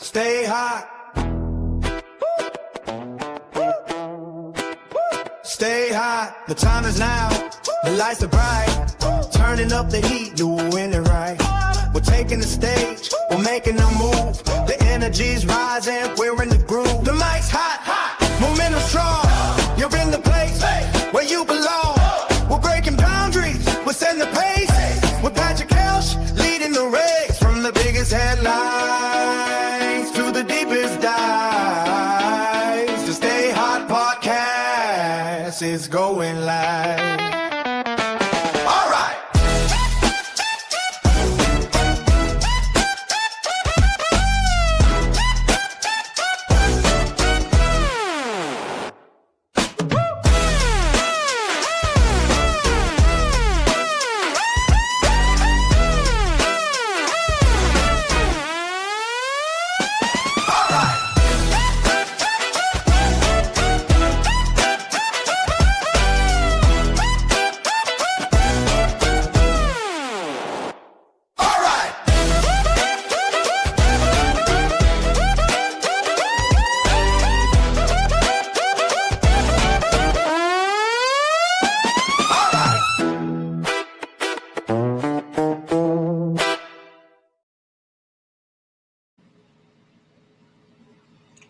Stay hot. Stay hot. The time is now. The lights are bright. Turning up the heat, doing it right. We're taking the stage. We're making a move. The energy's rising. We're in the groove. The mic's hot. Momentum strong. You're in the place where you belong. We're breaking boundaries. We're setting the pace. With Patrick Kelch leading the race. From the biggest headlines to the deepest dives. The Stay Hot podcast is going live. All right.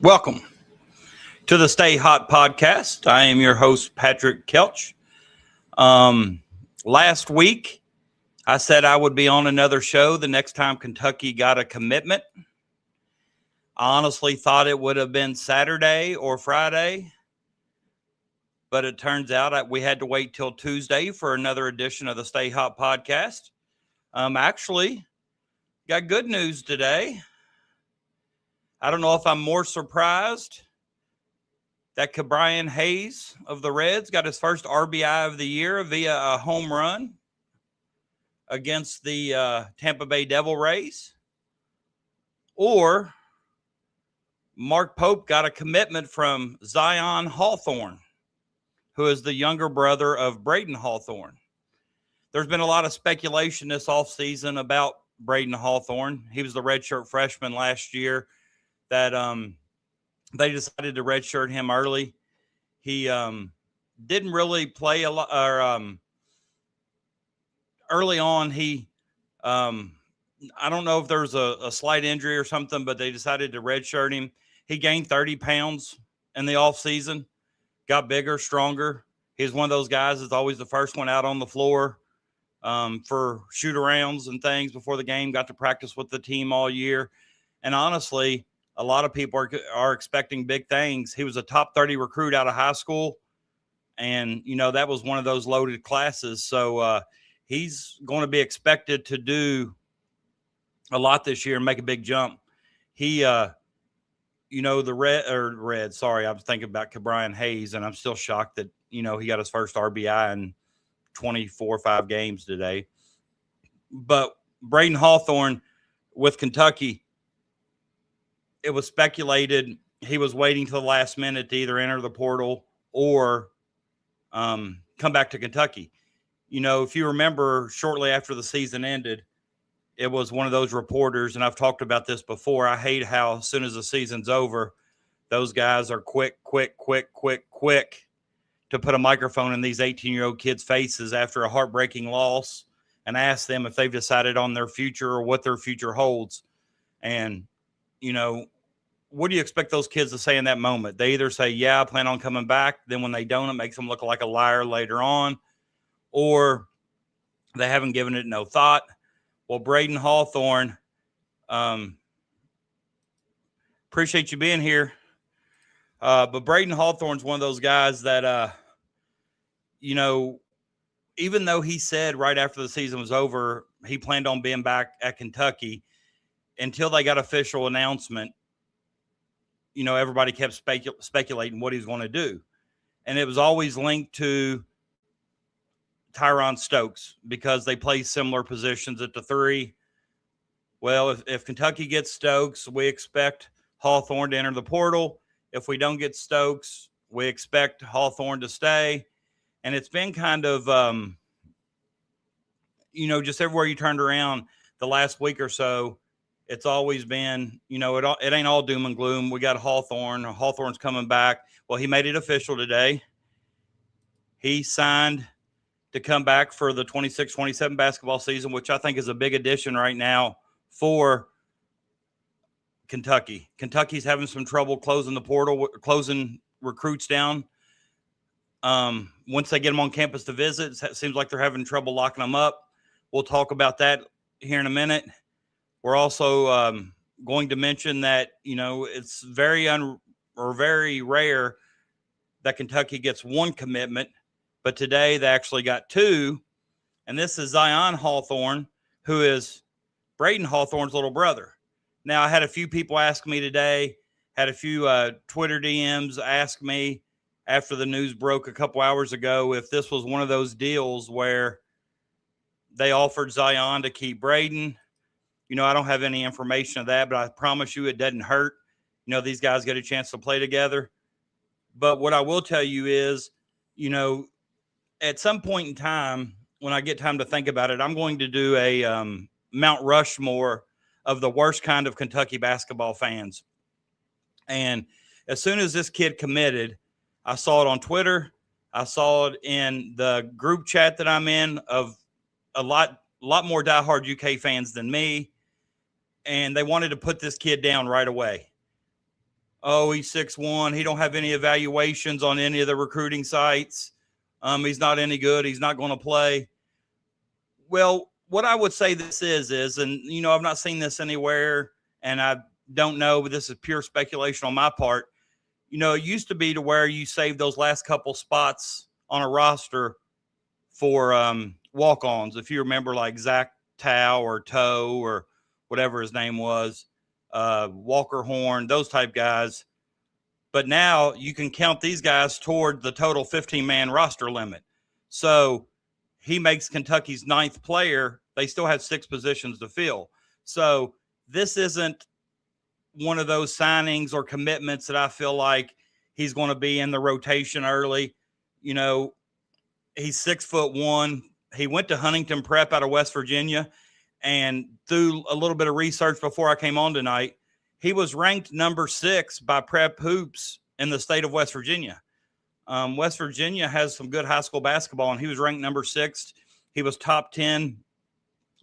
Welcome to the Stay Hot podcast. I am your host, Patrick Kelch. Last week, I said I would be on another show the next time Kentucky got a commitment. I honestly thought it would have been Saturday or Friday, but it turns out we had to wait till Tuesday for another edition of the Stay Hot podcast. Actually, got good news today. I don't know if I'm more surprised that Ke'Bryan Hayes of the Reds got his first RBI of the year via a home run against the Tampa Bay Devil Rays, or Mark Pope got a commitment from Zion Hawthorne, who is the younger brother of Braden Hawthorne. There's been a lot of speculation this offseason about Braden Hawthorne. He was the redshirt freshman last year that they decided to redshirt him early. He didn't really play a lot. Early on, he I don't know if there was a slight injury or something, but they decided to redshirt him. He gained 30 pounds in the offseason, got bigger, stronger. He's one of those guys that's always the first one out on the floor for shoot-arounds and things before the game, got to practice with the team all year. And honestly, a lot of people are expecting big things. He was a top 30 recruit out of high school. And, you know, that was one of those loaded classes. So he's going to be expected to do a lot this year and make a big jump. He, you know, the Reds, sorry, I was thinking about Ke'Bryan Hayes, and I'm still shocked that, you know, he got his first RBI in 24 or 5 games today. But Braden Hawthorne with Kentucky, it was speculated he was waiting till the last minute to either enter the portal or come back to Kentucky. You know, if you remember, shortly after the season ended, it was one of those reporters, and I've talked about this before. I hate how as soon as the season's over, those guys are quick to put a microphone in these 18-year-old kids' faces after a heartbreaking loss and ask them if they've decided on their future or what their future holds. And, you know, what do you expect those kids to say in that moment? They either say, yeah, I plan on coming back. Then when they don't, it makes them look like a liar later on. Or they haven't given it no thought. Well, Braden Hawthorne, appreciate you being here. But Braden Hawthorne's one of those guys that, you know, even though he said right after the season was over, he planned on being back at Kentucky, until they got official announcement, you know, everybody kept speculating what he's going to do. And it was always linked to Tyron Stokes because they play similar positions at the 3. Well, if Kentucky gets Stokes, we expect Hawthorne to enter the portal. If we don't get Stokes, we expect Hawthorne to stay. And it's been kind of, you know, just everywhere you turned around the last week or so, it's always been, it ain't all doom and gloom. We got Hawthorne. Hawthorne's coming back. Well, he made it official today. He signed to come back for the 26-27 basketball season, which I think is a big addition right now for Kentucky. Kentucky's having some trouble closing the portal, closing recruits down. Once they get them on campus to visit, it seems like they're having trouble locking them up. We'll talk about that here in a minute. We're also going to mention that, it's very rare that Kentucky gets one commitment, but today they actually got two. And this is Zion Hawthorne, who is Braden Hawthorne's little brother. Now, I had a few people ask me today, had a few Twitter DMs ask me after the news broke a couple hours ago if this was one of those deals where they offered Zion to keep Braden. I don't have any information of that, but I promise you it doesn't hurt. These guys get a chance to play together. But what I will tell you is, at some point in time, when I get time to think about it, I'm going to do a Mount Rushmore of the worst kind of Kentucky basketball fans. And as soon as this kid committed, I saw it on Twitter. I saw it in the group chat that I'm in of a lot more diehard UK fans than me. And they wanted to put this kid down right away. Oh, he's 6'1". He don't have any evaluations on any of the recruiting sites. He's not any good. He's not going to play. Well, what I would say this is, and, I've not seen this anywhere, and I don't know, but this is pure speculation on my part. It used to be to where you save those last couple spots on a roster for walk-ons. If you remember, like Zach Tao or Toe or whatever his name was, Walker Horn, those type guys. But now you can count these guys toward the total 15-man roster limit. So he makes Kentucky's 9th player. They still have 6 positions to fill. So this isn't one of those signings or commitments that I feel like he's going to be in the rotation early. He's 6'1". He went to Huntington Prep out of West Virginia. And through a little bit of research before I came on tonight, he was ranked number 6 by Prep Hoops in the state of West Virginia. West Virginia has some good high school basketball, and he was ranked number 6. He was top 10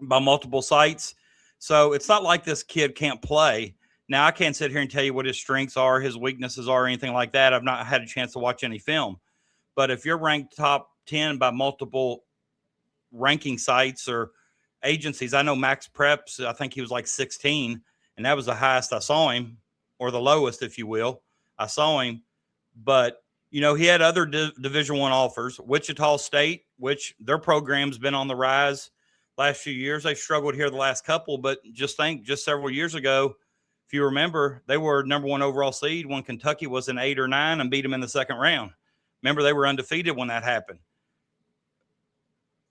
by multiple sites. So it's not like this kid can't play. Now, I can't sit here and tell you what his strengths are, his weaknesses are, or anything like that. I've not had a chance to watch any film. But if you're ranked top 10 by multiple ranking sites or agencies, I know Max Preps, I think he was like 16, and that was the highest I saw him, or the lowest, if you will. I saw him. But, he had other Division I offers. Wichita State, which their program's been on the rise last few years. They've struggled here the last couple, but just several years ago, if you remember, they were number 1 overall seed when Kentucky was an 8 or 9 and beat them in the second round. Remember, they were undefeated when that happened.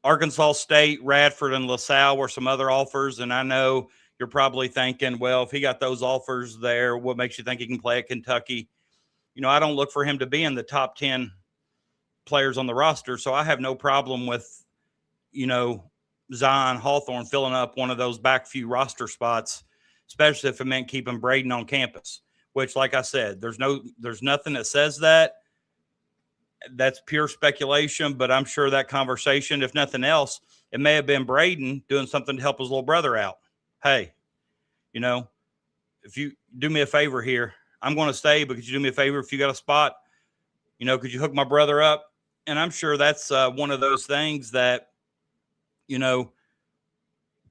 Arkansas State, Radford, and LaSalle were some other offers, and I know you're probably thinking, well, if he got those offers there, what makes you think he can play at Kentucky? I don't look for him to be in the top 10 players on the roster, so I have no problem with, Zion Hawthorne filling up one of those back few roster spots, especially if it meant keeping Braden on campus, which, like I said, there's nothing that says that. That's pure speculation, but I'm sure that conversation, if nothing else, it may have been Braden doing something to help his little brother out. Hey, if you do me a favor here, I'm going to stay, but could you do me a favor if you got a spot? Could you hook my brother up? And I'm sure that's one of those things that,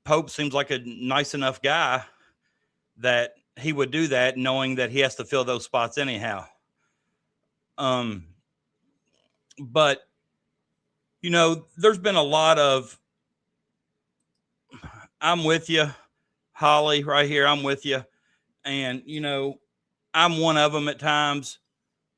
Pope seems like a nice enough guy that he would do that, knowing that he has to fill those spots anyhow. But, there's been a lot of, I'm with you, Holly, right here. I'm with you. And, I'm one of them at times,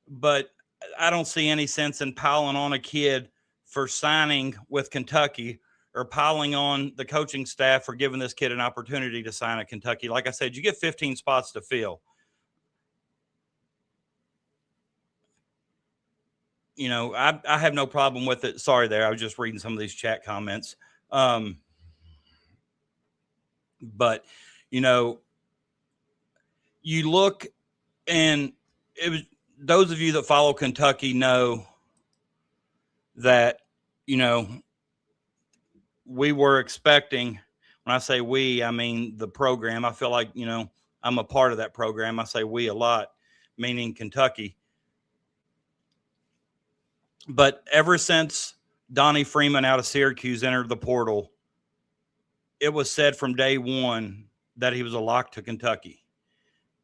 but I don't see any sense in piling on a kid for signing with Kentucky or piling on the coaching staff for giving this kid an opportunity to sign at Kentucky. Like I said, you get 15 spots to fill. I have no problem with it. Sorry there. I was just reading some of these chat comments. But, you look, and it was, those of you that follow Kentucky know that, you know, we were expecting, when I say we, I mean the program. I feel like, you know, I'm a part of that program. I say we a lot, meaning Kentucky. But ever since Donnie Freeman out of Syracuse entered the portal, it was said from day one that he was a lock to Kentucky.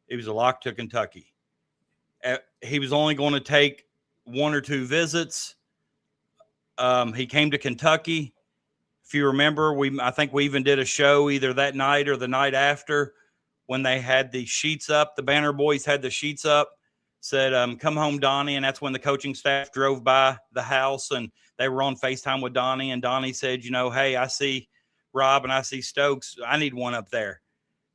He was a lock to Kentucky. He was only going to take 1 or 2 visits. He came to Kentucky. If you remember, I think we even did a show either that night or the night after when they had the sheets up. The Banner Boys had the sheets up, said, come home, Donnie. And that's when the coaching staff drove by the house and they were on FaceTime with Donnie. And Donnie said, you know, hey, I see Rob and I see Stokes. I need one up there.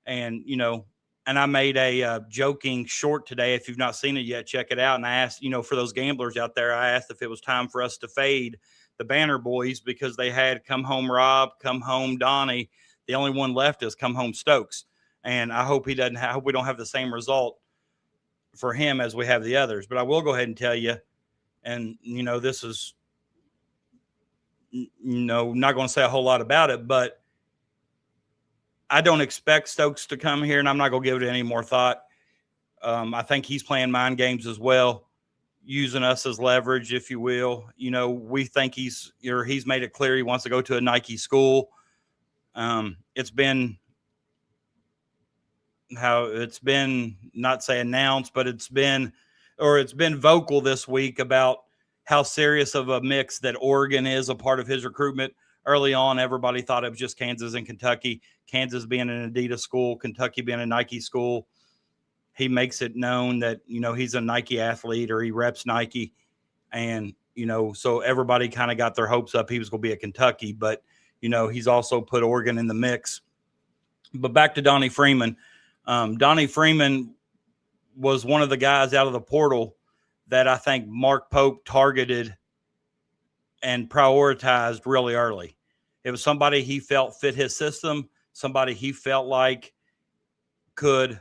And, you know, and I made a joking short today. If you've not seen it yet, check it out. And I asked, you know, for those gamblers out there, I asked if it was time for us to fade the Banner Boys because they had come home Rob, come home Donnie. The only one left is come home Stokes. And I hope he doesn't have, I hope we don't have the same result for him as we have the others. But I will go ahead and tell you, and, you know, this is, you know, not going to say a whole lot about it, but I don't expect Stokes to come here, and I'm not going to give it any more thought. I think he's playing mind games as well, using us as leverage, if you will. You know, we think he's made it clear he wants to go to a Nike school. It's been not say announced, but it's been vocal this week about how serious of a mix that Oregon is a part of his recruitment. Early on, everybody thought it was just Kansas and Kentucky. Kansas being an Adidas school, Kentucky being a Nike school. He makes it known that, you know, he's a Nike athlete or he reps Nike. And, you know, so everybody kind of got their hopes up he was going to be at Kentucky. But, you know, he's also put Oregon in the mix. But back to Donnie Freeman. Donnie Freeman was one of the guys out of the portal that I think Mark Pope targeted and prioritized really early. It was somebody he felt fit his system, somebody he felt like could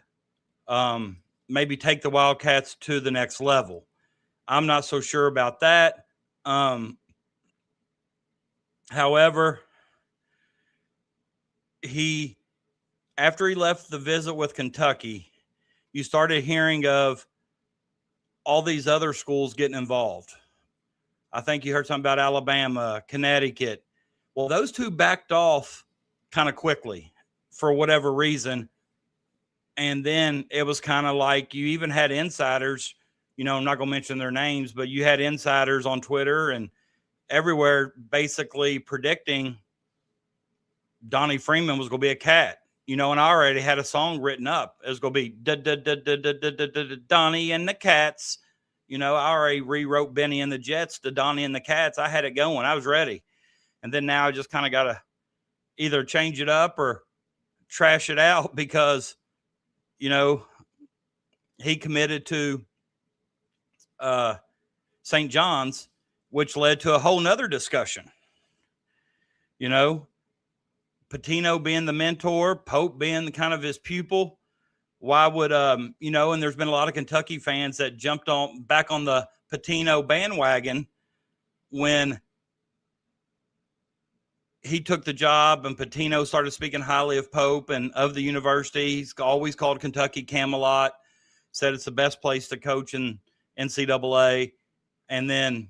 maybe take the Wildcats to the next level. I'm not so sure about that. However, after he left the visit with Kentucky, you started hearing of all these other schools getting involved. I think you heard something about Alabama, Connecticut. Well, those two backed off kind of quickly for whatever reason. And then it was kind of like you even had insiders, you know, I'm not going to mention their names, but you had insiders on Twitter and everywhere basically predicting Donnie Freeman was going to be a Cat. You know, and I already had a song written up. It was going to be Donnie and the Cats. You know, I already rewrote Benny and the Jets to Donnie and the Cats. I had it going. I was ready. And then now I just kind of got to either change it up or trash it out because, you know, he committed to St. John's, which led to a whole nother discussion. You know, Pitino being the mentor, Pope being kind of his pupil. Why would, you know, and there's been a lot of Kentucky fans that jumped back on the Pitino bandwagon when he took the job and Pitino started speaking highly of Pope and of the university. He's always called Kentucky Camelot, said it's the best place to coach in NCAA. And then,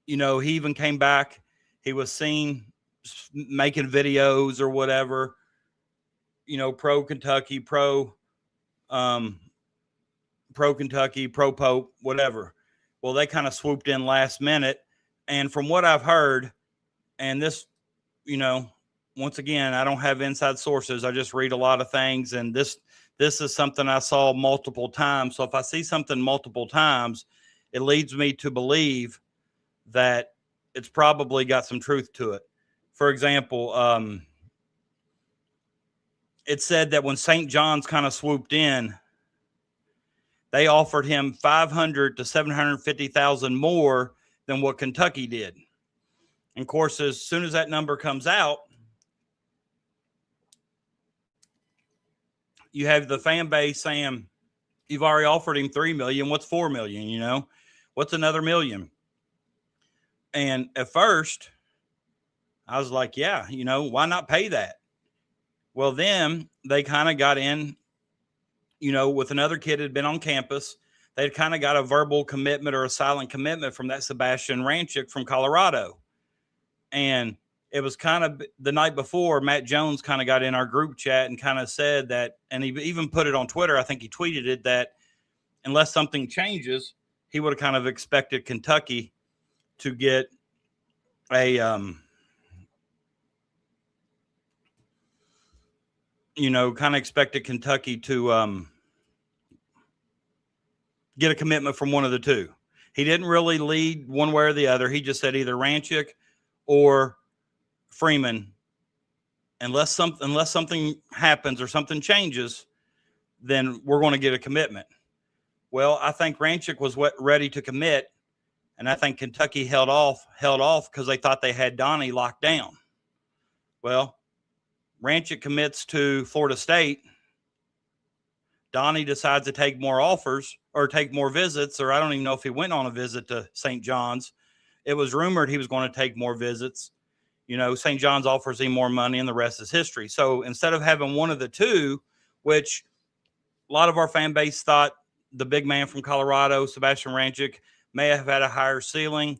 you know, he even came back. He was seen making videos or whatever, you know, pro Kentucky, pro Kentucky, pro Pope, whatever. Well, they kind of swooped in last minute. And from what I've heard, and this, you know, once again, I don't have inside sources. I just read a lot of things. And this is something I saw multiple times. So if I see something multiple times, it leads me to believe that it's probably got some truth to it. For example, it said that when St. John's kind of swooped in, they offered him $500,000 to $750,000 more than what Kentucky did. And of course, as soon as that number comes out, you have the fan base saying, you've already offered him $3 million. What's $4 million? You know, what's another $1 million? And at first I was like, yeah, you know, why not pay that? Well, then they kind of got in, you know, with another kid that had been on campus. They'd kind of got a verbal commitment or a silent commitment from that Sebastian Ranchik from Colorado. And it was kind of the night before, Matt Jones kind of got in our group chat and kind of said that, and he even put it on Twitter. I think he tweeted it, that unless something changes, he would have kind of expected Kentucky to get a, you know, kind of expected Kentucky to get a commitment from one of the two. He didn't really lead one way or the other. He just said either Ranchik or Freeman. Unless something happens or something changes, then we're going to get a commitment. Well, I think Ranchik was ready to commit, and I think Kentucky held off because they thought they had Donnie locked down. Well, Ranchik commits to Florida State. Donnie decides to take more offers or take more visits, or I don't even know if he went on a visit to St. John's. It was rumored he was going to take more visits. You know, St. John's offers him more money, and the rest is history. So instead of having one of the two, which a lot of our fan base thought the big man from Colorado, Sebastian Ranchik, may have had a higher ceiling.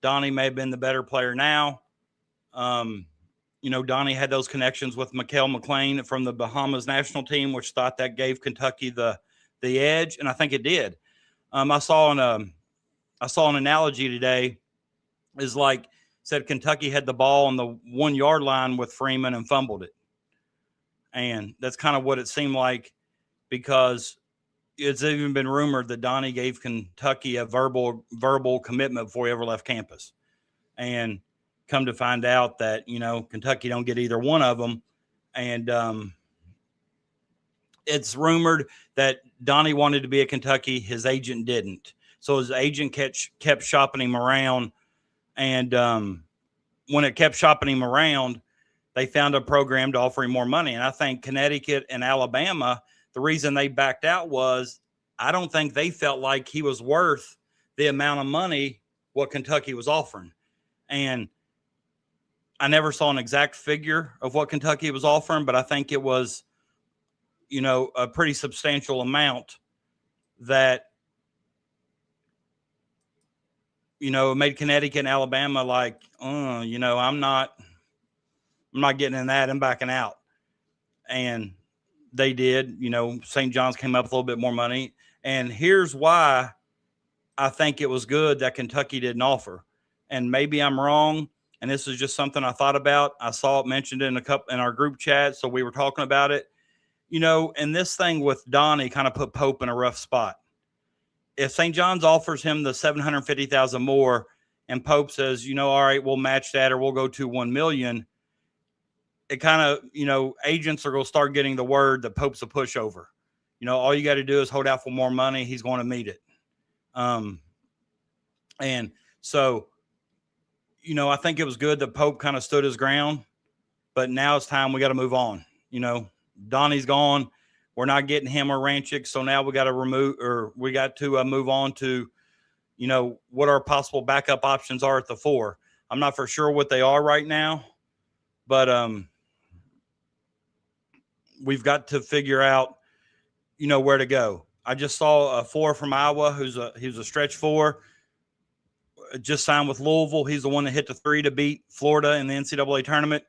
Donnie may have been the better player now. You know, Donnie had those connections with Mikael McLean from the Bahamas national team, which thought that gave Kentucky the edge, and I think it did. I saw an analogy today, is like, said Kentucky had the ball on the 1 yard line with Freeman and fumbled it. And that's kind of what it seemed like, because it's even been rumored that Donnie gave Kentucky a verbal commitment before he ever left campus. And come to find out that, you know, Kentucky don't get either one of them. And it's rumored that Donnie wanted to be at Kentucky. His agent didn't. So his agent kept shopping him around. And when it kept shopping him around, they found a program to offer him more money. And I think Connecticut and Alabama, the reason they backed out was I don't think they felt like he was worth the amount of money what Kentucky was offering. And I never saw an exact figure of what Kentucky was offering, but I think it was, you know, a pretty substantial amount that, you know, made Connecticut and Alabama like, you know, I'm not getting in that. I'm backing out. And they did. You know, St. John's came up with a little bit more money. And here's why I think it was good that Kentucky didn't offer. And maybe I'm wrong, and this is just something I thought about. I saw it mentioned in our group chat, so we were talking about it. You know, and this thing with Donnie kind of put Pope in a rough spot. If St. John's offers him the $750,000 more, and Pope says, you know, all right, we'll match that, or we'll go to $1 million. It kind of, you know, agents are going to start getting the word that Pope's a pushover. You know, all you got to do is hold out for more money. He's going to meet it. And so, you know, I think it was good that Pope kind of stood his ground, but now it's time we got to move on. You know, Donnie's gone. We're not getting him or Ranchik. So now we got to move on to, you know, what our possible backup options are at the 4. I'm not for sure what they are right now, but we've got to figure out, you know, where to go. I just saw a 4 from Iowa he was a stretch 4, just signed with Louisville. He's the one that hit the 3 to beat Florida in the NCAA tournament.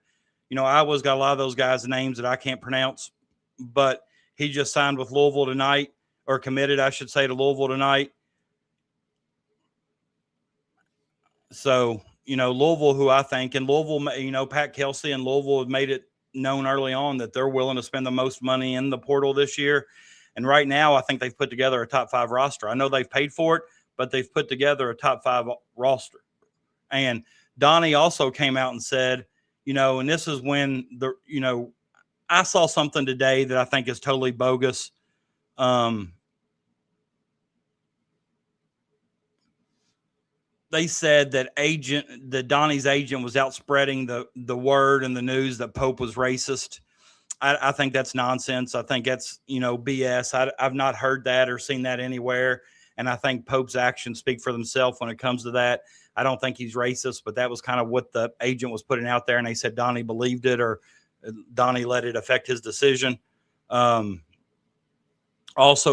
You know, Iowa's got a lot of those guys' names that I can't pronounce, but he just signed with Louisville tonight, or committed, I should say, to Louisville tonight. So, you know, Louisville, who I think, and Louisville, you know, Pat Kelsey and Louisville have made it known early on that they're willing to spend the most money in the portal this year. And right now, I think they've put together a top 5 roster. I know they've paid for it, but they've put together a top 5 roster. And Donnie also came out and said, you know, and this is when you know, I saw something today that I think is totally bogus. They said that Donnie's agent was out spreading the word and the news that Pope was racist. I think that's nonsense. I think that's, BS. I've not heard that or seen that anywhere. And I think Pope's actions speak for themselves when it comes to that. I don't think he's racist, but that was kind of what the agent was putting out there. And they said Donnie believed it, or Donnie let it affect his decision. Also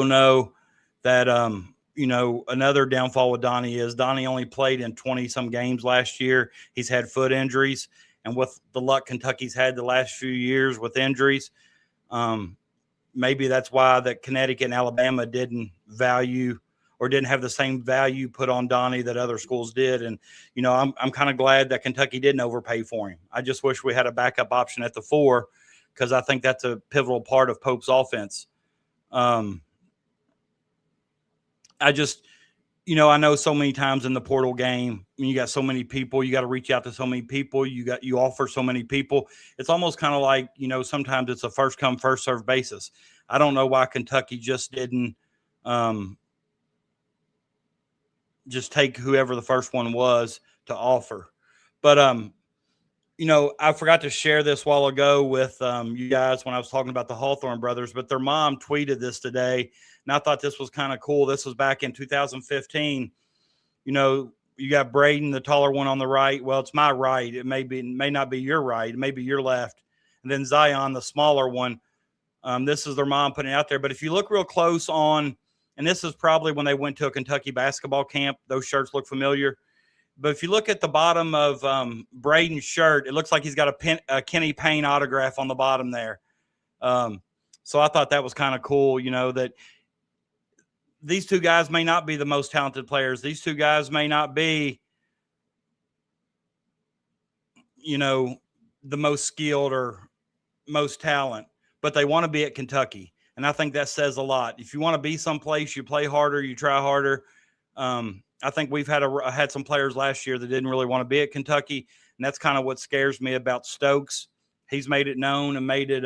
know that, another downfall with Donnie is Donnie only played in 20-some games last year. He's had foot injuries. And with the luck Kentucky's had the last few years with injuries, maybe that's why that Connecticut and Alabama didn't value or didn't have the same value put on Donnie that other schools did. And, I'm kind of glad that Kentucky didn't overpay for him. I just wish we had a backup option at the 4, because I think that's a pivotal part of Pope's offense. I know so many times in the portal game, you got so many people, you got to reach out to so many people, you offer so many people. It's almost kind of like, sometimes it's a first come, first serve basis. I don't know why Kentucky just didn't just take whoever the first one was to offer. But, I forgot to share this while ago with you guys when I was talking about the Hawthorne brothers, but their mom tweeted this today. And I thought this was kind of cool. This was back in 2015. You got Braden, the taller one on the right. Well, it's my right. It may not be your right. It may be your left. And then Zion, the smaller one. This is their mom putting it out there. But if you look real close on, and this is probably when they went to a Kentucky basketball camp, those shirts look familiar. But if you look at the bottom of Braden's shirt, it looks like he's got a Kenny Payne autograph on the bottom there. So I thought that was kind of cool, that these two guys may not be the most talented players. These two guys may not be, the most skilled or most talent, but they want to be at Kentucky. And I think that says a lot. If you want to be someplace, you play harder, you try harder. I think we've had some players last year that didn't really want to be at Kentucky. And that's kind of what scares me about Stokes. He's made it known and made it,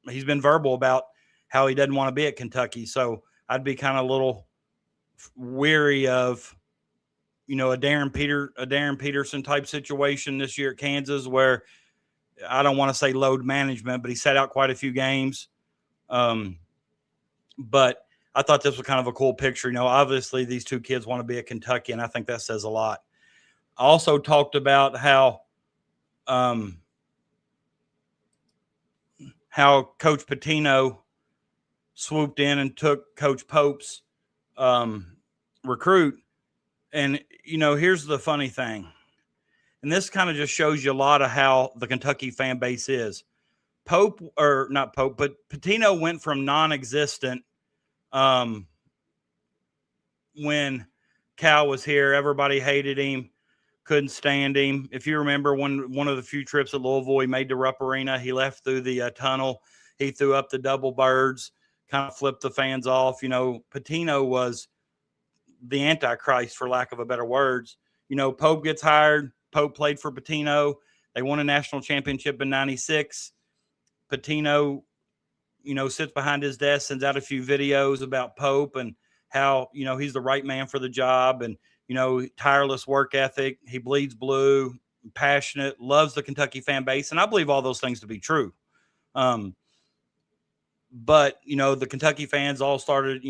he's been verbal about how he doesn't want to be at Kentucky. So I'd be kind of a little weary of, a Darren Peterson type situation this year at Kansas, where I don't want to say load management, but he sat out quite a few games. But I thought this was kind of a cool picture. Obviously these two kids want to be at Kentucky, and I think that says a lot. I also talked about how Coach Pitino swooped in and took Coach Pope's recruit. And, here's the funny thing. And this kind of just shows you a lot of how the Kentucky fan base is. Not Pope, but Pitino went from non-existent when Cal was here. Everybody hated him, couldn't stand him. If you remember one of the few trips at Louisville, he made to Rupp Arena. He left through the tunnel. He threw up the double birds, kind of flipped the fans off. Pitino was the Antichrist, for lack of a better words. Pope gets hired. Pope played for Pitino. They won a national championship in '96. Pitino, sits behind his desk, sends out a few videos about Pope and how, he's the right man for the job, and, tireless work ethic. He bleeds blue, passionate, loves the Kentucky fan base. And I believe all those things to be true. But, the Kentucky fans all started,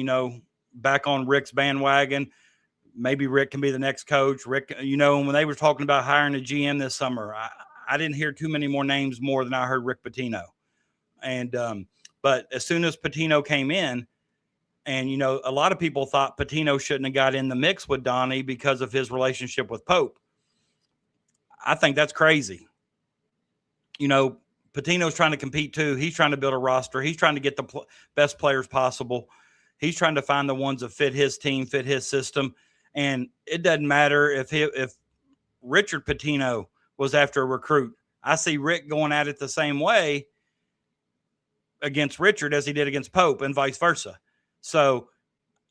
back on Rick's bandwagon. Maybe Rick can be the next coach. Rick, when they were talking about hiring a GM this summer, I didn't hear too many more names more than I heard Rick Pitino. And, but as soon as Pitino came in, and, a lot of people thought Pitino shouldn't have got in the mix with Donnie because of his relationship with Pope. I think that's crazy. Pitino's trying to compete too. He's trying to build a roster. He's trying to get the best players possible. He's trying to find the ones that fit his team, fit his system. And it doesn't matter if Richard Pitino was after a recruit. I see Rick going at it the same way against Richard as he did against Pope, and vice versa. So,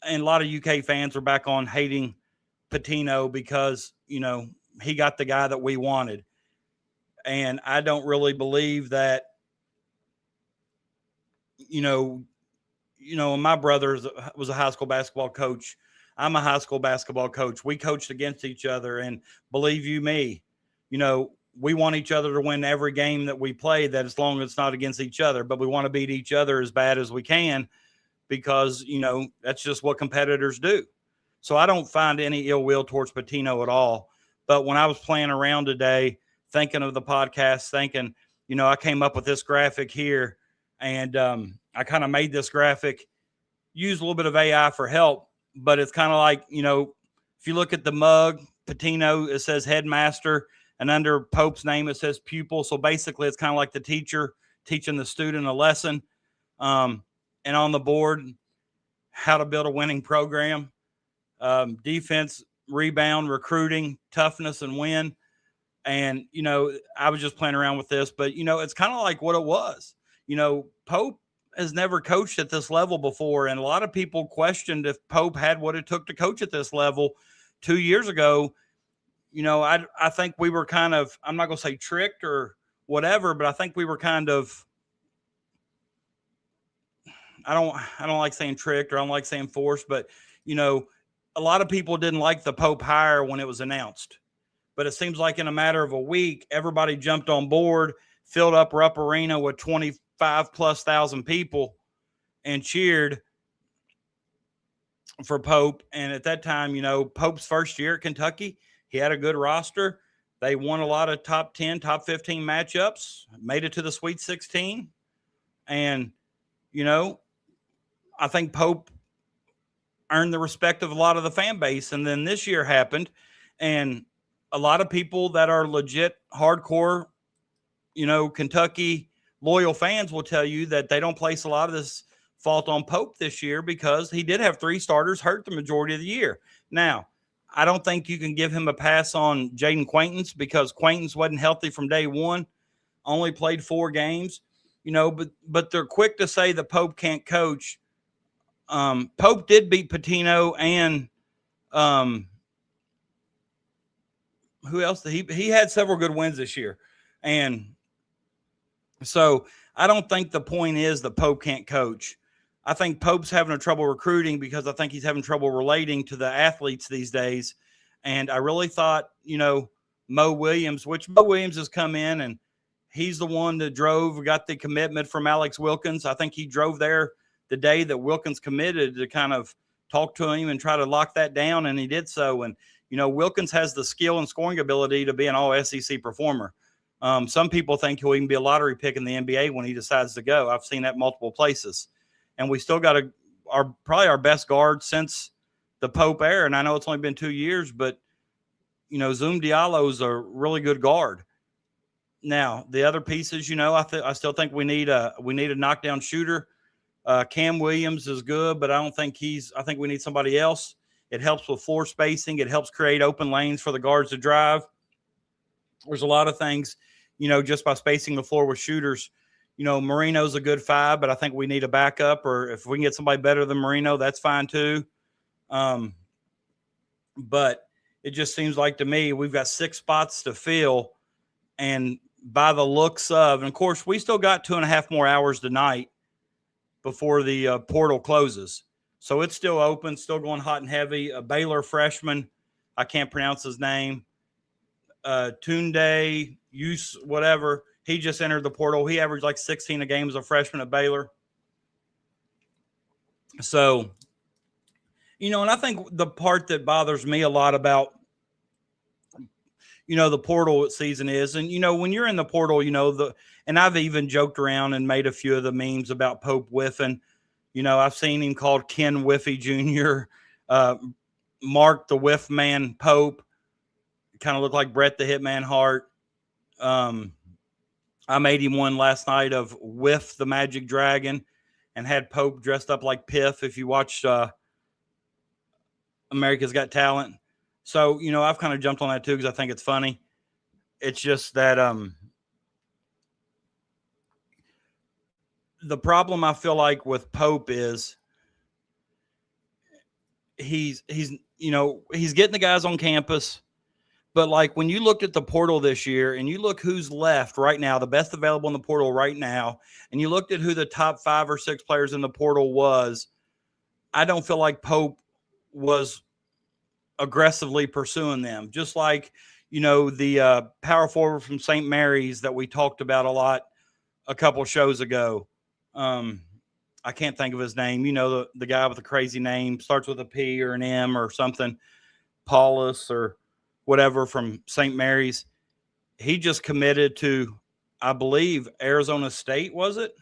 and a lot of UK fans are back on hating Pitino because, he got the guy that we wanted. And I don't really believe that, my brother was a high school basketball coach. I'm a high school basketball coach. We coached against each other. And believe you me, we want each other to win every game that we play, that as long as it's not against each other, but we want to beat each other as bad as we can because, that's just what competitors do. So I don't find any ill will towards Pitino at all. But when I was playing around today, thinking of the podcast, thinking, I came up with this graphic here, and I kind of made this graphic, used a little bit of AI for help, but it's kind of like, if you look at the mug, Pitino, it says headmaster, and under Pope's name, it says pupil. So basically, it's kind of like the teacher teaching the student a lesson. And on the board, how to build a winning program, defense, rebound, recruiting, toughness, and win. And, I was just playing around with this, but, it's kind of like what it was. Pope has never coached at this level before. And a lot of people questioned if Pope had what it took to coach at this level 2 years ago. I think we were kind of, I'm not going to say tricked or whatever, but I think we were kind of, I don't like saying tricked, or I don't like saying forced, but, a lot of people didn't like the Pope hire when it was announced. But it seems like in a matter of a week, everybody jumped on board, filled up Rupp Arena with 25,000+ people and cheered for Pope. And at that time, Pope's first year at Kentucky, he had a good roster. They won a lot of top 10, top 15 matchups, made it to the Sweet 16. And, I think Pope earned the respect of a lot of the fan base. And then this year happened, and a lot of people that are legit hardcore, Kentucky loyal fans will tell you that they don't place a lot of this fault on Pope this year because he did have 3 starters hurt the majority of the year. Now, I don't think you can give him a pass on Jaden Quaintance because Quaintance wasn't healthy from day one, only played 4 games, but they're quick to say that Pope can't coach. Pope did beat Pitino and who else? He had several good wins this year. And so I don't think the point is that Pope can't coach. I think Pope's having trouble recruiting because I think he's having trouble relating to the athletes these days. And I really thought, Mo Williams has come in, and he's the one that got the commitment from Alex Wilkins. I think he drove there the day that Wilkins committed to kind of talk to him and try to lock that down, and he did so. And, Wilkins has the skill and scoring ability to be an all-SEC performer. Some people think he'll even be a lottery pick in the NBA when he decides to go. I've seen that multiple places. And we still got probably our best guard since the Pope era. And I know it's only been 2 years, but, Zoom Diallo is a really good guard. Now, the other pieces, I still think we need a knockdown shooter. Cam Williams is good, but I think we need somebody else. It helps with floor spacing. It helps create open lanes for the guards to drive. There's a lot of things, just by spacing the floor with shooters. Marino's a good 5, but I think we need a backup, or if we can get somebody better than Marino, that's fine too. But it just seems like to me, we've got 6 spots to fill, and by the looks of, and of course, we still got 2.5 more hours tonight before the portal closes. So it's still open, still going hot and heavy. A Baylor freshman, I can't pronounce his name, Tunde, whatever. He just entered the portal. He averaged like 16 a game as a freshman at Baylor. So, and I think the part that bothers me a lot about, the portal season is, and, when you're in the portal, and I've even joked around and made a few of the memes about Pope whiffing. I've seen him called Ken Whiffy Jr., Mark the Whiff Man Pope, kind of looked like Brett the Hitman Hart. I made him one last night of Whiff the Magic Dragon and had Pope dressed up like Piff if you watched America's Got Talent. So, I've kind of jumped on that too because I think it's funny. It's just that the problem I feel like with Pope is he's getting the guys on campus. But like when you looked at the portal this year and you look who's left right now, the best available in the portal right now, and you looked at who the top 5 or 6 players in the portal was, I don't feel like Pope was aggressively pursuing them. Just like, the power forward from St. Mary's that we talked about a lot a couple shows ago. I can't think of his name. The guy with the crazy name, starts with a P or an M or something, Paulus or whatever, from St. Mary's. He just committed to, I believe, Arizona State, was it?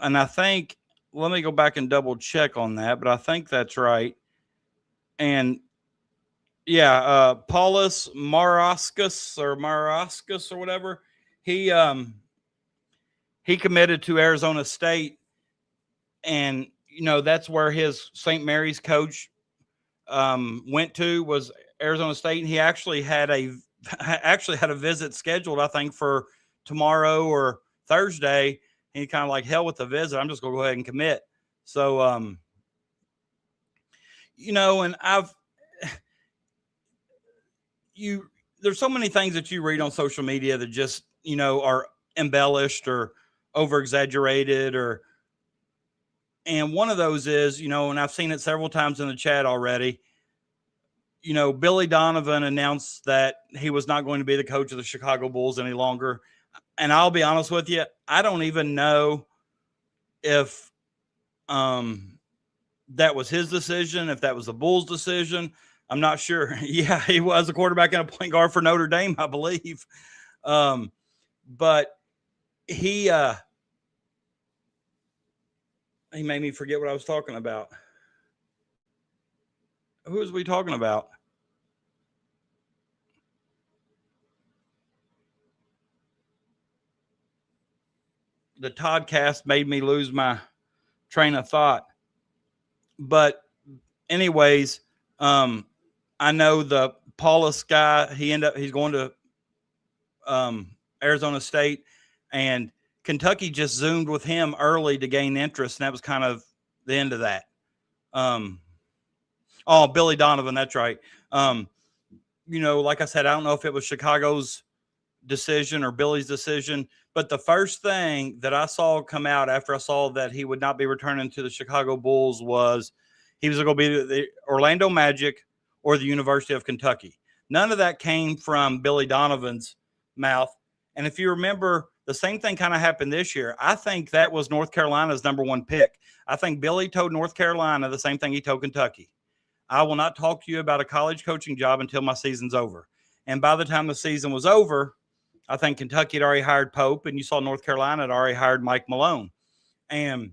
And I think, let me go back and double check on that, but I think that's right. And yeah, Paulus Marascus or whatever. He committed to Arizona State, and that's where his St. Mary's coach went to, was Arizona State, and he actually had a visit scheduled, I think, for tomorrow or Thursday. And he kind of like, hell with the visit, I'm just gonna go ahead and commit. So and there's so many things that you read on social media that just are embellished or over exaggerated, and one of those is, and I've seen it several times in the chat already, Billy Donovan announced that he was not going to be the coach of the Chicago Bulls any longer. And I'll be honest with you, I don't even know if that was his decision, if that was the Bulls' decision. I'm not sure. Yeah, he was a quarterback and a point guard for Notre Dame, I believe. But he made me forget what I was talking about. Who was we talking about? The Toddcast made me lose my train of thought. But anyways, I know the Paulus guy, he's going to Arizona State, and Kentucky just zoomed with him early to gain interest, and that was kind of the end of that. Billy Donovan, that's right. Like I said, I don't know if it was Chicago's decision or Billy's decision, but the first thing that I saw come out after I saw that he would not be returning to the Chicago Bulls was he was going to be the Orlando Magic or the University of Kentucky. None of that came from Billy Donovan's mouth. And if you remember, the same thing kind of happened this year. I think that was North Carolina's number one pick. I think Billy told North Carolina the same thing he told Kentucky. I will not talk to you about a college coaching job until my season's over. And by the time the season was over, I think Kentucky had already hired Pope, and you saw North Carolina had already hired Mike Malone. And,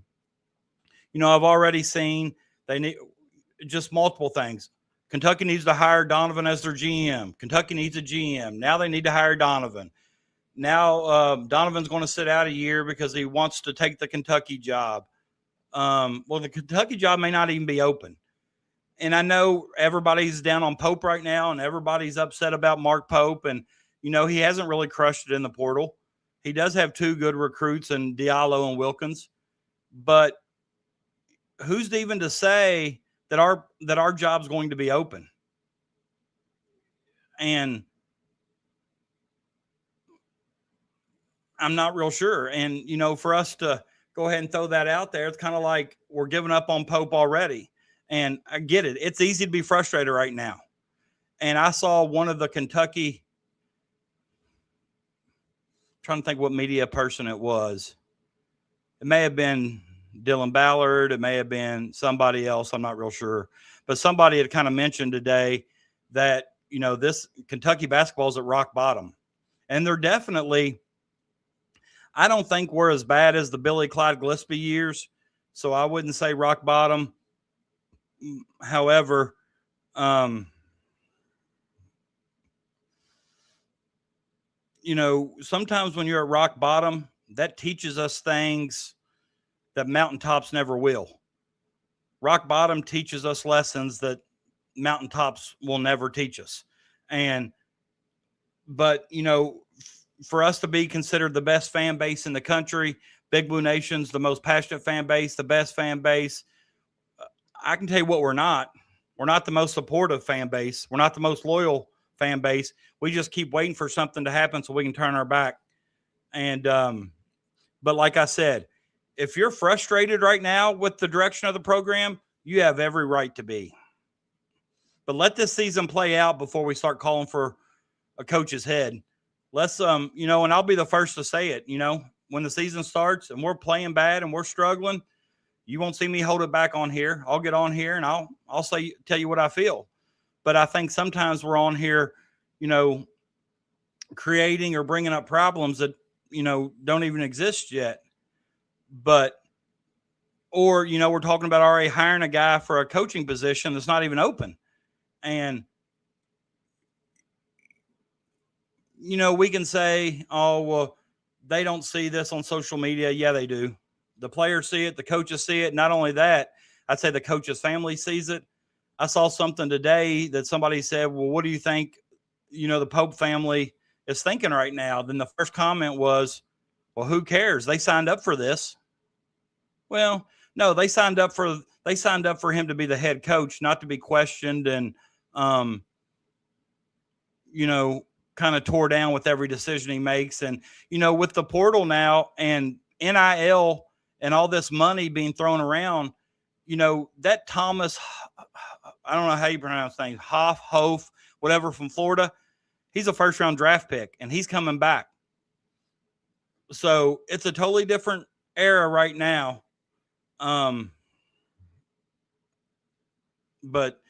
I've already seen they need just multiple things. Kentucky needs to hire Donovan as their GM. Kentucky needs a GM. Now they need to hire Donovan. Now Donovan's going to sit out a year because he wants to take the Kentucky job. Well, the Kentucky job may not even be open. And I know everybody's down on Pope right now, and everybody's upset about Mark Pope. And, he hasn't really crushed it in the portal. He does have two good recruits in Diallo and Wilkins. But who's even to say that our job's going to be open? And I'm not real sure. And, for us to go ahead and throw that out there, it's kind of like we're giving up on Pope already. And I get it. It's easy to be frustrated right now. And I saw one of the Kentucky, trying to think what media person it was. It may have been Dylan Ballard. It may have been somebody else. I'm not real sure. But somebody had kind of mentioned today that, this Kentucky basketball is at rock bottom. And they're definitely, I don't think we're as bad as the Billy Clyde Gillespie years. So I wouldn't say rock bottom. However, sometimes when you're at rock bottom, that teaches us things that mountaintops never will. Rock bottom teaches us lessons that mountaintops will never teach us. But for us to be considered the best fan base in the country, Big Blue Nation's the most passionate fan base, the best fan base, I can tell you what we're not. We're not the most supportive fan base. We're not the most loyal fan base. We just keep waiting for something to happen so we can turn our back. And but like I said, if you're frustrated right now with the direction of the program, you have every right to be. But let this season play out before we start calling for a coach's head. Let's, and I'll be the first to say it, when the season starts and we're playing bad and we're struggling, you won't see me hold it back on here. I'll get on here and I'll tell you what I feel. But I think sometimes we're on here, creating or bringing up problems that, don't even exist yet. But, or, we're talking about already hiring a guy for a coaching position that's not even open. And, we can say, oh, well, they don't see this on social media. Yeah, they do. The players see it. The coaches see it. Not only that, I'd say the coach's family sees it. I saw something today that somebody said, well, what do you think, the Pope family is thinking right now? Then the first comment was, well, who cares? They signed up for this. Well, no, they signed up for him to be the head coach, not to be questioned and, kind of tore down with every decision he makes. And, with the portal now and NIL and all this money being thrown around, that Thomas, I don't know how you pronounce things, Hoff, whatever, from Florida, he's a first-round draft pick, and he's coming back. So it's a totally different era right now. But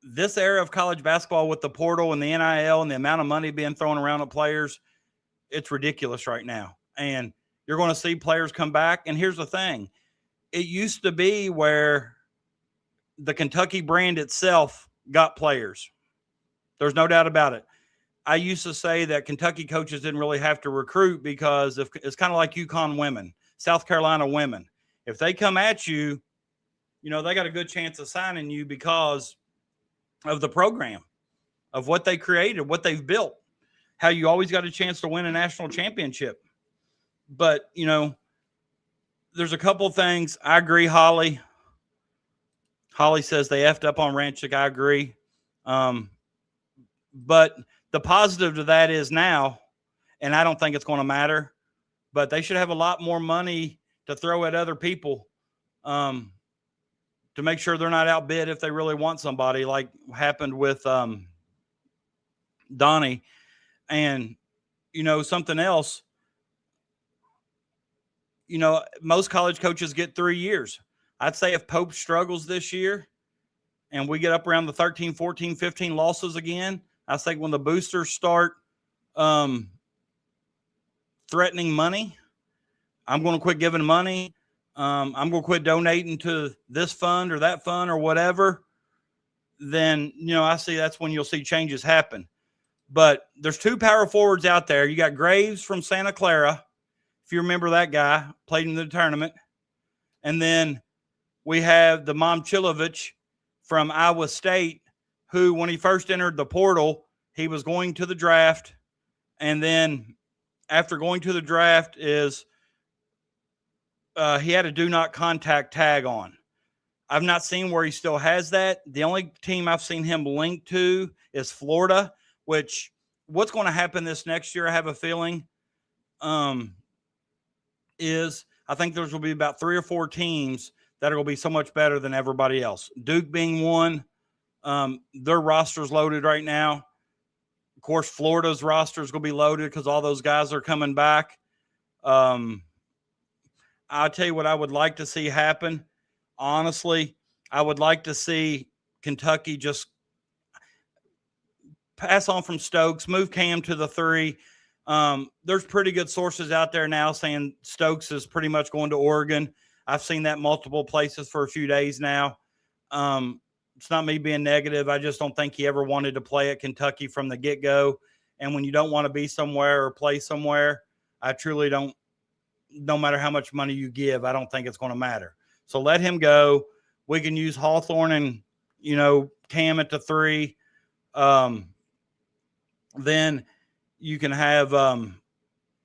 this era of college basketball with the portal and the NIL and the amount of money being thrown around at players, it's ridiculous right now. And you're going to see players come back. And here's the thing. It used to be where the Kentucky brand itself got players. There's no doubt about it. I used to say that Kentucky coaches didn't really have to recruit because it's kind of like UConn women, South Carolina women. If they come at you, they got a good chance of signing you because of the program, of what they created, what they've built, how you always got a chance to win a national championship. But, there's a couple of things. I agree, Holly. Holly says they effed up on Ranchick. I agree. But the positive to that is now, and I don't think it's going to matter, but they should have a lot more money to throw at other people to make sure they're not outbid if they really want somebody, like happened with Donnie. And, something else, most college coaches get 3 years. I'd say if Pope struggles this year and we get up around the 13, 14, 15 losses again, I think when the boosters start threatening money, I'm going to quit giving money. I'm going to quit donating to this fund or that fund or whatever. Then, I see that's when you'll see changes happen. But there's two power forwards out there. You got Graves from Santa Clara, if you remember that guy, played in the tournament. And then we have the Momchilovich from Iowa State, who, when he first entered the portal, he was going to the draft. And then after going to the draft he had a do not contact tag on. I've not seen where he still has that. The only team I've seen him linked to is Florida, which what's going to happen this next year, I have a feeling, is I think there's will be about 3 or 4 teams that are going to be so much better than everybody else. Duke being one. Their roster's loaded right now. Of course, Florida's roster is going to be loaded because all those guys are coming back. I'll tell you what I would like to see happen. Honestly, I would like to see Kentucky just pass on from Stokes, move Cam to the 3. There's pretty good sources out there now saying Stokes is pretty much going to Oregon. I've seen that multiple places for a few days now. It's not me being negative. I just don't think he ever wanted to play at Kentucky from the get-go. And when you don't want to be somewhere or play somewhere, I truly don't, no matter how much money you give, I don't think it's going to matter. So let him go. We can use Hawthorne and, Cam at the 3. Then you can have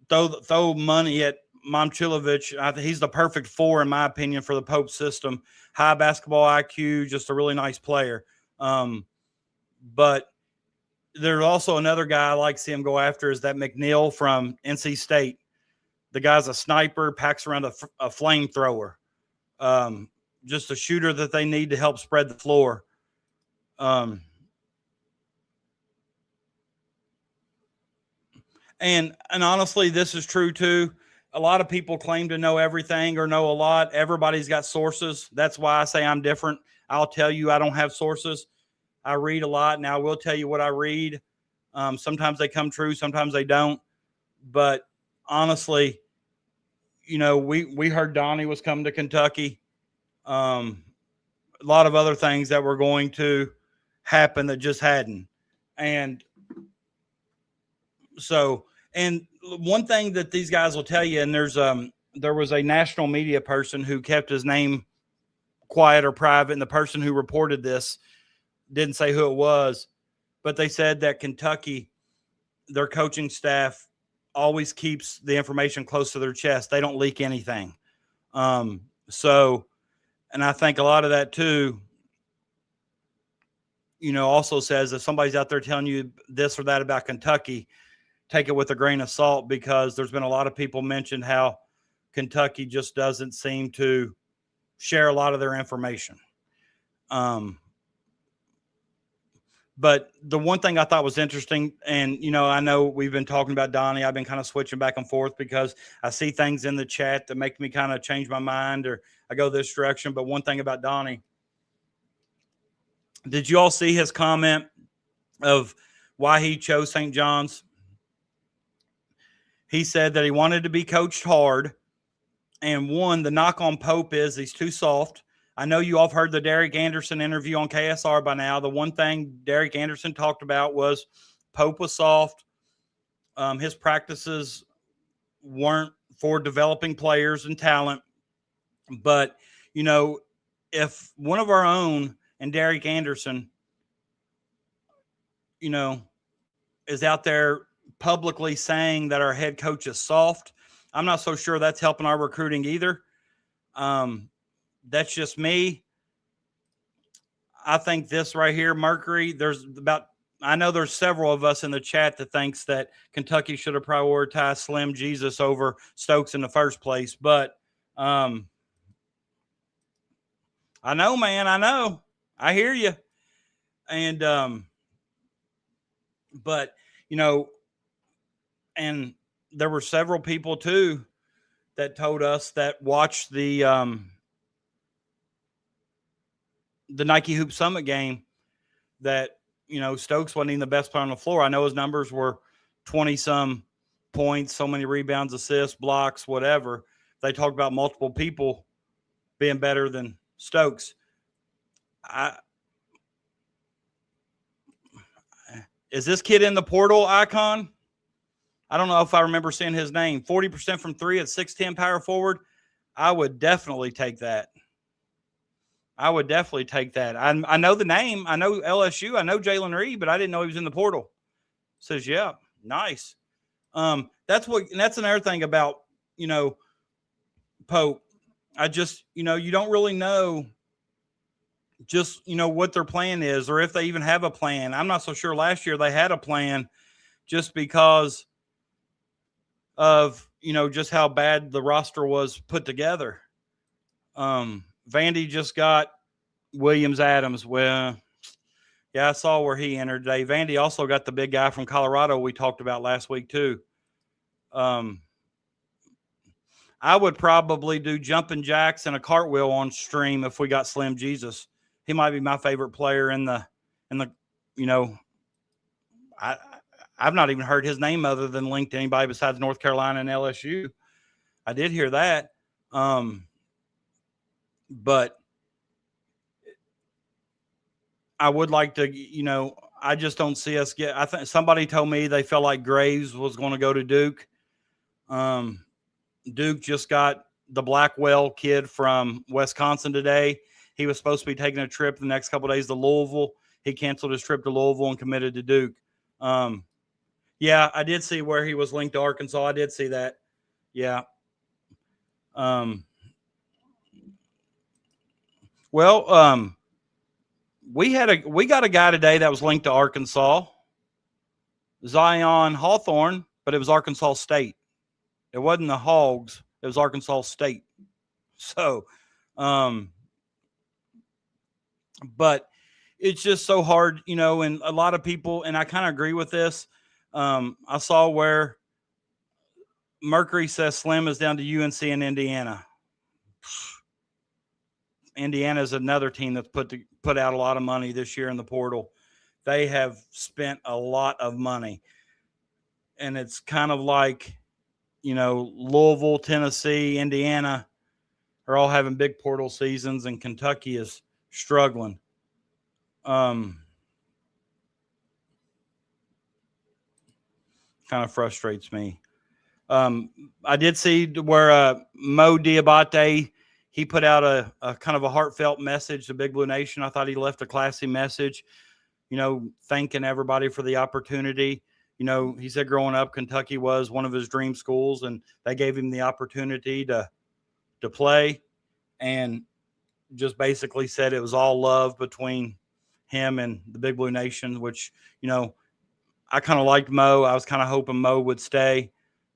throw money at Momchilovich. I think he's the perfect 4, in my opinion, for the Pope system. High basketball IQ, just a really nice player. But there's also another guy I like to see him go after is that McNeil from NC State. The guy's a sniper, packs around a flamethrower. Just a shooter that they need to help spread the floor. And honestly, this is true too. A lot of people claim to know everything or know a lot. Everybody's got sources. That's why I say I'm different. I'll tell you I don't have sources. I read a lot. Now I will tell you what I read. Sometimes they come true, sometimes they don't. But honestly, we heard Donnie was coming to Kentucky. A lot of other things that were going to happen that just hadn't. And so, and one thing that these guys will tell you, and there was a national media person who kept his name quiet or private, and the person who reported this didn't say who it was, but they said that Kentucky, their coaching staff always keeps the information close to their chest. They don't leak anything. So, and I think a lot of that too, also says if somebody's out there telling you this or that about Kentucky, take it with a grain of salt, because there's been a lot of people mentioned how Kentucky just doesn't seem to share a lot of their information. But the one thing I thought was interesting, and, I know we've been talking about Donnie. I've been kind of switching back and forth because I see things in the chat that make me kind of change my mind, or I go this direction. But one thing about Donnie, did you all see his comment of why he chose St. John's? He said that he wanted to be coached hard. And one, the knock on Pope is he's too soft. I know you all have heard the Derek Anderson interview on KSR by now. The one thing Derek Anderson talked about was Pope was soft. His practices weren't for developing players and talent. But, if one of our own and Derek Anderson, is out there publicly saying that our head coach is soft, I'm not so sure that's helping our recruiting either. That's just me. I think this right here, Mercury, I know there's several of us in the chat that thinks that Kentucky should have prioritized Slim Jesus over Stokes in the first place. But I know, man, I know. I hear you. And but, and there were several people too that told us that watched the Nike Hoop Summit game that, Stokes wasn't even the best player on the floor. I know his numbers were 20-some points, so many rebounds, assists, blocks, whatever. They talked about multiple people being better than Stokes. Is this kid in the portal icon? I don't know if I remember seeing his name. 40% from three at 6'10" power forward. I would definitely take that. I know the name. I know LSU. I know Jalen Reed, but I didn't know he was in the portal. Says, yeah, nice. That's another thing about, Pope. I just, you don't really know just, what their plan is, or if they even have a plan. I'm not so sure last year they had a plan, just because of, just how bad the roster was put together. Vandy just got Williams Adams. Well, yeah, I saw where he entered today. Vandy also got the big guy from Colorado we talked about last week too. I would probably do jumping jacks and a cartwheel on stream if we got Slim Jesus. He might be my favorite player in the I've not even heard his name other than linked to anybody besides North Carolina and LSU. I did hear that. But I would like to, I just don't see us get. I think somebody told me they felt like Graves was going to go to Duke. Duke just got the Blackwell kid from Wisconsin today. He was supposed to be taking a trip the next couple of days to Louisville. He canceled his trip to Louisville and committed to Duke. Yeah, I did see where he was linked to Arkansas. I did see that. Yeah. Well, we got a guy today that was linked to Arkansas, Zion Hawthorne, but it was Arkansas State. It wasn't the Hogs. It was Arkansas State. So, but it's just so hard, you know, and a lot of people, and I kind of agree with this. I saw where Mercury says Slim is down to UNC and Indiana. Indiana is another team that's put out a lot of money this year in the portal. They have spent a lot of money. And it's kind of like, you know, Louisville, Tennessee, Indiana are all having big portal seasons, and Kentucky is struggling. Kind of frustrates me. I did see where Mo Diabate, he put out a kind of a heartfelt message to Big Blue Nation. I thought he left a classy message, you know, thanking everybody for the opportunity. You know, he said growing up, Kentucky was one of his dream schools, and they gave him the opportunity to play, and just basically said it was all love between him and the Big Blue Nation, which, you know, I kind of liked Mo. I was kind of hoping Mo would stay.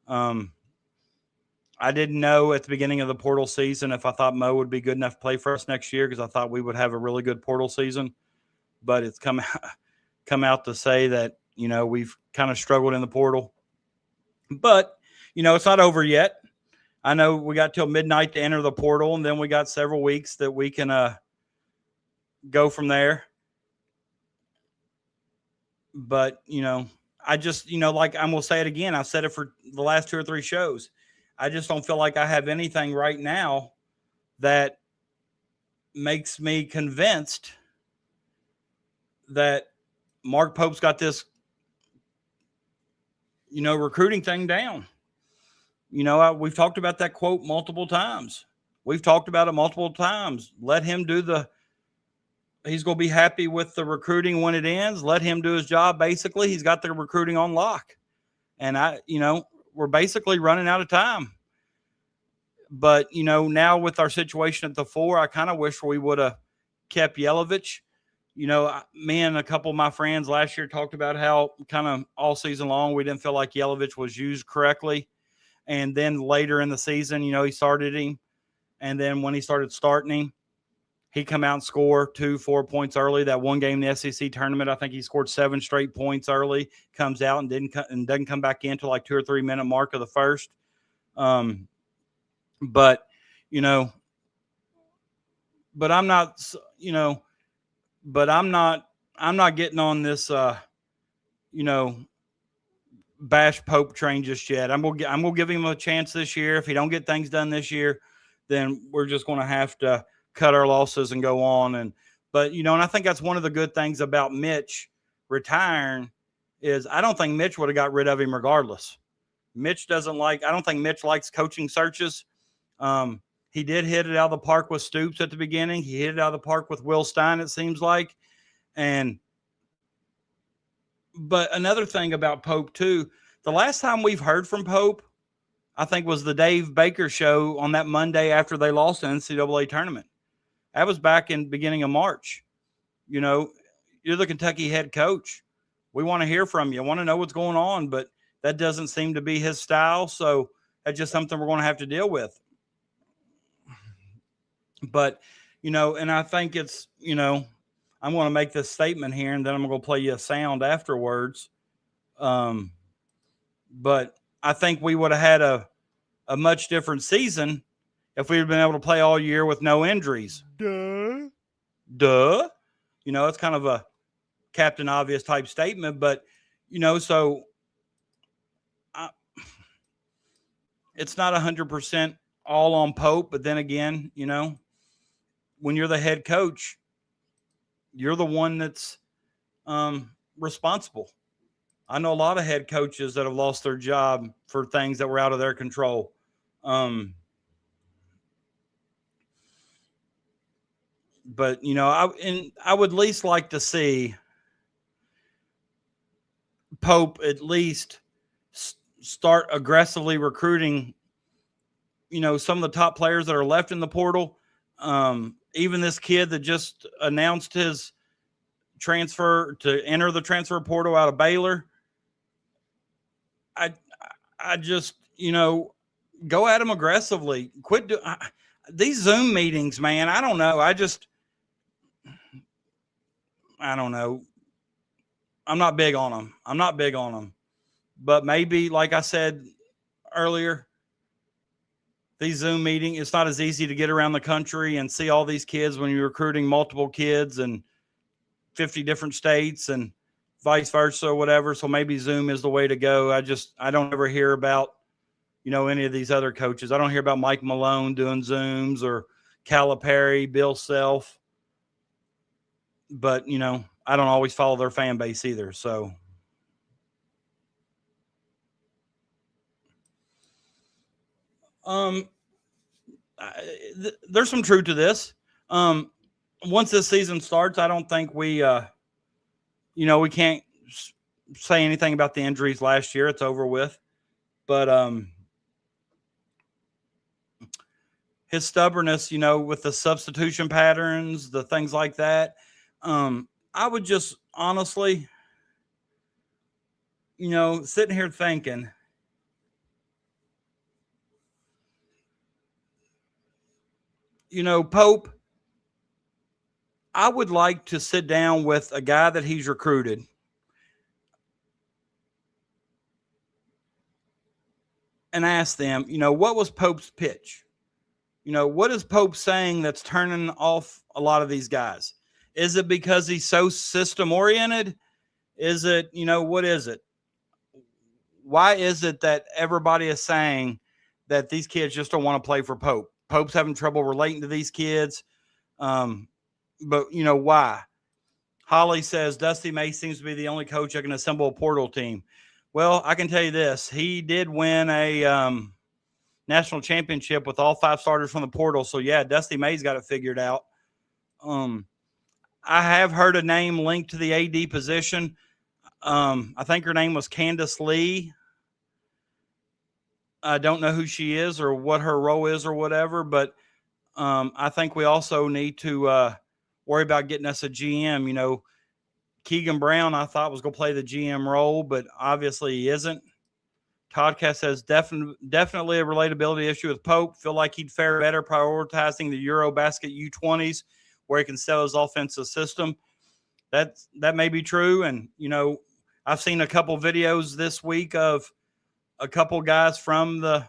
I didn't know at the beginning of the portal season if I thought Mo would be good enough to play for us next year, because I thought we would have a really good portal season. But it's come out to say that, you know, we've kind of struggled in the portal. But, you know, it's not over yet. I know we got till midnight to enter the portal, and then we got several weeks that we can go from there. But, you know, I just, you know, like I'm going to say it again. I've said it for the last 2 or 3 shows. I just don't feel like I have anything right now that makes me convinced that Mark Pope's got this, you know, recruiting thing down. You know, we've talked about that quote multiple times. We've talked about it multiple times. Let him do he's going to be happy with the recruiting when it ends. Let him do his job. Basically, he's got the recruiting on lock. And you know, we're basically running out of time. But, you know, now with our situation at the 4, I kind of wish we would have kept Yelovich. You know, me and a couple of my friends last year talked about how kind of all season long we didn't feel like Yelovich was used correctly. And then later in the season, you know, he started him. And then when he started starting him, he come out and score 2-4 points early. That one game in the SEC tournament, I think he scored 7 straight points early, comes out and doesn't come back into like 2 or 3 minute mark of the first. But, you know, but I'm not, you know, but I'm not getting on this, you know, bash Pope train just yet. I'm gonna give him a chance this year. If he don't get things done this year, then we're just going to have to cut our losses and go on. But, you know, and I think that's one of the good things about Mitch retiring is I don't think Mitch would have got rid of him regardless. I don't think Mitch likes coaching searches. He did hit it out of the park with Stoops at the beginning. He hit it out of the park with Will Stein, it seems like. But another thing about Pope too, the last time we've heard from Pope, I think was the Dave Baker show on that Monday after they lost the NCAA tournament. That was back in beginning of March. You know, you're the Kentucky head coach. We want to hear from you. I want to know what's going on, but that doesn't seem to be his style. So that's just something we're going to have to deal with. But, you know, and I think it's, you know, I'm going to make this statement here and then I'm going to play you a sound afterwards. But I think we would have had a much different season if we had been able to play all year with no injuries. Duh. You know, it's kind of a Captain Obvious type statement, but, you know, so it's not 100% all on Pope. But then again, you know, when you're the head coach, you're the one that's responsible. I know a lot of head coaches that have lost their job for things that were out of their control. But, you know, I would at least like to see Pope at least start aggressively recruiting, you know, some of the top players that are left in the portal. Even this kid that just announced his transfer to enter the transfer portal out of Baylor. I just, you know, go at him aggressively. Quit these Zoom meetings, man. I don't know. I don't know. I'm not big on them. But maybe, like I said earlier, these Zoom meetings, it's not as easy to get around the country and see all these kids when you're recruiting multiple kids in 50 different states and vice versa or whatever. So maybe Zoom is the way to go. I don't ever hear about, any of these other coaches. I don't hear about Mike Malone doing Zooms or Calipari, Bill Self. But, I don't always follow their fan base either. So there's some truth to this. Once this season starts, I don't think we can't say anything about the injuries last year. It's over with. But his stubbornness, with the substitution patterns, the things like that, I would just honestly, sitting here thinking, Pope, I would like to sit down with a guy that he's recruited and ask them, what was Pope's pitch? What is Pope saying that's turning off a lot of these guys? Is it because he's so system oriented? Is it, what is it? Why is it that everybody is saying that these kids just don't want to play for Pope? Pope's having trouble relating to these kids. But why? Holly says Dusty May seems to be the only coach that can assemble a portal team. Well, I can tell you this. He did win a national championship with all 5 starters from the portal. So, yeah, Dusty May's got it figured out. I have heard a name linked to the AD position. I think her name was Candace Lee. I don't know who she is or what her role is or whatever, but I think we also need to worry about getting us a GM. Keegan Brown, I thought, was going to play the GM role, but obviously he isn't. Toddcast says definitely a relatability issue with Pope. Feel like he'd fare better prioritizing the Eurobasket U20s where he can sell his offensive system. That may be true. And, I've seen a couple videos this week of a couple guys from the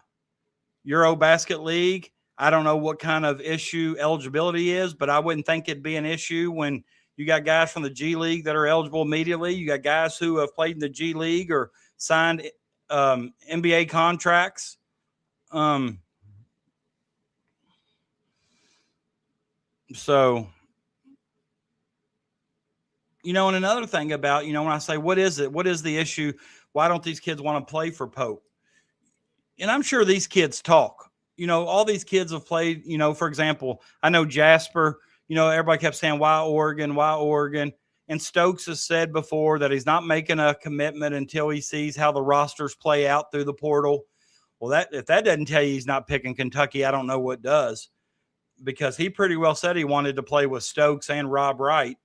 Eurobasket League. I don't know what kind of issue eligibility is, but I wouldn't think it'd be an issue when you got guys from the G League that are eligible immediately. You got guys who have played in the G League or signed NBA contracts. So, and another thing about, when I say, what is it? What is the issue? Why don't these kids want to play for Pope? And I'm sure these kids talk. All these kids have played, for example, I know Jasper, everybody kept saying, why Oregon, why Oregon? And Stokes has said before that he's not making a commitment until he sees how the rosters play out through the portal. Well, if that doesn't tell you he's not picking Kentucky, I don't know what does, because he pretty well said he wanted to play with Stokes and Rob Wright,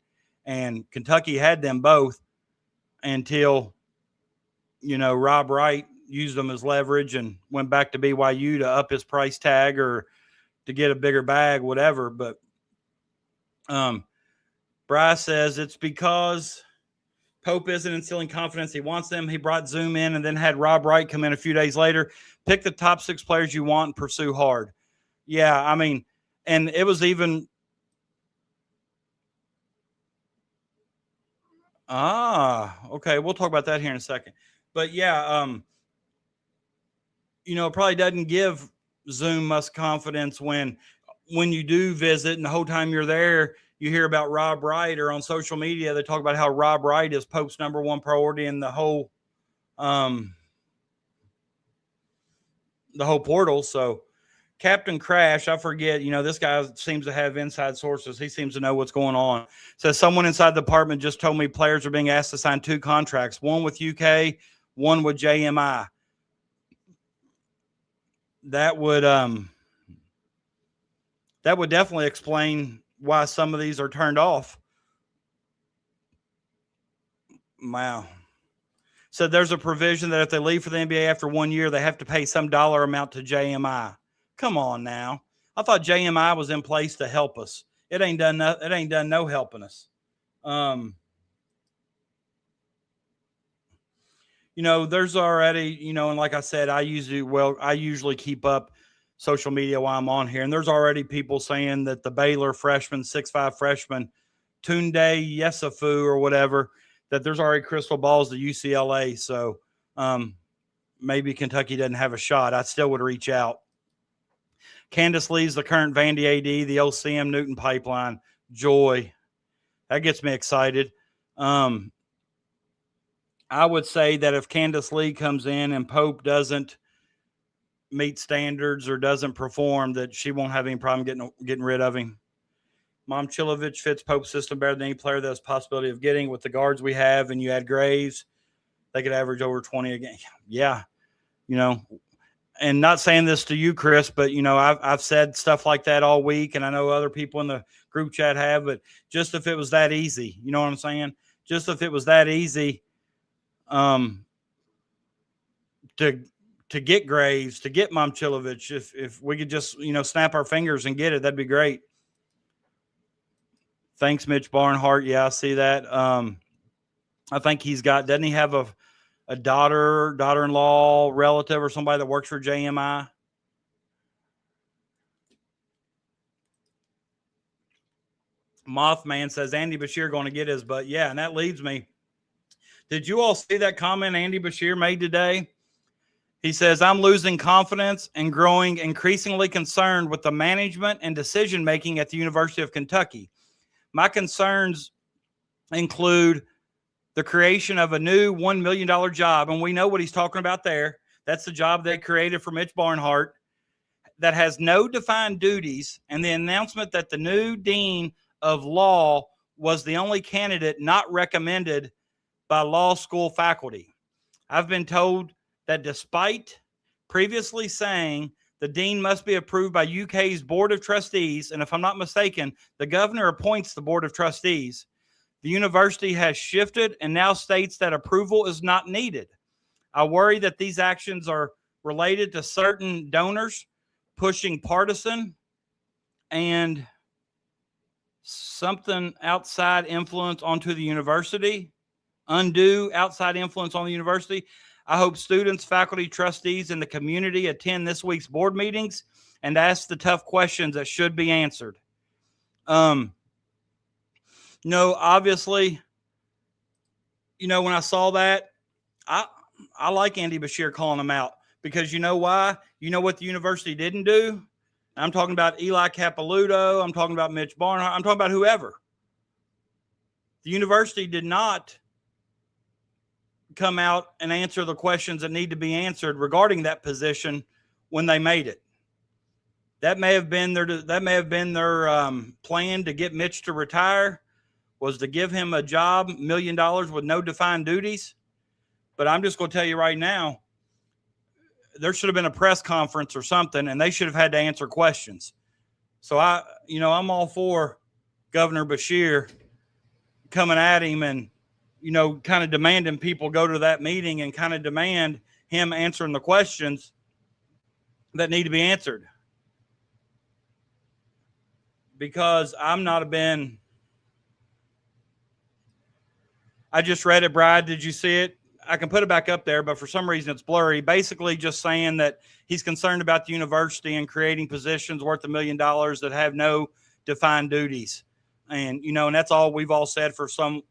and Kentucky had them both until, Rob Wright used them as leverage and went back to BYU to up his price tag or to get a bigger bag, whatever. But Bryce says it's because Pope isn't instilling confidence. He wants them. He brought Zoom in and then had Rob Wright come in a few days later. Pick the top 6 players you want and pursue hard. Yeah, I mean, and it was even okay. We'll talk about that here in a second. But yeah, it probably doesn't give Zoom much confidence when you do visit and the whole time you're there, you hear about Rob Wright, or on social media, they talk about how Rob Wright is Pope's #1 priority in the whole portal. So Captain Crash, I forget, this guy seems to have inside sources. He seems to know what's going on. Says someone inside the department just told me players are being asked to sign 2 contracts, one with UK, one with JMI. That would definitely explain why some of these are turned off. Wow. So there's a provision that if they leave for the NBA after 1 year, they have to pay some dollar amount to JMI. Come on now. I thought JMI was in place to help us. It ain't done no helping us. There's already, and like I said, I usually keep up social media while I'm on here, and there's already people saying that the Baylor freshman, 6'5" freshman, Tunde Yesafu or whatever, that there's already crystal balls to UCLA. So maybe Kentucky doesn't have a shot. I still would reach out. Candace Lee's the current Vandy AD, the OCM Newton pipeline. Joy. That gets me excited. I would say that if Candace Lee comes in and Pope doesn't meet standards or doesn't perform, that she won't have any problem getting rid of him. Momchilovich fits Pope's system better than any player that has possibility of getting. With the guards we have, and you add Graves, they could average over 20 a game. Yeah, and not saying this to you, Chris, but, I've said stuff like that all week, and I know other people in the group chat have, but just if it was that easy, you know what I'm saying? Just if it was that easy to get Graves, to get Momchilovich, if we could just, snap our fingers and get it, that'd be great. Thanks, Mitch Barnhart. Yeah, I see that. I think doesn't he have a daughter-in-law, relative, or somebody that works for JMI? Mothman says Andy Bashir going to get his butt. Yeah, and that leads me. Did you all see that comment Andy Bashir made today? He says, I'm losing confidence and growing increasingly concerned with the management and decision-making at the University of Kentucky. My concerns include the creation of a new $1 million job, and we know what he's talking about there. That's the job they created for Mitch Barnhart that has no defined duties, and the announcement that the new dean of law was the only candidate not recommended by law school faculty. I've been told that despite previously saying the dean must be approved by UK's Board of Trustees, and if I'm not mistaken, the governor appoints the Board of Trustees, the university has shifted and now states that approval is not needed. I worry that these actions are related to certain donors pushing partisan and something outside influence onto the university, undue outside influence on the university. I hope students, faculty, trustees, and the community attend this week's board meetings and ask the tough questions that should be answered. Obviously, when I saw that, I like Andy Bashir calling him out, because you know why? You know what the university didn't do? I'm talking about Eli Capilouto. I'm talking about Mitch Barnhart. I'm talking about whoever. The university did not come out and answer the questions that need to be answered regarding that position when they made it. That may have been their plan to get Mitch to retire, was to give him a job, $1 million with no defined duties. But I'm just going to tell you right now, there should have been a press conference or something, and they should have had to answer questions. So I'm all for Governor Bashir coming at him and, kind of demanding people go to that meeting and kind of demand him answering the questions that need to be answered. Because I just read it, Brad. Did you see it? I can put it back up there, but for some reason it's blurry. Basically just saying that he's concerned about the university and creating positions worth $1 million that have no defined duties. And, and that's all we've all said for some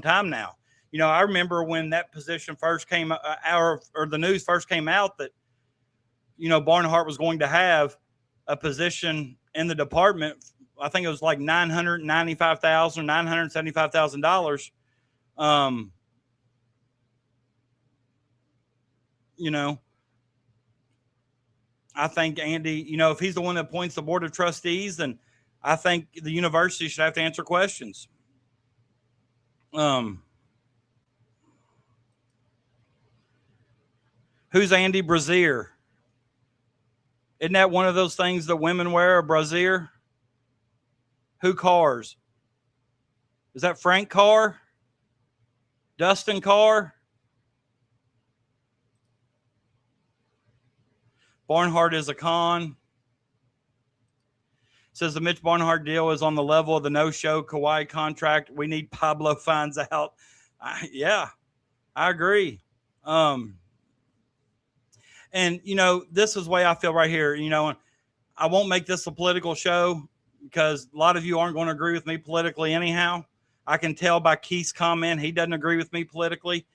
time now. I remember when that position first came out, or the news first came out that, Barnhart was going to have a position in the department. I think it was like $995,000, $975,000. I think Andy, if he's the one that appoints the Board of Trustees, then I think the university should have to answer questions. Who's Andy Brazier? Isn't that one of those things that women wear, a brassiere? Who Cars? Is that Frank Carr? Dustin Carr? Barnhart is a con. Says the Mitch Barnhart deal is on the level of the no-show Kawhi contract. We need Pablo finds out. Yeah, I agree. And, this is the way I feel right here. I won't make this a political show because a lot of you aren't going to agree with me politically anyhow. I can tell by Keith's comment he doesn't agree with me politically.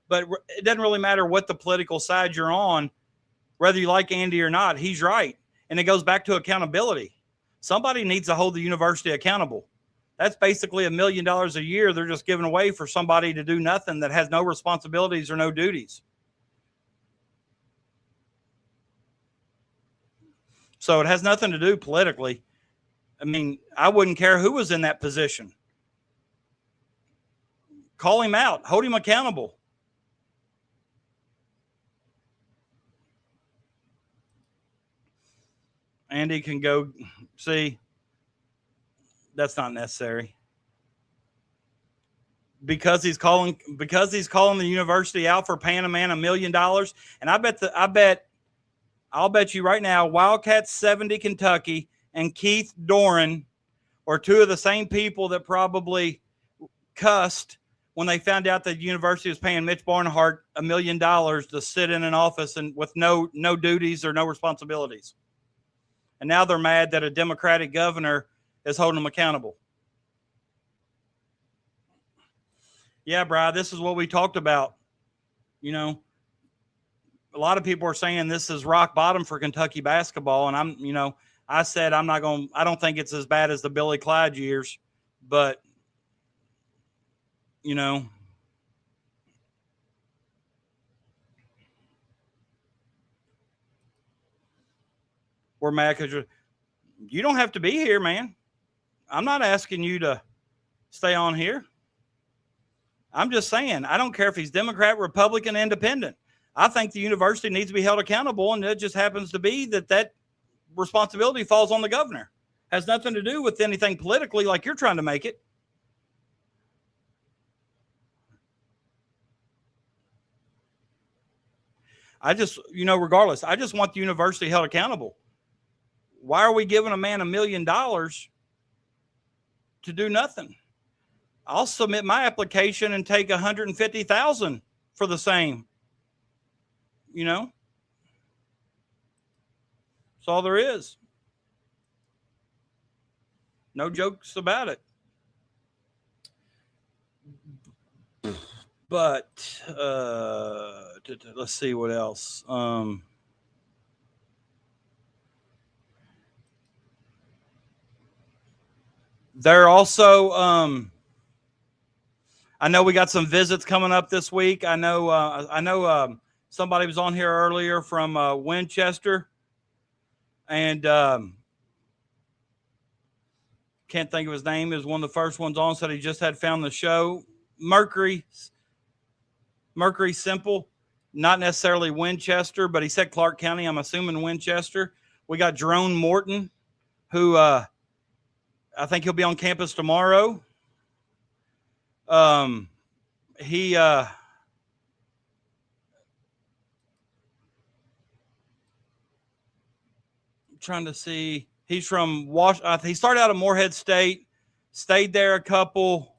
But it doesn't really matter what the political side you're on, whether you like Andy or not. He's right. And it goes back to accountability. Somebody needs to hold the university accountable. That's basically $1 million a year they're just giving away for somebody to do nothing that has no responsibilities or no duties. So it has nothing to do politically. I mean, I wouldn't care who was in that position. Call him out. Hold him accountable. Andy can go see. That's not necessary. Because he's calling the university out for paying a man $1 million. And I'll bet you right now, Wildcats 70 Kentucky and Keith Doran are two of the same people that probably cussed when they found out that the university was paying Mitch Barnhart $1 million to sit in an office and with no duties or no responsibilities. And now they're mad that a Democratic governor is holding them accountable. Yeah, Bri, this is what we talked about. A lot of people are saying this is rock bottom for Kentucky basketball. And I said I don't think it's as bad as the Billy Clyde years, but we're mad because you don't have to be here, man. I'm not asking you to stay on here. I'm just saying, I don't care if he's Democrat, Republican, Independent. I think the university needs to be held accountable, and it just happens to be that responsibility falls on the governor. Has nothing to do with anything politically like you're trying to make it. Regardless, I just want the university held accountable. Why are we giving a man $1 million to do nothing? I'll submit my application and take $150,000 for the same. That's all there is. No jokes about it. But let's see what else. They're also, I know we got some visits coming up this week. I know somebody was on here earlier from Winchester, and can't think of his name. Is one of the first ones on. Said he just had found the show. Mercury Simple, not necessarily Winchester, but he said Clark County. I'm assuming Winchester. We got Jerome Morton, who I think he'll be on campus tomorrow. He trying to see. He's from he started out at Morehead State, stayed there a couple.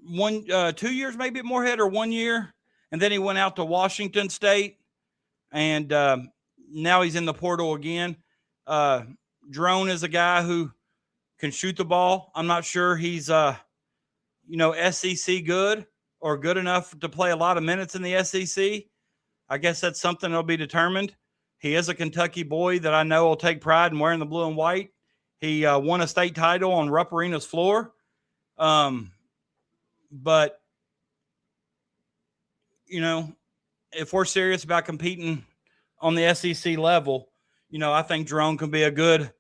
2 years maybe at Morehead, or 1 year, and then he went out to Washington State, and now he's in the portal again. Drone is a guy who can shoot the ball. I'm not sure he's SEC good or good enough to play a lot of minutes in the SEC. I guess that's something that'll be determined. He is a Kentucky boy that I know will take pride in wearing the blue and white. He won a state title on Rupp Arena's floor. But, if we're serious about competing on the SEC level, I think Jerome can be a good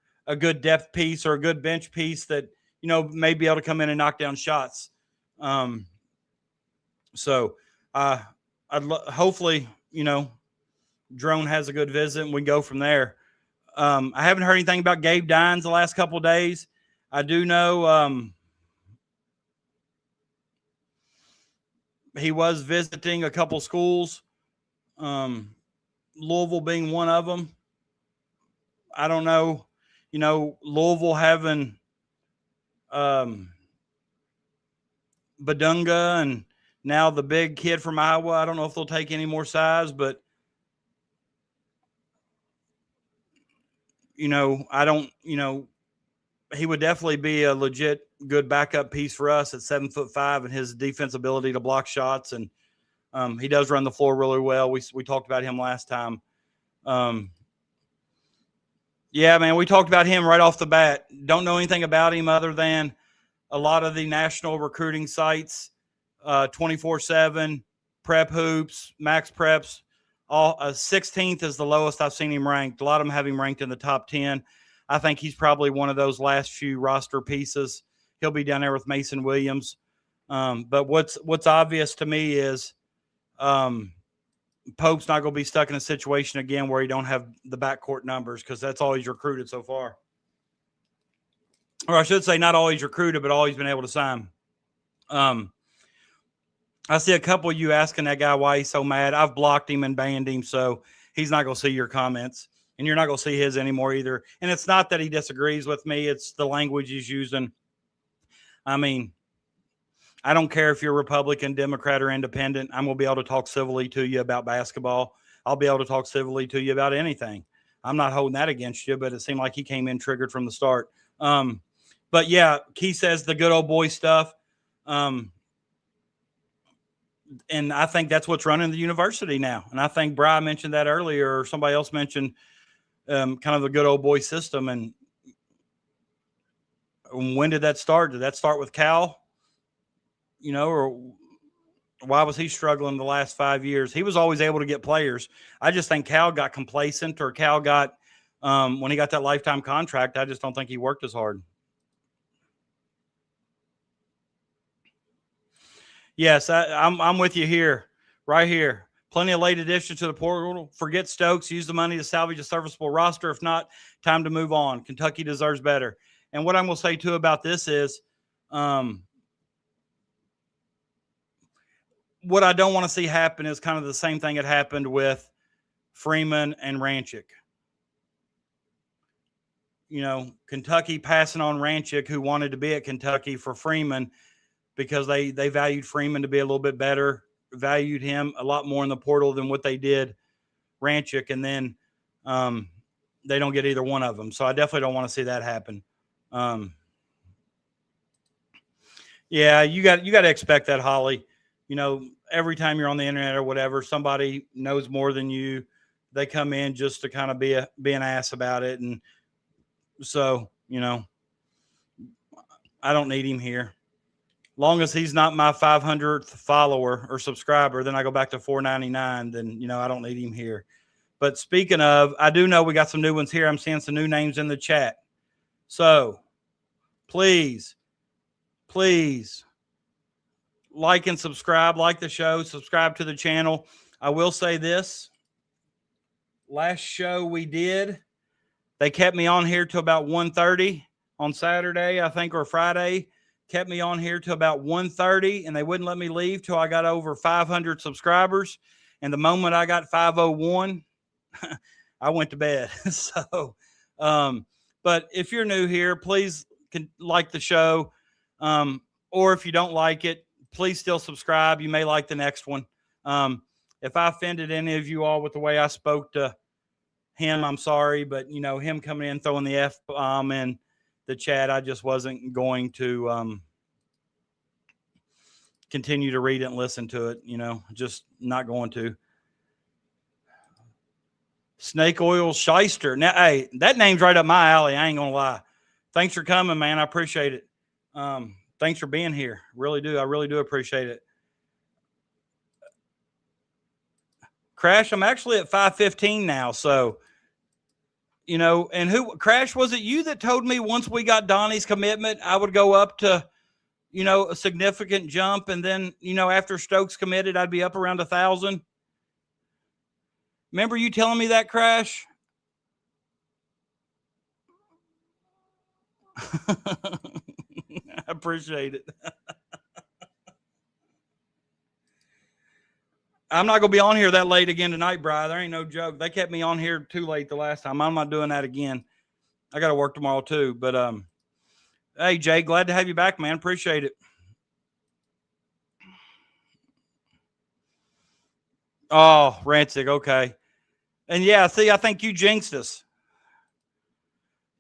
depth piece or a good bench piece that, may be able to come in and knock down shots. Hopefully, Drone has a good visit and we go from there. I haven't heard anything about Gabe Dines the last couple of days. I do know he was visiting a couple schools, Louisville being one of them. I don't know, Louisville having Badunga and now the big kid from Iowa. I don't know if they'll take any more size, but I don't, he would definitely be a legit good backup piece for us at 7'5" and his defense ability to block shots. And he does run the floor really well. We talked about him last time. Yeah, man, we talked about him right off the bat. Don't know anything about him other than a lot of the national recruiting sites, 24/7, Prep Hoops, Max Preps. All 16th is the lowest I've seen him ranked. A lot of them have him ranked in the top 10. I think he's probably one of those last few roster pieces. He'll be down there with Mason Williams. But what's obvious to me is Pope's not going to be stuck in a situation again where he don't have the backcourt numbers, because that's all he's recruited so far. Or I should say not all he's recruited, but all he's been able to sign. I see a couple of you asking that guy why he's so mad. I've blocked him and banned him, so he's not going to see your comments. And you're not going to see his anymore either. And it's not that he disagrees with me. It's the language he's using. I mean, I don't care if you're Republican, Democrat, or Independent. I'm going to be able to talk civilly to you about basketball. I'll be able to talk civilly to you about anything. I'm not holding that against you, but it seemed like he came in triggered from the start. But, yeah, Key says the good old boy stuff. And I think that's what's running the university now. And I think Bri mentioned that earlier, or somebody else mentioned kind of the good old boy system. And when did that start? Did that start with Cal? Or why was he struggling the last 5 years? He was always able to get players. I just think Cal got complacent, or Cal got when he got that lifetime contract, I just don't think he worked as hard. Yes, I'm with you here, right here. Plenty of late additions to the portal. Forget Stokes. Use the money to salvage a serviceable roster. If not, time to move on. Kentucky deserves better. And what I'm going to say, too, about this is what I don't want to see happen is kind of the same thing that happened with Freeman and Ranchik. Kentucky passing on Ranchik, who wanted to be at Kentucky, for Freeman, because they valued Freeman to be a little bit better, valued him a lot more in the portal than what they did Ranchik, and then they don't get either one of them. So I definitely don't want to see that happen. Yeah, you got to expect that, Holly. Every time you're on the internet or whatever, somebody knows more than you. They come in just to kind of be an ass about it. And so, I don't need him here. Long as he's not my 500th follower or subscriber, then I go back to 499. Then, I don't need him here. But speaking of, I do know we got some new ones here. I'm seeing some new names in the chat. So please like and subscribe, like the show, subscribe to the channel. I will say this. Last show we did, they kept me on here till about 1:30 on Saturday, I think, or Friday. Kept me on here till about 1:30, and they wouldn't let me leave till I got over 500 subscribers. And the moment I got 501, I went to bed. So, but if you're new here, please like the show. Or if you don't like it, please still subscribe. You may like the next one. If I offended any of you all with the way I spoke to him, I'm sorry. But, him coming in, throwing the F-bomb in the chat, I just wasn't going to continue to read it and listen to it. Just not going to. Snake Oil Shyster. Now, hey, that name's right up my alley. I ain't going to lie. Thanks for coming, man. I appreciate it. Thanks for being here. Really do. I really do appreciate it. Crash, I'm actually at 515 now. So, and Crash, was it you that told me once we got Donnie's commitment, I would go up to, a significant jump. And then, after Stokes committed, I'd be up around 1,000. Remember you telling me that, Crash? I appreciate it. I'm not going to be on here that late again tonight, Bri. There ain't no joke. They kept me on here too late the last time. I'm not doing that again. I got to work tomorrow too. But hey, Jay, glad to have you back, man. Appreciate it. Oh, Rancic, okay. And yeah, see, I think you jinxed us.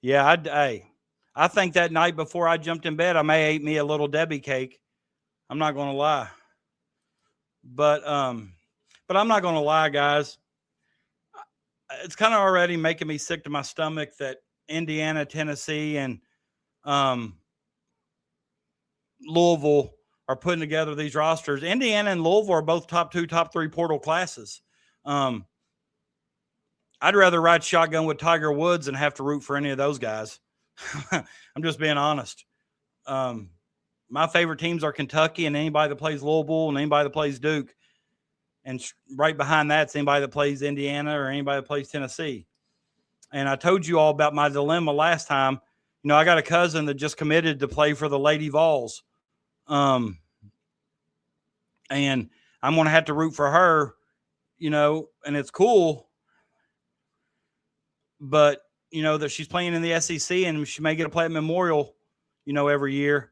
Yeah, I think that night before I jumped in bed, I may ate me a little Debbie cake. I'm not going to lie. But I'm not going to lie, guys. It's kind of already making me sick to my stomach that Indiana, Tennessee, and Louisville are putting together these rosters. Indiana and Louisville are both top 2, top 3 portal classes. I'd rather ride shotgun with Tiger Woods than have to root for any of those guys. I'm just being honest. My favorite teams are Kentucky and anybody that plays Louisville and anybody that plays Duke. And right behind that's anybody that plays Indiana or anybody that plays Tennessee. And I told you all about my dilemma last time. You know, I got a cousin that just committed to play for the Lady Vols. And I'm going to have to root for her, you know, and it's cool. But, you know, that she's playing in the SEC and she may get to play at Memorial, you know, every year.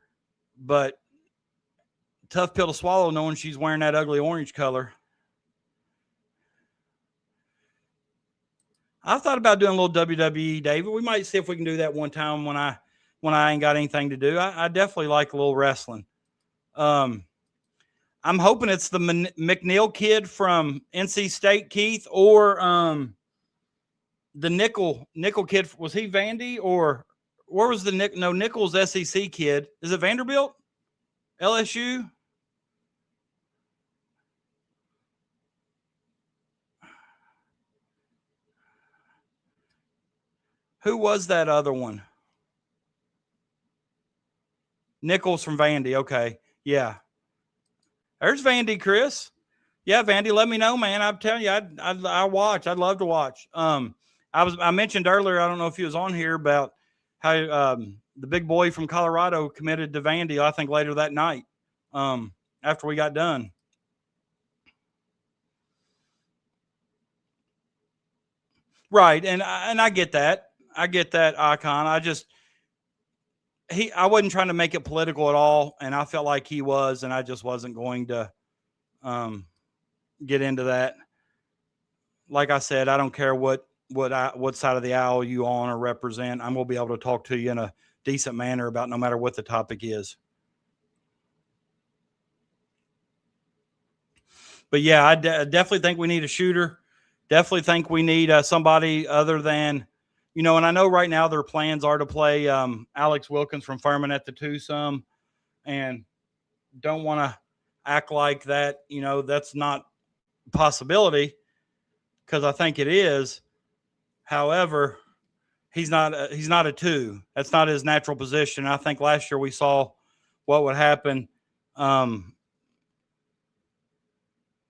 But tough pill to swallow knowing she's wearing that ugly orange color. I thought about doing a little WWE, David. We might see if we can do that one time when I ain't got anything to do. I definitely like a little wrestling. I'm hoping it's the McNeil kid from NC State, Keith, or the Nickel kid. Was he Vandy or where was the Nick? No, Nickel's SEC kid. Is it Vanderbilt? LSU? Who was that other one? Nichols from Vandy. Okay. Yeah. There's Vandy, Chris. Yeah, Vandy, let me know, man. I'm telling you, I watch. I'd love to watch. I mentioned earlier, I don't know if he was on here, about how the big boy from Colorado committed to Vandy, I think later that night, after we got done. Right. And I get that. I get that, Icon. I wasn't trying to make it political at all, and I felt like he was, and I just wasn't going to get into that. Like I said, I don't care what side of the aisle you on or represent. I'm going to be able to talk to you in a decent manner about no matter what the topic is. But yeah, I definitely think we need a shooter. Definitely think we need somebody other than, you know, and I know right now their plans are to play Alex Wilkins from Furman at the 2 some, and don't want to act like that, you know, that's not a possibility, because I think it is. However, he's not a 2. That's not his natural position. I think last year we saw what would happen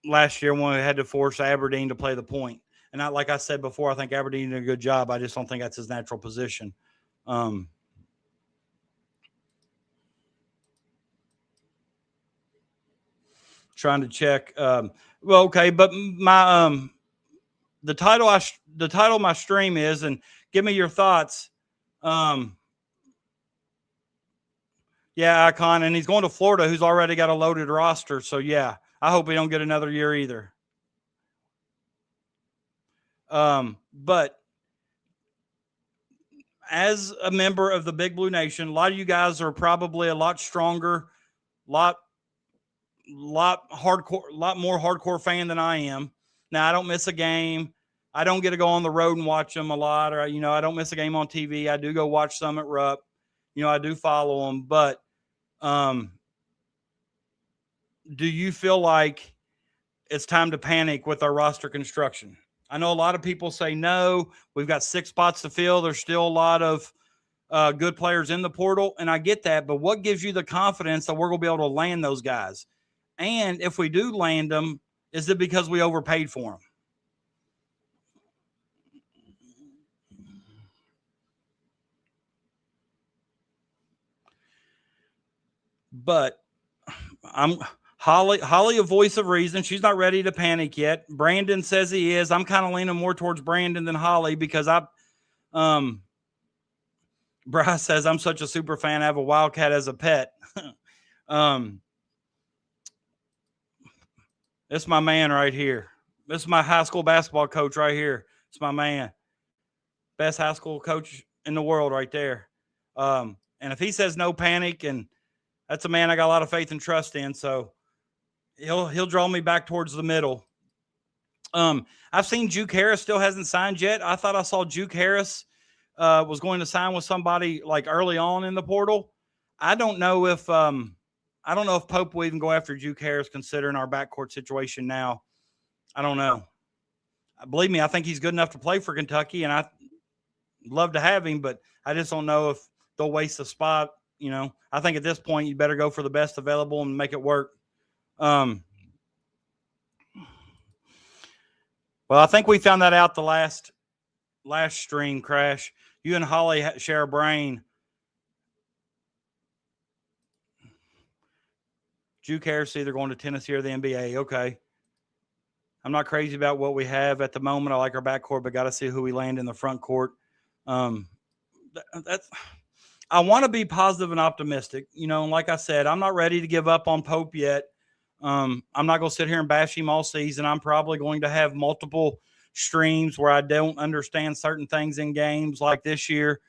last year when we had to force Aberdeen to play the point. And like I said before, I think Aberdeen did a good job. I just don't think that's his natural position. Trying to check. Well, okay, but my the title of my stream is, and give me your thoughts. Yeah, Icon, and he's going to Florida, who's already got a loaded roster. So yeah, I hope we don't get another year either. But as a member of the Big Blue Nation, a lot of you guys are probably a lot stronger, lot more hardcore fan than I am. Now, I don't miss a game. I don't get to go on the road and watch them a lot, or, you know, I don't miss a game on TV. I do go watch some at Rupp. You know, I do follow them, but do you feel like it's time to panic with our roster construction? I know a lot of people say no. We've got 6 spots to fill. There's still a lot of good players in the portal, and I get that. But what gives you the confidence that we're going to be able to land those guys? And if we do land them, is it because we overpaid for them? But I'm Holly, a voice of reason. She's not ready to panic yet. Brandon says he is. I'm kind of leaning more towards Brandon than Holly, because Bryce says, I'm such a super fan. I have a Wildcat as a pet. This is my man right here. This is my high school basketball coach right here. It's my man. Best high school coach in the world right there. And if he says no panic, and that's a man I got a lot of faith and trust in, so he'll draw me back towards the middle. I've seen Juke Harris still hasn't signed yet. I thought I saw Juke Harris was going to sign with somebody like early on in the portal. I don't know if Pope will even go after Juke Harris considering our backcourt situation now. I don't know. Believe me, I think he's good enough to play for Kentucky, and I love to have him, but I just don't know if they'll waste the spot. You know, I think at this point you better go for the best available and make it work. Well, I think we found that out the last stream, Crash. You and Holly share a brain. Juke Harris either going to Tennessee or the NBA. Okay. I'm not crazy about what we have at the moment. I like our backcourt, but got to see who we land in the front court. I want to be positive and optimistic. You know, and like I said, I'm not ready to give up on Pope yet. I'm not going to sit here and bash him all season. I'm probably going to have multiple streams where I don't understand certain things in games. Like this year,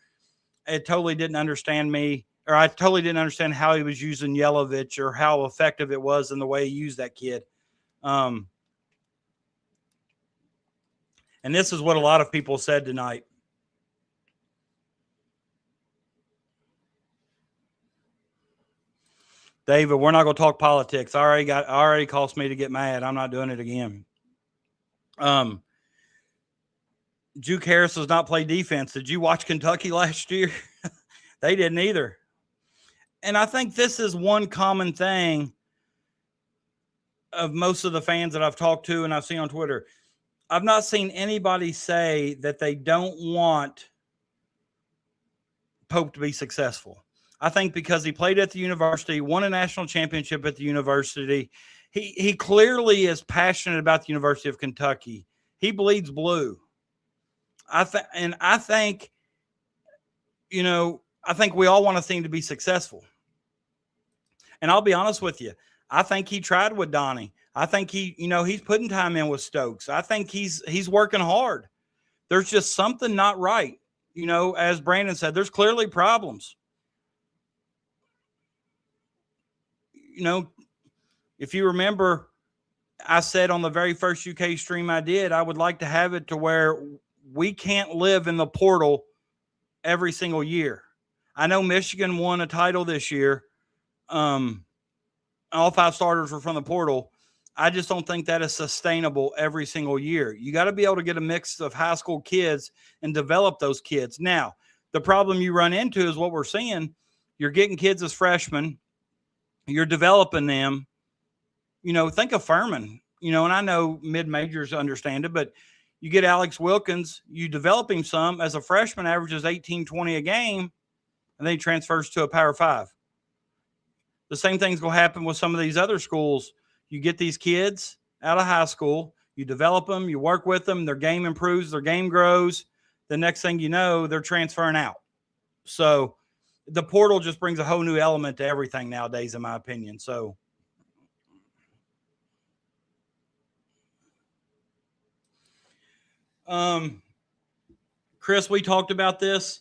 it totally didn't understand me, or I totally didn't understand how he was using Yelovich or how effective it was in the way he used that kid. And this is what a lot of people said tonight. David, we're not going to talk politics. Already cost me to get mad. I'm not doing it again. Juke Harris does not play defense. Did you watch Kentucky last year? They didn't either. And I think this is one common thing of most of the fans that I've talked to and I've seen on Twitter. I've not seen anybody say that they don't want Pope to be successful. I think because he played at the university, won a national championship at the university, he clearly is passionate about the University of Kentucky. He bleeds blue. I think we all want to see him to be successful. And I'll be honest with you. I think he tried with Donnie. I think he's putting time in with Stokes. I think he's working hard. There's just something not right. You know, as Brandon said, there's clearly problems. You know, if you remember, I said on the very first UK stream I did, I would like to have it to where we can't live in the portal every single year. I know Michigan won a title this year. All 5 starters were from the portal. I just don't think that is sustainable every single year. You got to be able to get a mix of high school kids and develop those kids. Now, the problem you run into is what we're seeing. You're getting kids as freshmen. You're developing them. You know, think of Furman. You know, and I know mid-majors understand it, but you get Alex Wilkins, you develop him some as a freshman, averages 18, 20 a game, and then he transfers to a Power 5. The same thing's going to happen with some of these other schools. You get these kids out of high school, you develop them, you work with them, their game improves, their game grows. The next thing you know, they're transferring out. So the portal just brings a whole new element to everything nowadays, in my opinion. So Chris, we talked about this.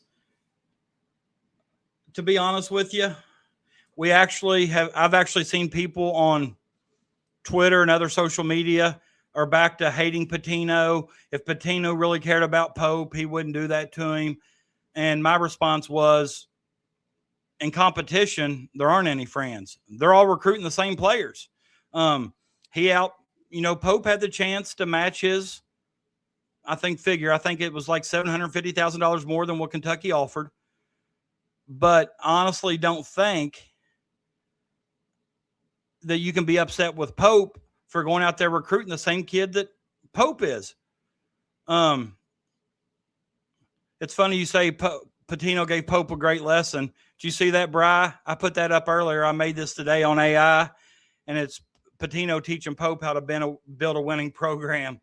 To be honest with you, I've actually seen people on Twitter and other social media are back to hating Pitino. If Pitino really cared about Pope, he wouldn't do that to him. And my response was, in competition, there aren't any friends. They're all recruiting the same players. Pope had the chance to match his, I think it was like $750,000 more than what Kentucky offered. But honestly, don't think that you can be upset with Pope for going out there recruiting the same kid that Pope is. It's funny you say Pitino gave Pope a great lesson. Did you see that, Bri? I put that up earlier. I made this today on AI, and it's Pitino teaching Pope how to build a winning program.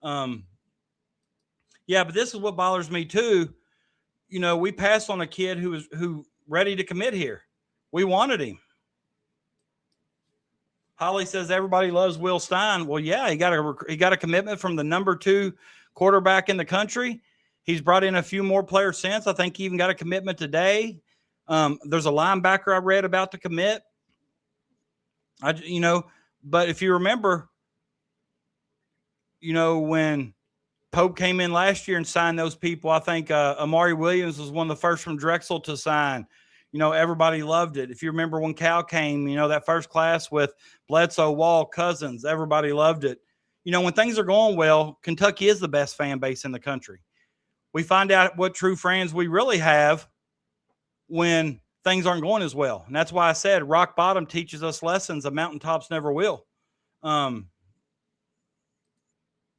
Yeah, but this is what bothers me too. we passed on a kid who ready to commit here. We wanted him. Holly says everybody loves Will Stein. Well, yeah, he got a commitment from the number 2 quarterback in the country. He's brought in a few more players since. I think he even got a commitment today. There's a linebacker I read about to commit. But if you remember, when Pope came in last year and signed those people, I think Amari Williams was one of the first from Drexel to sign. Everybody loved it. If you remember when Cal came, that first class with Bledsoe, Wall, Cousins, everybody loved it. When things are going well, Kentucky is the best fan base in the country. We find out what true friends we really have when things aren't going as well. And that's why I said rock bottom teaches us lessons the mountaintops never will. And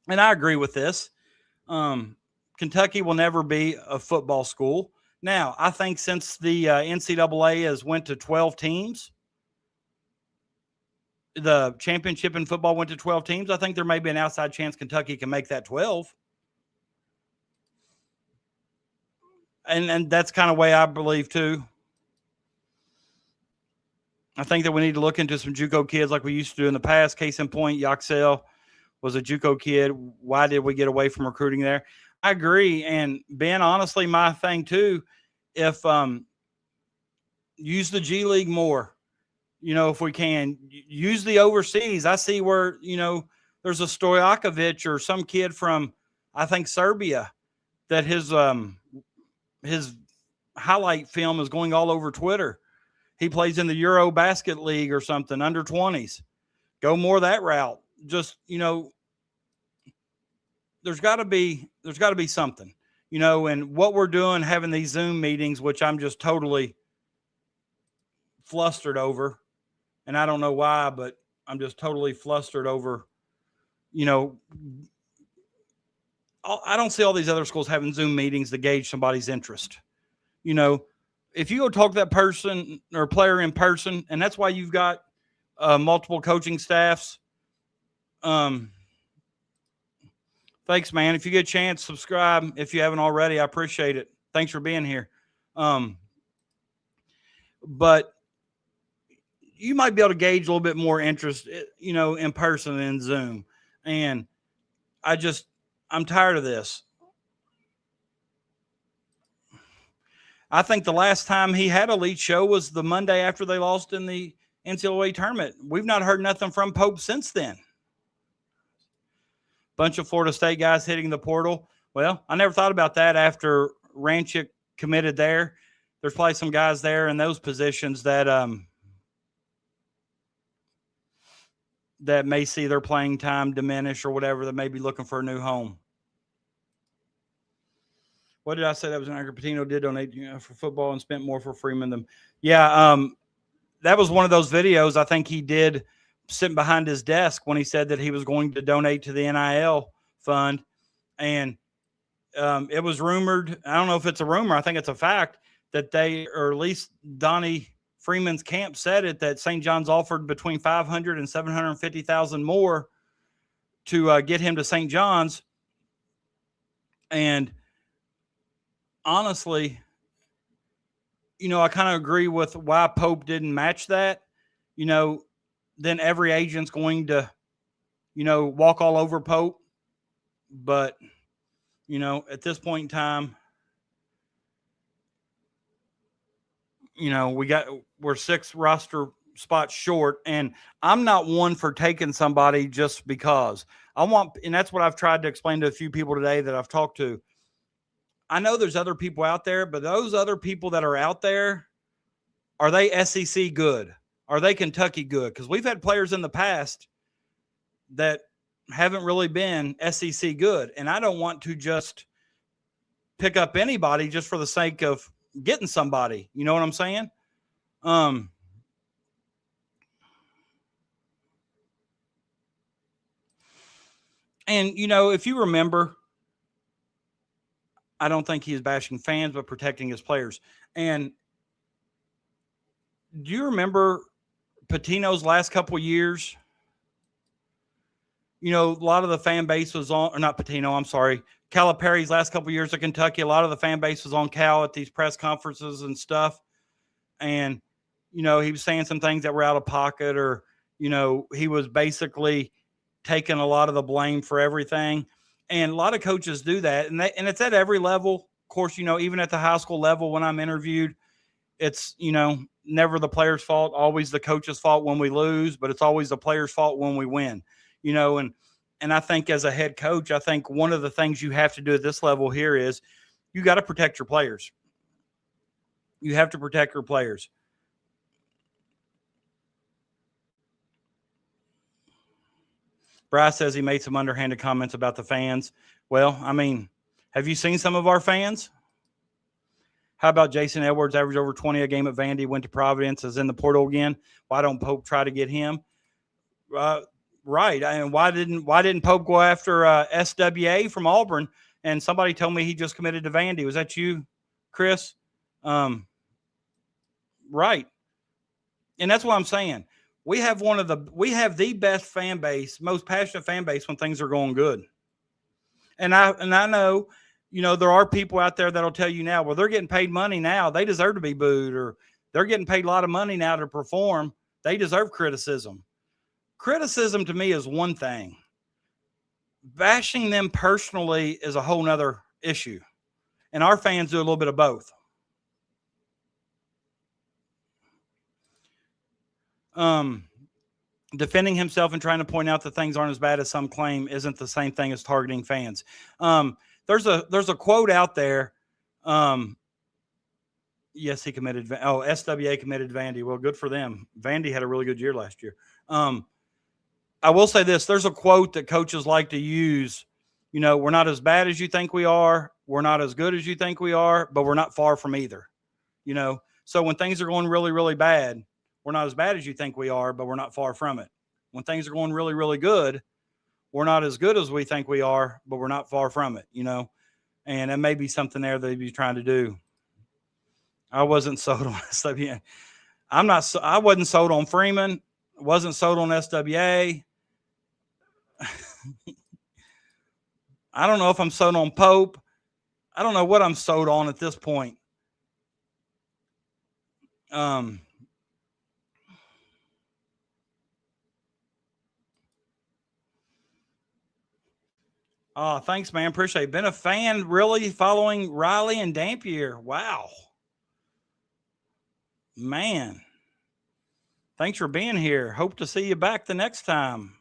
I agree with this. Kentucky will never be a football school. Now, I think since the NCAA has went to 12 teams, the championship in football went to 12 teams, I think there may be an outside chance Kentucky can make that 12. And that's kind of the way I believe too. I think that we need to look into some JUCO kids like we used to do in the past. Case in point, Yaxel was a JUCO kid. Why did we get away from recruiting there? I agree. And Ben, honestly, my thing too, if use the G League more, if we can use the overseas. I see where, there's a Stojakovic or some kid from, I think, Serbia that his highlight film is going all over Twitter. He plays in the Euro Basket League or something, under 20s. Go more that route. Just, there's got to be something, and what we're doing, having these Zoom meetings, which I'm just totally flustered over. And I don't know why, but I'm just totally flustered over, I don't see all these other schools having Zoom meetings to gauge somebody's interest. If you go talk to that person or player in person, and that's why you've got multiple coaching staffs. Thanks, man. If you get a chance, subscribe. If you haven't already, I appreciate it. Thanks for being here. But you might be able to gauge a little bit more interest, in person than Zoom. And I'm tired of this. I think the last time he had a lead show was the Monday after they lost in the NCAA tournament. We've not heard nothing from Pope since then. Bunch of Florida State guys hitting the portal. Well, I never thought about that after Ranchik committed there. There's probably some guys there in those positions that that may see their playing time diminish or whatever, that may be looking for a new home. What did I say? That was an accurate. Pitino did donate for football and spent more for Freeman than. Yeah, that was one of those videos I think he did sitting behind his desk when he said that he was going to donate to the NIL fund. And it was rumored, I don't know if it's a rumor, I think it's a fact, that they, or at least Donnie Freeman's camp said it, that St. John's offered between $500,000 and $750,000 more to get him to St. John's. And honestly, I kind of agree with why Pope didn't match that. Then every agent's going to, walk all over Pope. But, at this point in time, we're 6 roster spots short, and I'm not one for taking somebody just because and that's what I've tried to explain to a few people today that I've talked to. I know there's other people out there, but those other people that are out there, are they SEC good? Are they Kentucky good? Because we've had players in the past that haven't really been SEC good, and I don't want to just pick up anybody just for the sake of getting somebody. You know what I'm saying? And, if you remember, I don't think he is bashing fans, but protecting his players. And do you remember Pitino's last couple of years? a lot of the fan base was on, or not Pitino, I'm sorry, Calipari's last couple of years at Kentucky, a lot of the fan base was on Cal at these press conferences and stuff. And, he was saying some things that were out of pocket, or, he was basically taking a lot of the blame for everything. And a lot of coaches do that. And it's at every level. Of course, even at the high school level, when I'm interviewed, it's, never the player's fault, always the coach's fault when we lose, but it's always the player's fault when we win, and I think as a head coach, I think one of the things you have to do at this level here is you got to protect your players. You have to protect your players. Bryce says he made some underhanded comments about the fans. Well, I mean, have you seen some of our fans? How about Jason Edwards, averaged over 20 a game at Vandy, went to Providence, is in the portal again? Why don't Pope try to get him? Right. And why didn't Pope go after SWA from Auburn? And somebody told me he just committed to Vandy. Was that you, Chris? Right. And that's what I'm saying. We have the best fan base, most passionate fan base when things are going good. And I know, there are people out there that'll tell you now, well, they're getting paid money now, they deserve to be booed, or they're getting paid a lot of money now to perform, they deserve criticism. Criticism to me is one thing. Bashing them personally is a whole nother issue. And our fans do a little bit of both. Defending himself and trying to point out that things aren't as bad as some claim isn't the same thing as targeting fans. There's a quote out there. Yes, he committed. SWA committed Vandy. Well, good for them. Vandy had a really good year last year. I will say this. There's a quote that coaches like to use. We're not as bad as you think we are. We're not as good as you think we are, but we're not far from either. So when things are going really, really bad, we're not as bad as you think we are, but we're not far from it. When things are going really, really good, we're not as good as we think we are, but we're not far from it, and it may be something there that he's trying to do. I wasn't sold on SWA. I wasn't sold on Freeman. Wasn't sold on SWA. I don't know if I'm sold on Pope. I don't know what I'm sold on at this point. Oh, thanks, man. Appreciate it. Been a fan really following Riley and Dampier. Wow. Man. Thanks for being here. Hope to see you back the next time.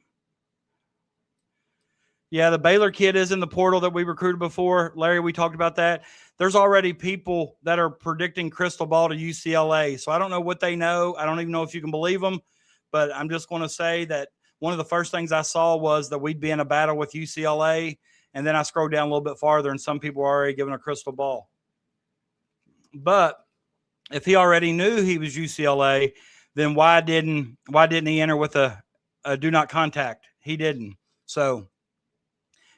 Yeah, the Baylor kid is in the portal that we recruited before. Larry, we talked about that. There's already people that are predicting crystal ball to UCLA. So I don't know what they know. I don't even know if you can believe them. But I'm just going to say that one of the first things I saw was that we'd be in a battle with UCLA. And then I scrolled down a little bit farther, and some people are already giving a crystal ball. But if he already knew he was UCLA, then why didn't he enter with a do not contact? He didn't. So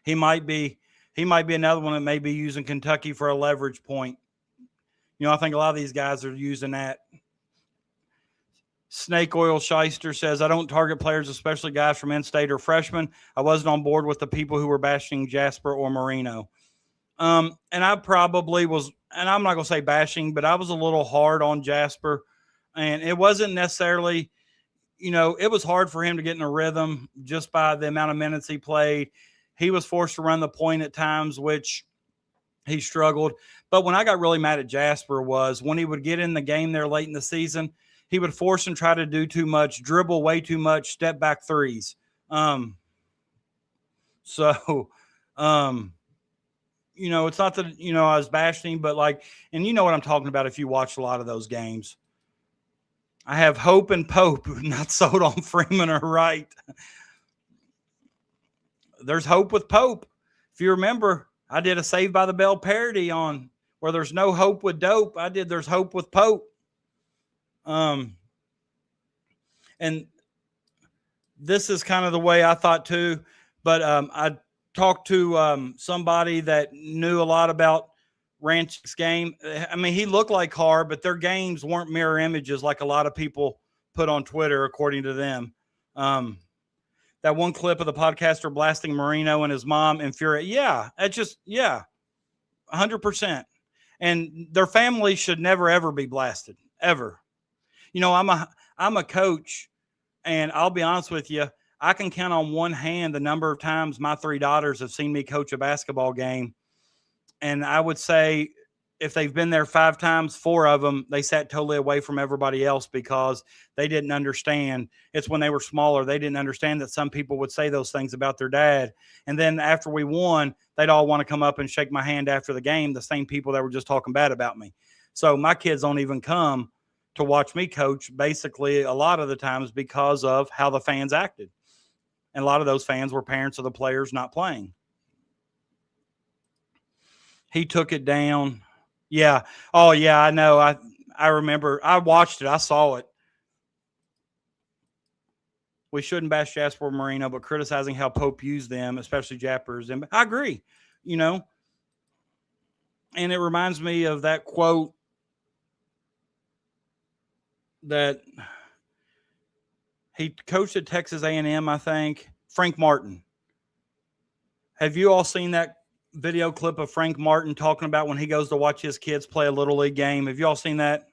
he might be another one that may be using Kentucky for a leverage point. I think a lot of these guys are using that. Snake Oil Shyster says, I don't target players, especially guys from in-state or freshmen. I wasn't on board with the people who were bashing Jasper or Marino. And I probably was, and I'm not going to say bashing, but I was a little hard on Jasper. And it wasn't necessarily, it was hard for him to get in a rhythm just by the amount of minutes he played. He was forced to run the point at times, which he struggled. But when I got really mad at Jasper was when he would get in the game there late in the season, he would force and try to do too much, dribble way too much, step back threes. It's not that, I was bashing him, but and you know what I'm talking about if you watch a lot of those games. I have Hope and Pope, not sold on Freeman or Wright. There's hope with Pope. If you remember, I did a Saved by the Bell parody on where there's no hope with Dope. I did There's Hope with Pope. And this is kind of the way I thought too. But I talked to somebody that knew a lot about Ranch's game. I mean, he looked like Carr, but their games weren't mirror images like a lot of people put on Twitter, according to them. that one clip of the podcaster blasting Marino and his mom infuriated. Yeah, that's just, 100%. And their family should never, ever be blasted, ever. You know, I'm a coach, and I'll be honest with you, I can count on one hand the number of times my 3 daughters have seen me coach a basketball game. And I would say if they've been there 5 times, 4 of them, they sat totally away from everybody else because they didn't understand. It's when they were smaller. They didn't understand that some people would say those things about their dad. And then after we won, they'd all want to come up and shake my hand after the game, the same people that were just talking bad about me. So my kids don't even come to watch me coach basically a lot of the times because of how the fans acted. And a lot of those fans were parents of the players not playing. He took it down. Yeah. Oh, yeah, I know. I remember. I watched it. I saw it. We shouldn't bash Jasper Marino, but criticizing how Pope used them, especially Jappers. And I agree, you know. And it reminds me of that quote that he coached at Texas A&M, I think, Frank Martin. Have you all seen that video clip of Frank Martin talking about when he goes to watch his kids play a Little League game? Have you all seen that?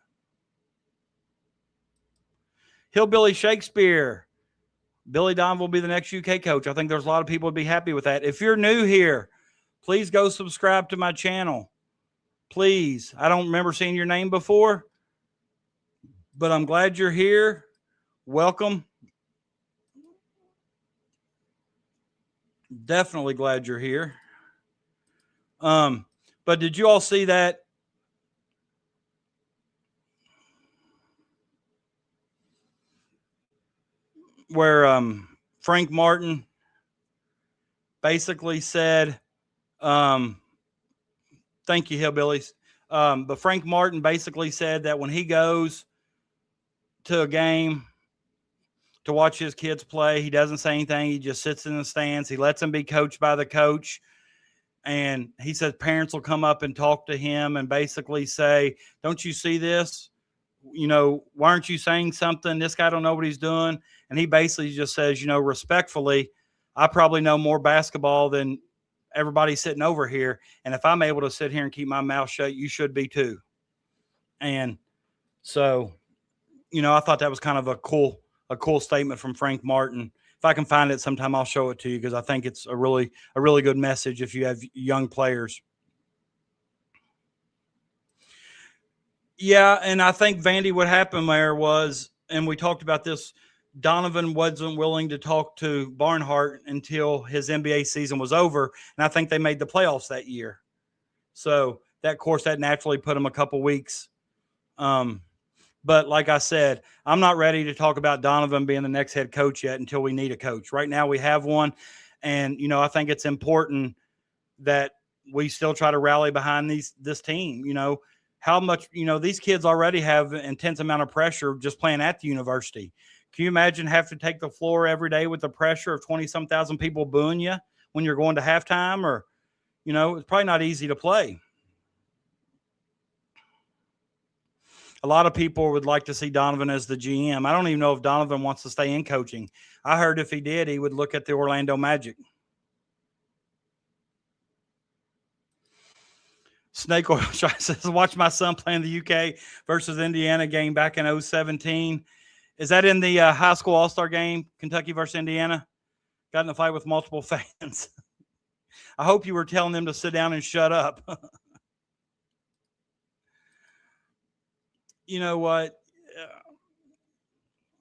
Hillbilly Shakespeare. Billy Donovan will be the next UK coach. I think there's a lot of people would be happy with that. If you're new here, please go subscribe to my channel. Please. I don't remember seeing your name before, but I'm glad you're here. Welcome. Definitely glad you're here. But did you all see that? Where Frank Martin basically said, thank you, Hillbillies. But Frank Martin basically said that when he goes to a game to watch his kids play, he doesn't say anything. He just sits in the stands. He lets them be coached by the coach. And he said parents will come up and talk to him and basically say, don't you see this? You know, why aren't you saying something? This guy don't know what he's doing. And he basically just says, you know, respectfully, I probably know more basketball than everybody sitting over here. And if I'm able to sit here and keep my mouth shut, you should be too. And so, you know, I thought that was kind of a cool statement from Frank Martin. If I can find it sometime, I'll show it to you because I think it's a really good message if you have young players. Yeah, and I think, Vandy, what happened there was, and we talked about this, Donovan wasn't willing to talk to Barnhart until his NBA season was over, and I think they made the playoffs that year. So, that course, that naturally put him a couple weeks. But like I said, I'm not ready to talk about Donovan being the next head coach yet until we need a coach. Right now we have one. And, you know, I think it's important that we still try to rally behind this team. You know, how much, you know, these kids already have an intense amount of pressure just playing at the university. Can you imagine having to take the floor every day with the pressure of 20-some thousand people booing you when you're going to halftime? Or, you know, it's probably not easy to play. A lot of people would like to see Donovan as the GM. I don't even know if Donovan wants to stay in coaching. I heard if he did, he would look at the Orlando Magic. Snake Oil says, watch my son play in the UK versus Indiana game back in 2017. Is that in the high school all-star game, Kentucky versus Indiana? Got in a fight with multiple fans. I hope you were telling them to sit down and shut up. You know what?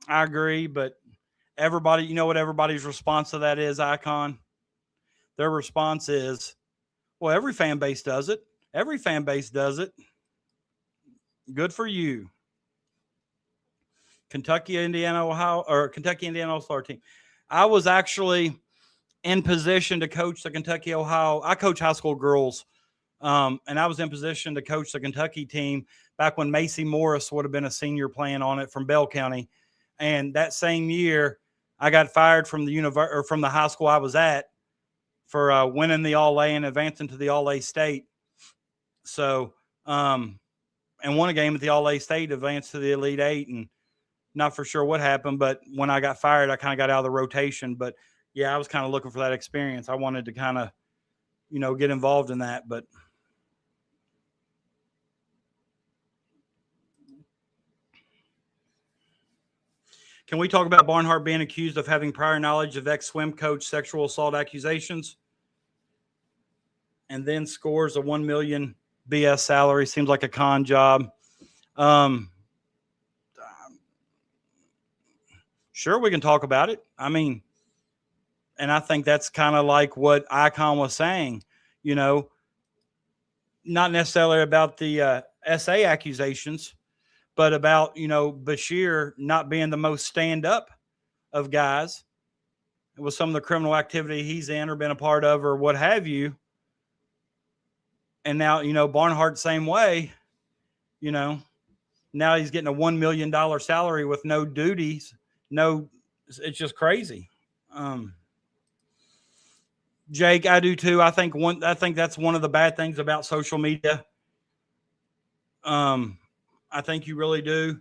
I agree, but everybody, you know what everybody's response to that is, Icon? Their response is, well, every fan base does it. Every fan base does it. Good for you. Kentucky, Indiana, Ohio, or Kentucky, Indiana All-Star team. I was actually in position to coach the Kentucky, Ohio. I coach high school girls, and I was in position to coach the Kentucky team back when Macy Morris would have been a senior playing on it from Bell County. And that same year, I got fired from the from the high school I was at for winning the All-A and advancing to the All-A state. So, and won a game at the All-A state, advanced to the Elite Eight, and not for sure what happened. But when I got fired, I kind of got out of the rotation. But yeah, I was kind of looking for that experience. I wanted to kind of, get involved in that, but can we talk about Barnhart being accused of having prior knowledge of ex-swim coach sexual assault accusations and then scores a $1 million BS salary? Seems like a con job. Sure, we can talk about it. I mean, and I think that's kind of like what Icon was saying, not necessarily about the SA accusations, but about, Bashir not being the most stand-up of guys with some of the criminal activity he's in or been a part of or what have you. And now, Barnhart, same way, now he's getting a $1 million salary with no duties. It's just crazy. Jake, I do too. I think that's one of the bad things about social media. I think you really do.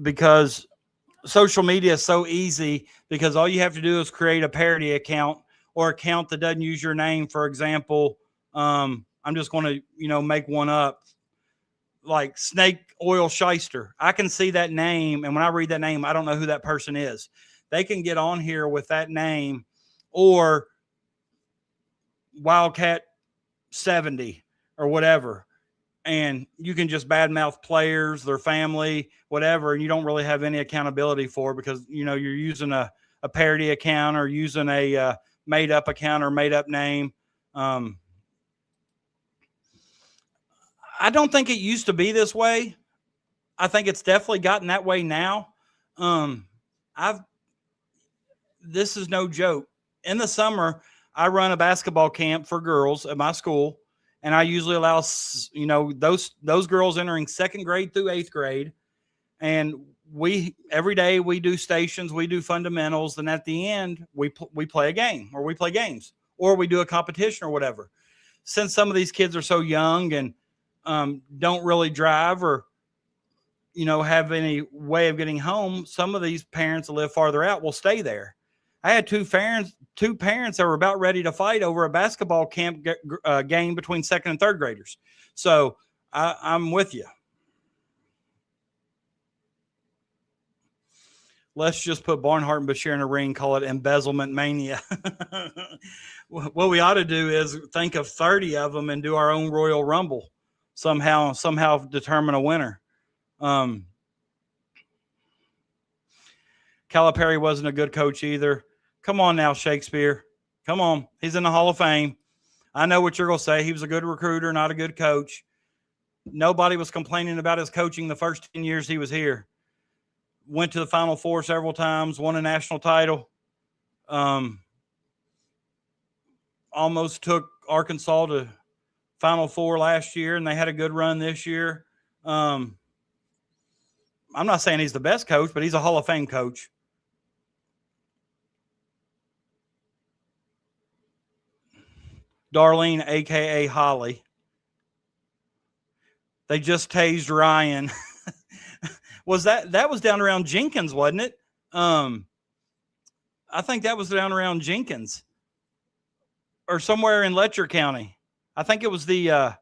Because social media is so easy, because all you have to do is create a parody account or account that doesn't use your name. For example, I'm just going to, make one up, like Snake Oil Shyster. I can see that name, and when I read that name, I don't know who that person is. They can get on here with that name, or Wildcat 70 or whatever, and you can just badmouth players, their family, whatever, and you don't really have any accountability for, because you're using a parody account or using a made up account or made up name. I don't think it used to be this way. I think it's definitely gotten that way now. This is no joke. In the summer, I run a basketball camp for girls at my school, and I usually allow, those girls entering 2nd grade through 8th grade. And every day we do stations, we do fundamentals. And at the end, we play a game, or we play games, or we do a competition or whatever. Since some of these kids are so young and don't really drive or, have any way of getting home, some of these parents that live farther out will stay there. I had two parents that were about ready to fight over a basketball camp game between 2nd and 3rd graders. So I'm with you. Let's just put Barnhart and Bashir in a ring, call it embezzlement mania. What we ought to do is think of 30 of them and do our own Royal Rumble. Somehow determine a winner. Calipari wasn't a good coach either. Come on now, Shakespeare. Come on. He's in the Hall of Fame. I know what you're going to say. He was a good recruiter, not a good coach. Nobody was complaining about his coaching the first 10 years he was here. Went to the Final Four several times, won a national title. Almost took Arkansas to Final Four last year, and they had a good run this year. I'm not saying he's the best coach, but he's a Hall of Fame coach. Darlene, a.k.a. Holly. They just tased Ryan. That was down around Jenkins, wasn't it? I think that was down around Jenkins or somewhere in Letcher County. I think it was the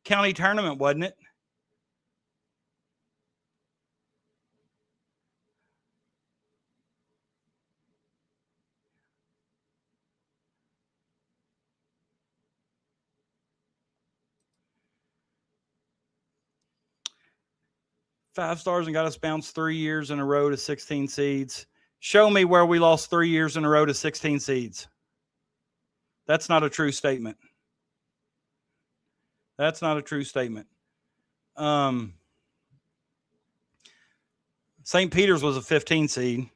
county tournament, wasn't it? Five stars and got us bounced 3 years in a row to 16 seeds. Show me where we lost 3 years in a row to 16 seeds. That's not a true statement. That's not a true statement. St. Peter's was a 15 seed.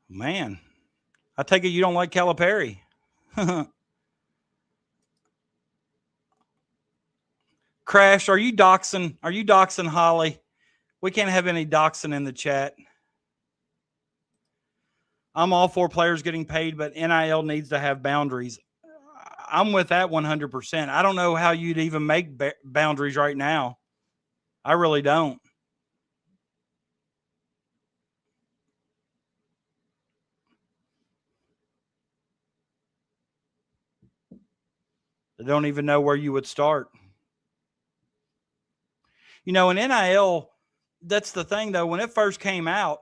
Man, I take it you don't like Calipari. Crash, are you doxing? Are you doxing Holly? We can't have any doxing in the chat. I'm all for players getting paid, but NIL needs to have boundaries. I'm with that 100%. I don't know how you'd even make boundaries right now. I really don't. I don't even know where you would start. In NIL, that's the thing, though. When it first came out,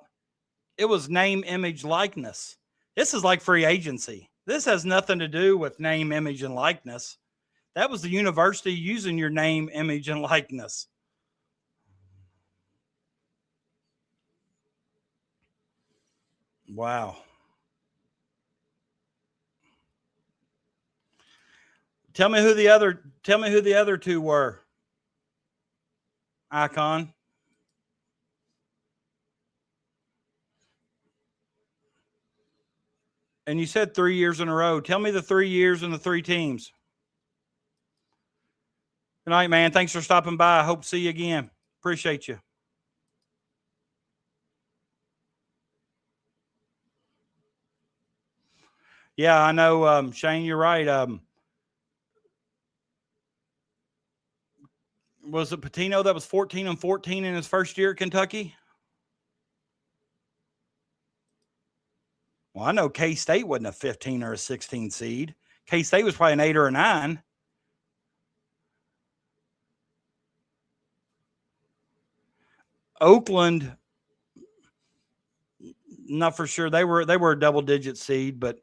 it was name, image, likeness. This is like free agency. This has nothing to do with name, image, and likeness. That was the university using your name, image, and likeness. Wow. Tell me who the other two were. Icon. And you said 3 years in a row. Tell me the 3 years and the 3 teams. Good night, man. Thanks for stopping by. I hope to see you again. Appreciate you. Yeah, I know, Shane, you're right. Was it Pitino that was 14-14 in his first year at Kentucky? Well, I know K-State wasn't a 15 or a 16 seed. K-State was probably an 8 or a 9. Oakland, not for sure. They were a double-digit seed, but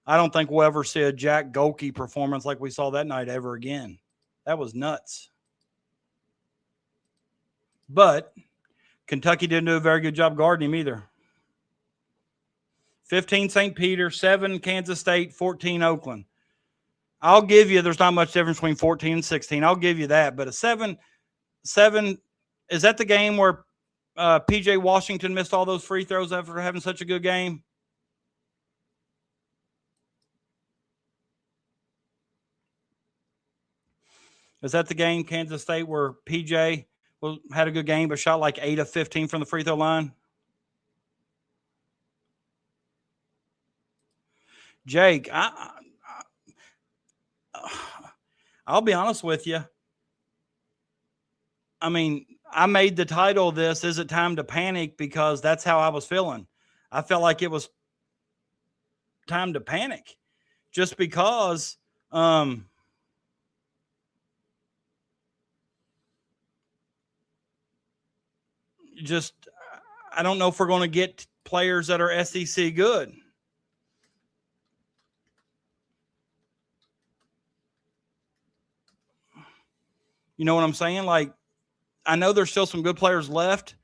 I don't think we'll ever see a Jack Golke performance like we saw that night ever again. That was nuts. But Kentucky didn't do a very good job guarding him either. 15 St. Peter, 7 Kansas State, 14 Oakland. I'll give you there's not much difference between 14 and 16. I'll give you that. But a 7, is that the game where P.J. Washington missed all those free throws after having such a good game? Is that the game, Kansas State, where P.J. had a good game but shot like 8 of 15 from the free throw line? Jake, I'll be honest with you. I mean, I made the title of this, Is It Time to Panic? Because that's how I was feeling. I felt like it was time to panic just because I don't know if we're going to get players that are SEC good. You know what I'm saying? Like, I know there's still some good players left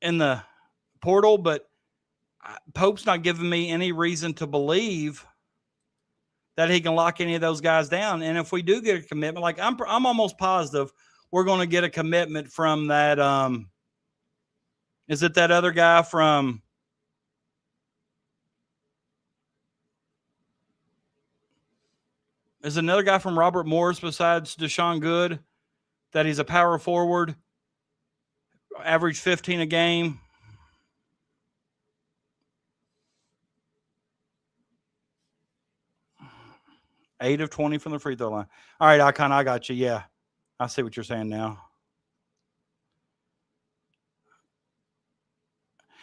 in the portal, but Pope's not giving me any reason to believe that he can lock any of those guys down. And if we do get a commitment, like I'm almost positive we're going to get a commitment from that. Is it that other guy from? Is another guy from Robert Morris besides Deshaun Good that he's a power forward, average 15 a game? Eight of 20 from the free throw line. All right, Icon, I got you. Yeah, I see what you're saying now.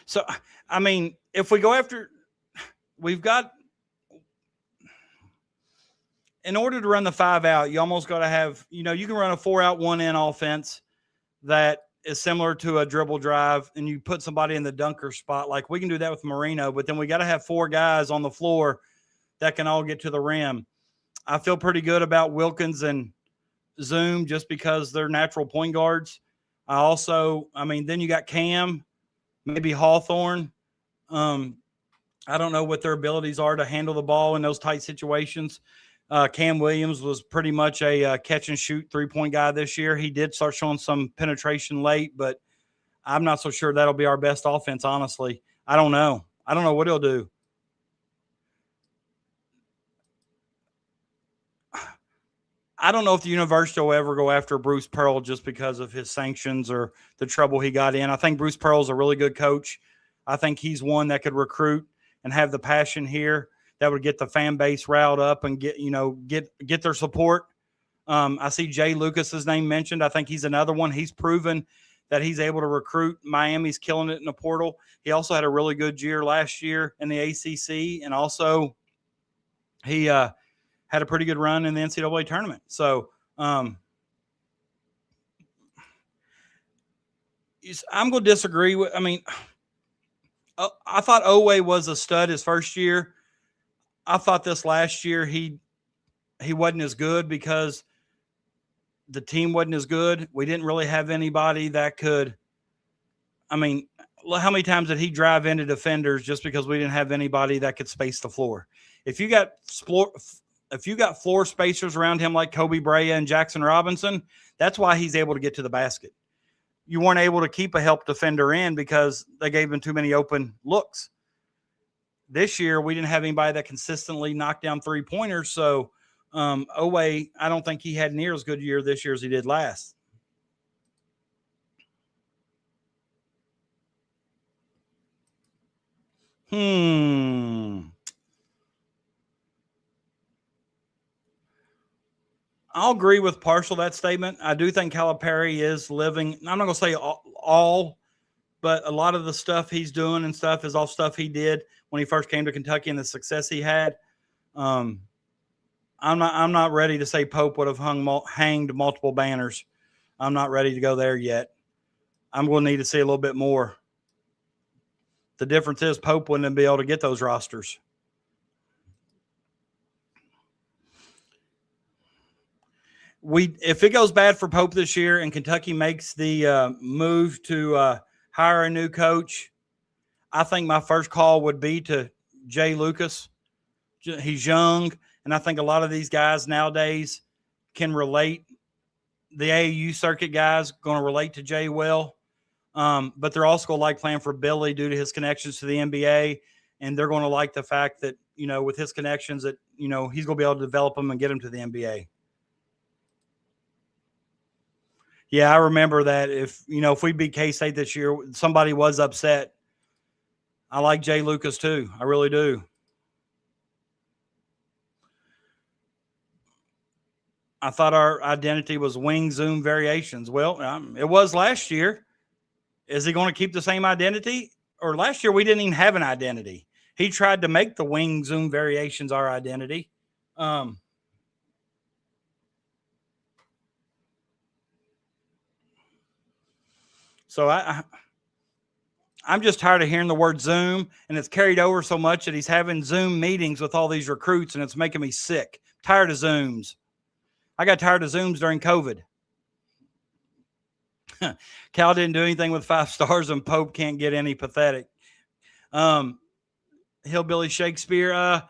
So, I mean, if we go after, we've got, in order to run the 5 out, you almost got to have, you can run a 4 out, 1 in offense that is similar to a dribble drive, and you put somebody in the dunker spot. Like we can do that with Marino, but then we got to have 4 guys on the floor that can all get to the rim. I feel pretty good about Wilkins and Zoom just because they're natural point guards. Then you got Cam, maybe Hawthorne. I don't know what their abilities are to handle the ball in those tight situations. Cam Williams was pretty much a catch and shoot 3-point guy this year. He did start showing some penetration late, but I'm not so sure that'll be our best offense, honestly. I don't know. I don't know what he'll do. I don't know if the university will ever go after Bruce Pearl just because of his sanctions or the trouble he got in. I think Bruce Pearl's a really good coach. I think he's one that could recruit and have the passion here. that would get the fan base riled up and get their support. I see Jay Lucas's name mentioned. I think he's another one. He's proven that he's able to recruit. Miami's killing it in the portal. He also had a really good year last year in the ACC, and also he had a pretty good run in the NCAA tournament. So I'm going to disagree with. I mean, I thought Oweh was a stud his first year. I thought this last year he wasn't as good because the team wasn't as good. We didn't really have anybody that could. I mean, how many times did he drive into defenders just because we didn't have anybody that could space the floor? If you got floor spacers around him like Kobe Brea and Jackson Robinson, that's why he's able to get to the basket. You weren't able to keep a help defender in because they gave him too many open looks. This year, we didn't have anybody that consistently knocked down three-pointers, so Oweh, I don't think he had near as good a year this year as he did last. I'll agree with partial that statement. I do think Calipari is living. I'm not going to say all, but a lot of the stuff he's doing and stuff is all stuff he did when he first came to Kentucky and the success he had. I'm not ready to say Pope would have hanged multiple banners. I'm not ready to go there yet. I'm going to need to see a little bit more. The difference is Pope wouldn't be able to get those rosters. If it goes bad for Pope this year and Kentucky makes the move to hire a new coach, I think my first call would be to Jay Lucas. He's young, and I think a lot of these guys nowadays can relate. The AAU circuit guys going to relate to Jay well, but they're also going to like playing for Billy due to his connections to the NBA, and they're going to like the fact that, with his connections that, he's going to be able to develop them and get them to the NBA. Yeah, I remember that. If we beat K-State this year, somebody was upset. I like Jay Lucas too. I really do. I thought our identity was wing zoom variations. Well, it was last year. Is he going to keep the same identity? Or last year we didn't even have an identity. He tried to make the wing zoom variations our identity. So I'm just tired of hearing the word Zoom, and it's carried over so much that he's having Zoom meetings with all these recruits, and it's making me sick. Tired of Zooms. I got tired of Zooms during COVID. Cal didn't do anything with 5 stars, and Pope can't get any pathetic. Hillbilly Shakespeare.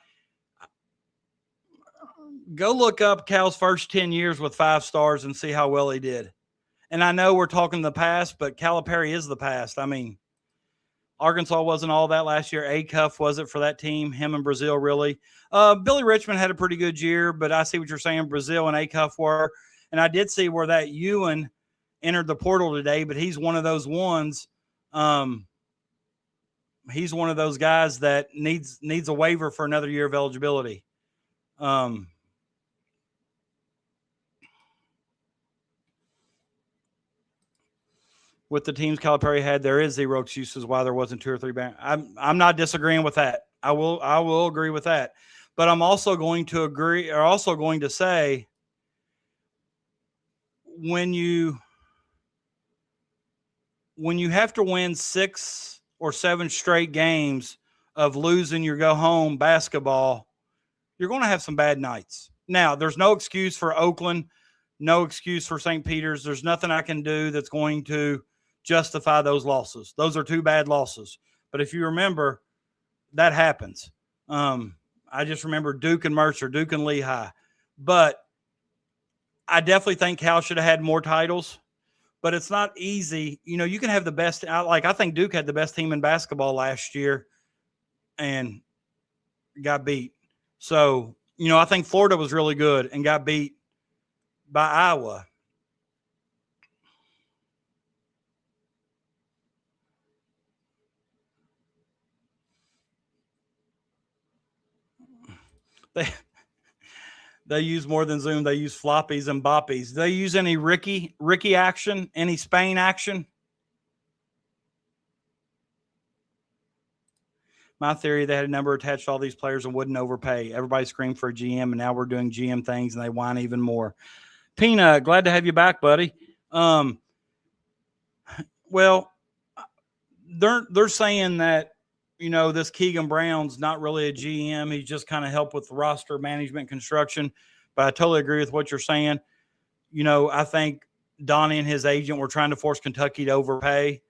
Go look up Cal's first 10 years with 5 stars and see how well he did. And I know we're talking the past, but Calipari is the past. I mean, Arkansas wasn't all that last year. A-Cuff was it for that team, him and Brazil really. Billy Richmond had a pretty good year, but I see what you're saying. Brazil and A-Cuff were. And I did see where that Ewan entered the portal today, but he's one of those ones. He's one of those guys that needs a waiver for another year of eligibility. With the teams Calipari had, there is 0 excuses why there wasn't 2 or 3 banners. I'm not disagreeing with that. I will agree with that. But I'm also going to say when you have to win 6 or 7 straight games of losing your go home basketball, you're going to have some bad nights. Now, there's no excuse for Oakland, no excuse for St. Peter's. There's nothing I can do that's going to justify those losses. Those are 2 bad losses. But if you remember, that happens. I just remember Duke and Mercer, Duke and Lehigh. But I definitely think Cal should have had more titles. But it's not easy. You can have the best. I think Duke had the best team in basketball last year and got beat. So, I think Florida was really good and got beat by Iowa. They use more than Zoom. They use floppies and boppies. Do they use any Ricky action? Any Spain action? My theory, they had a number attached to all these players and wouldn't overpay. Everybody screamed for a GM, and now we're doing GM things, and they whine even more. Peanut, glad to have you back, buddy. Well, they're saying that, this Keegan Brown's not really a GM. He's just kind of helped with the roster management construction. But I totally agree with what you're saying. I think Donnie and his agent were trying to force Kentucky to overpay,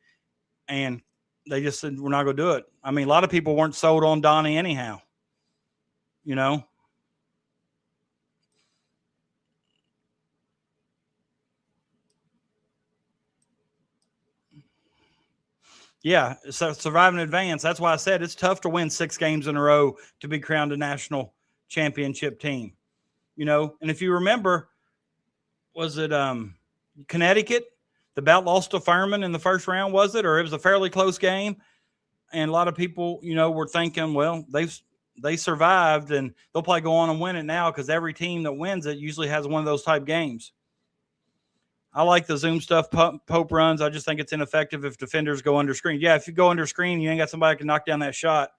and they just said, we're not going to do it. I mean, a lot of people weren't sold on Donnie anyhow, Yeah, so survive in advance. That's why I said it's tough to win 6 games in a row to be crowned a national championship team. And if you remember, was it Connecticut? The Bout lost to Furman in the first round, was it? Or it was a fairly close game. And a lot of people, were thinking, well, they survived and they'll probably go on and win it now because every team that wins it usually has one of those type games. I like the Zoom stuff Pope runs. I just think it's ineffective if defenders go under screen. Yeah, if you go under screen, you ain't got somebody that can knock down that shot.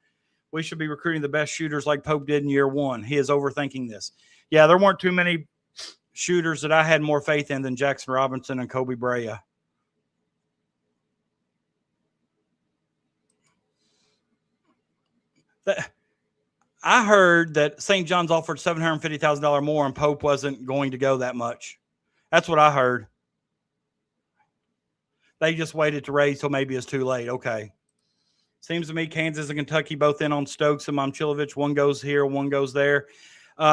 We should be recruiting the best shooters like Pope did in year 1. He is overthinking this. Yeah, there weren't too many shooters that I had more faith in than Jackson Robinson and Kobe Brea. I heard that St. John's offered $750,000 more and Pope wasn't going to go that much. That's what I heard. They just waited to raise till maybe it's too late. Okay. Seems to me Kansas and Kentucky both in on Stokes and Momchilovich. One goes here, one goes there.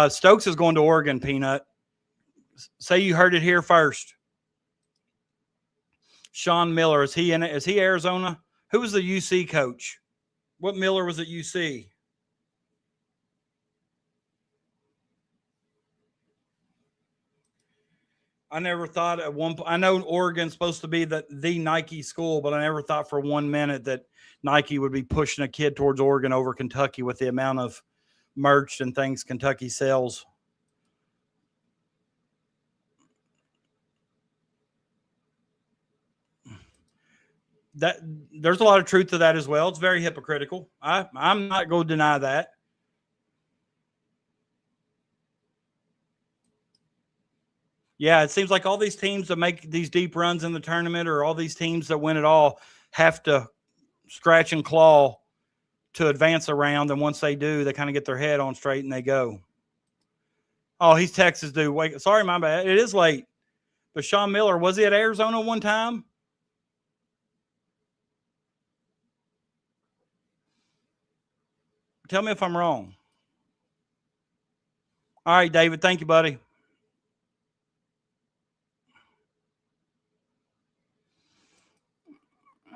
Stokes is going to Oregon, Peanut. Say you heard it here first. Sean Miller, is he Arizona? Who was the UC coach? What Miller was at UC? I never thought at one point. I know Oregon's supposed to be the Nike school, but I never thought for 1 minute that Nike would be pushing a kid towards Oregon over Kentucky with the amount of merch and things Kentucky sells. That there's a lot of truth to that as well. It's very hypocritical. I'm not going to deny that. Yeah, it seems like all these teams that make these deep runs in the tournament or all these teams that win it all have to scratch and claw to advance around. And once they do, they kind of get their head on straight and they go. Oh, he's Texas dude. Wait, sorry, my bad. It is late. But Sean Miller, was he at Arizona one time? Tell me if I'm wrong. All right, David. Thank you, buddy.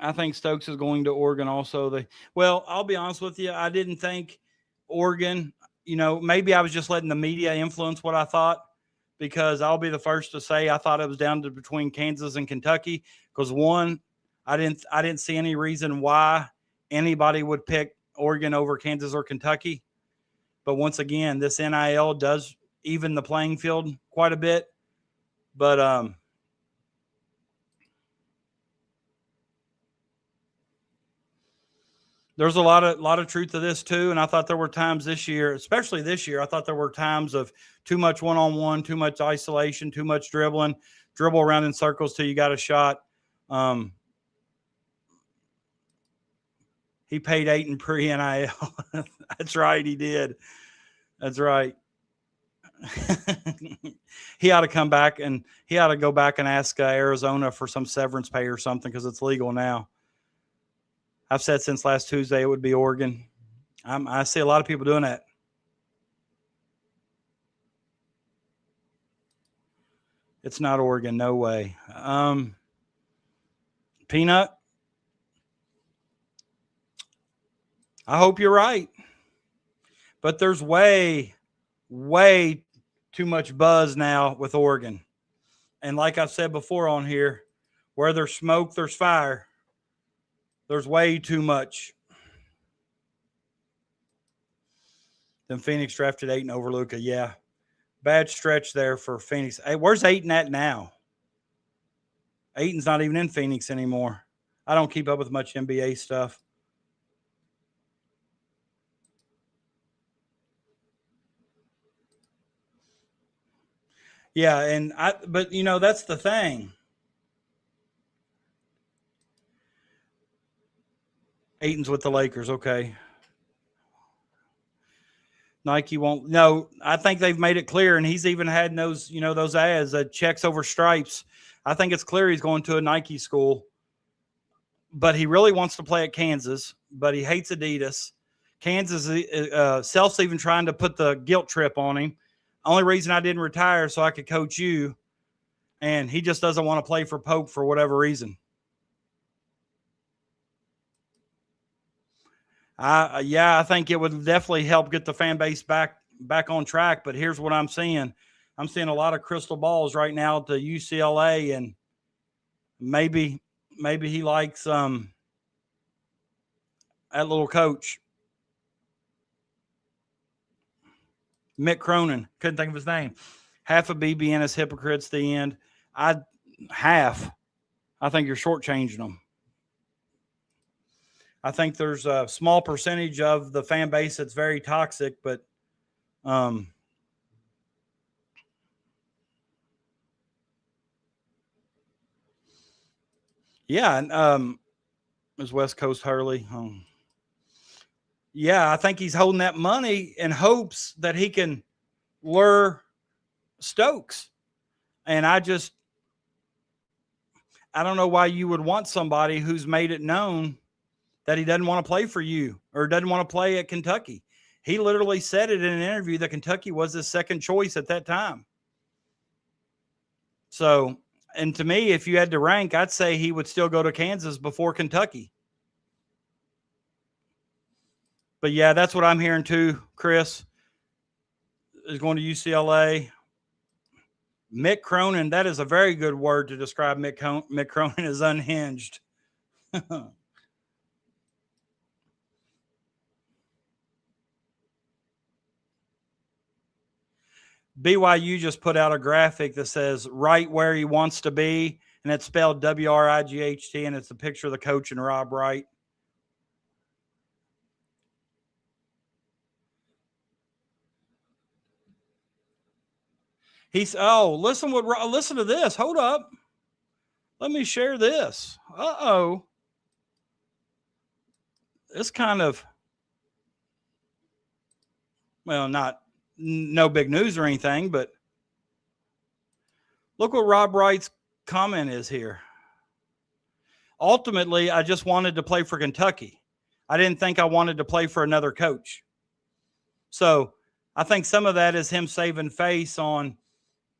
I think Stokes is going to Oregon also. Well, I'll be honest with you. I didn't think Oregon, maybe I was just letting the media influence what I thought, because I'll be the first to say I thought it was down to between Kansas and Kentucky because, one, I didn't see any reason why anybody would pick Oregon over Kansas or Kentucky. But once again, this NIL does even the playing field quite a bit. But there's a lot of truth to this too. And I thought there were times this year, especially this year, I thought there were times of too much one-on-one, too much isolation, too much dribble around in circles till you got a shot. He paid Ayton pre-NIL. That's right, he did. That's right. He ought to come back and he ought to go back and ask Arizona for some severance pay or something because it's legal now. I've said since last Tuesday it would be Oregon. I see a lot of people doing that. It's not Oregon, no way. Peanut, I hope you're right. But there's way, way too much buzz now with Oregon. And like I've said before on here, where there's smoke, there's fire. There's way too much. Then Phoenix drafted Ayton over Luka. Yeah. Bad stretch there for Phoenix. Hey, where's Ayton at now? Ayton's not even in Phoenix anymore. I don't keep up with much NBA stuff. Yeah, but you know, that's the thing. Ayton's with the Lakers, okay. Nike won't. No, I think they've made it clear, and he's even had those, you know, those ads, checks over stripes. I think it's clear he's going to a Nike school, but he really wants to play at Kansas, but he hates Adidas. Kansas, Self's even trying to put the guilt trip on him. Only reason I didn't retire so I could coach you, and he just doesn't want to play for Pope for whatever reason. I think it would definitely help get the fan base back on track. But here's what I'm seeing. I'm seeing a lot of crystal balls right now to UCLA, and maybe he likes that little coach, Mick Cronin. Couldn't think of his name. Half of BBN is hypocrites at the end. I think you're shortchanging them. I think there's a small percentage of the fan base that's very toxic, but is West Coast Hurley. Yeah, I think he's holding that money in hopes that he can lure Stokes. And I don't know why you would want somebody who's made it known that he doesn't want to play for you or doesn't want to play at Kentucky. He literally said it in an interview that Kentucky was his second choice at that time. So, and to me, if you had to rank, I'd say he would still go to Kansas before Kentucky. But yeah, that's what I'm hearing too, Chris, is going to UCLA. Mick Cronin, that is a very good word to describe Mick Cronin as unhinged. BYU just put out a graphic that says right where he wants to be, and it's spelled WRIGHT, and it's a picture of the coach and Rob Wright. Listen to this. Hold up. Let me share this. It's kind of, well, no big news or anything, but look what Rob Wright's comment is here. Ultimately, I just wanted to play for Kentucky. I didn't think I wanted to play for another coach. So I think some of that is him saving face on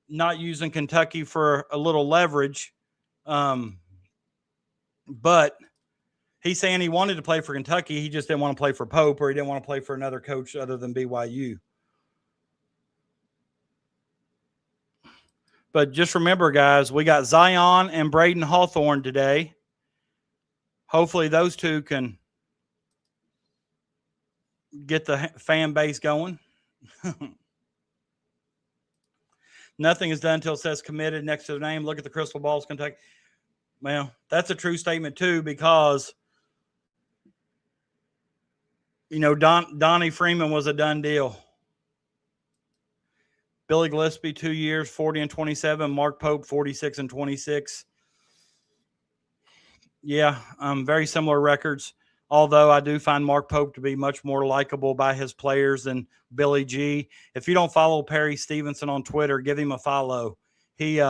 not using Kentucky for a little leverage. But he's saying he wanted to play for Kentucky. He just didn't want to play for Pope, or he didn't want to play for another coach other than BYU. But just remember, guys, we got Zion and Braden Hawthorne today. Hopefully those two can get the fan base going. Nothing is done until it says committed next to the name. Look at the crystal balls, Kentucky. Well, that's a true statement too, because, you know, Donnie Freeman was a done deal. Billy Gillespie, 2 years, 40 and 27. Mark Pope, 46 and 26. Yeah, very similar records. Although I do find Mark Pope to be much more likable by his players than Billy G. If you don't follow Perry Stevenson on Twitter, give him a follow. He's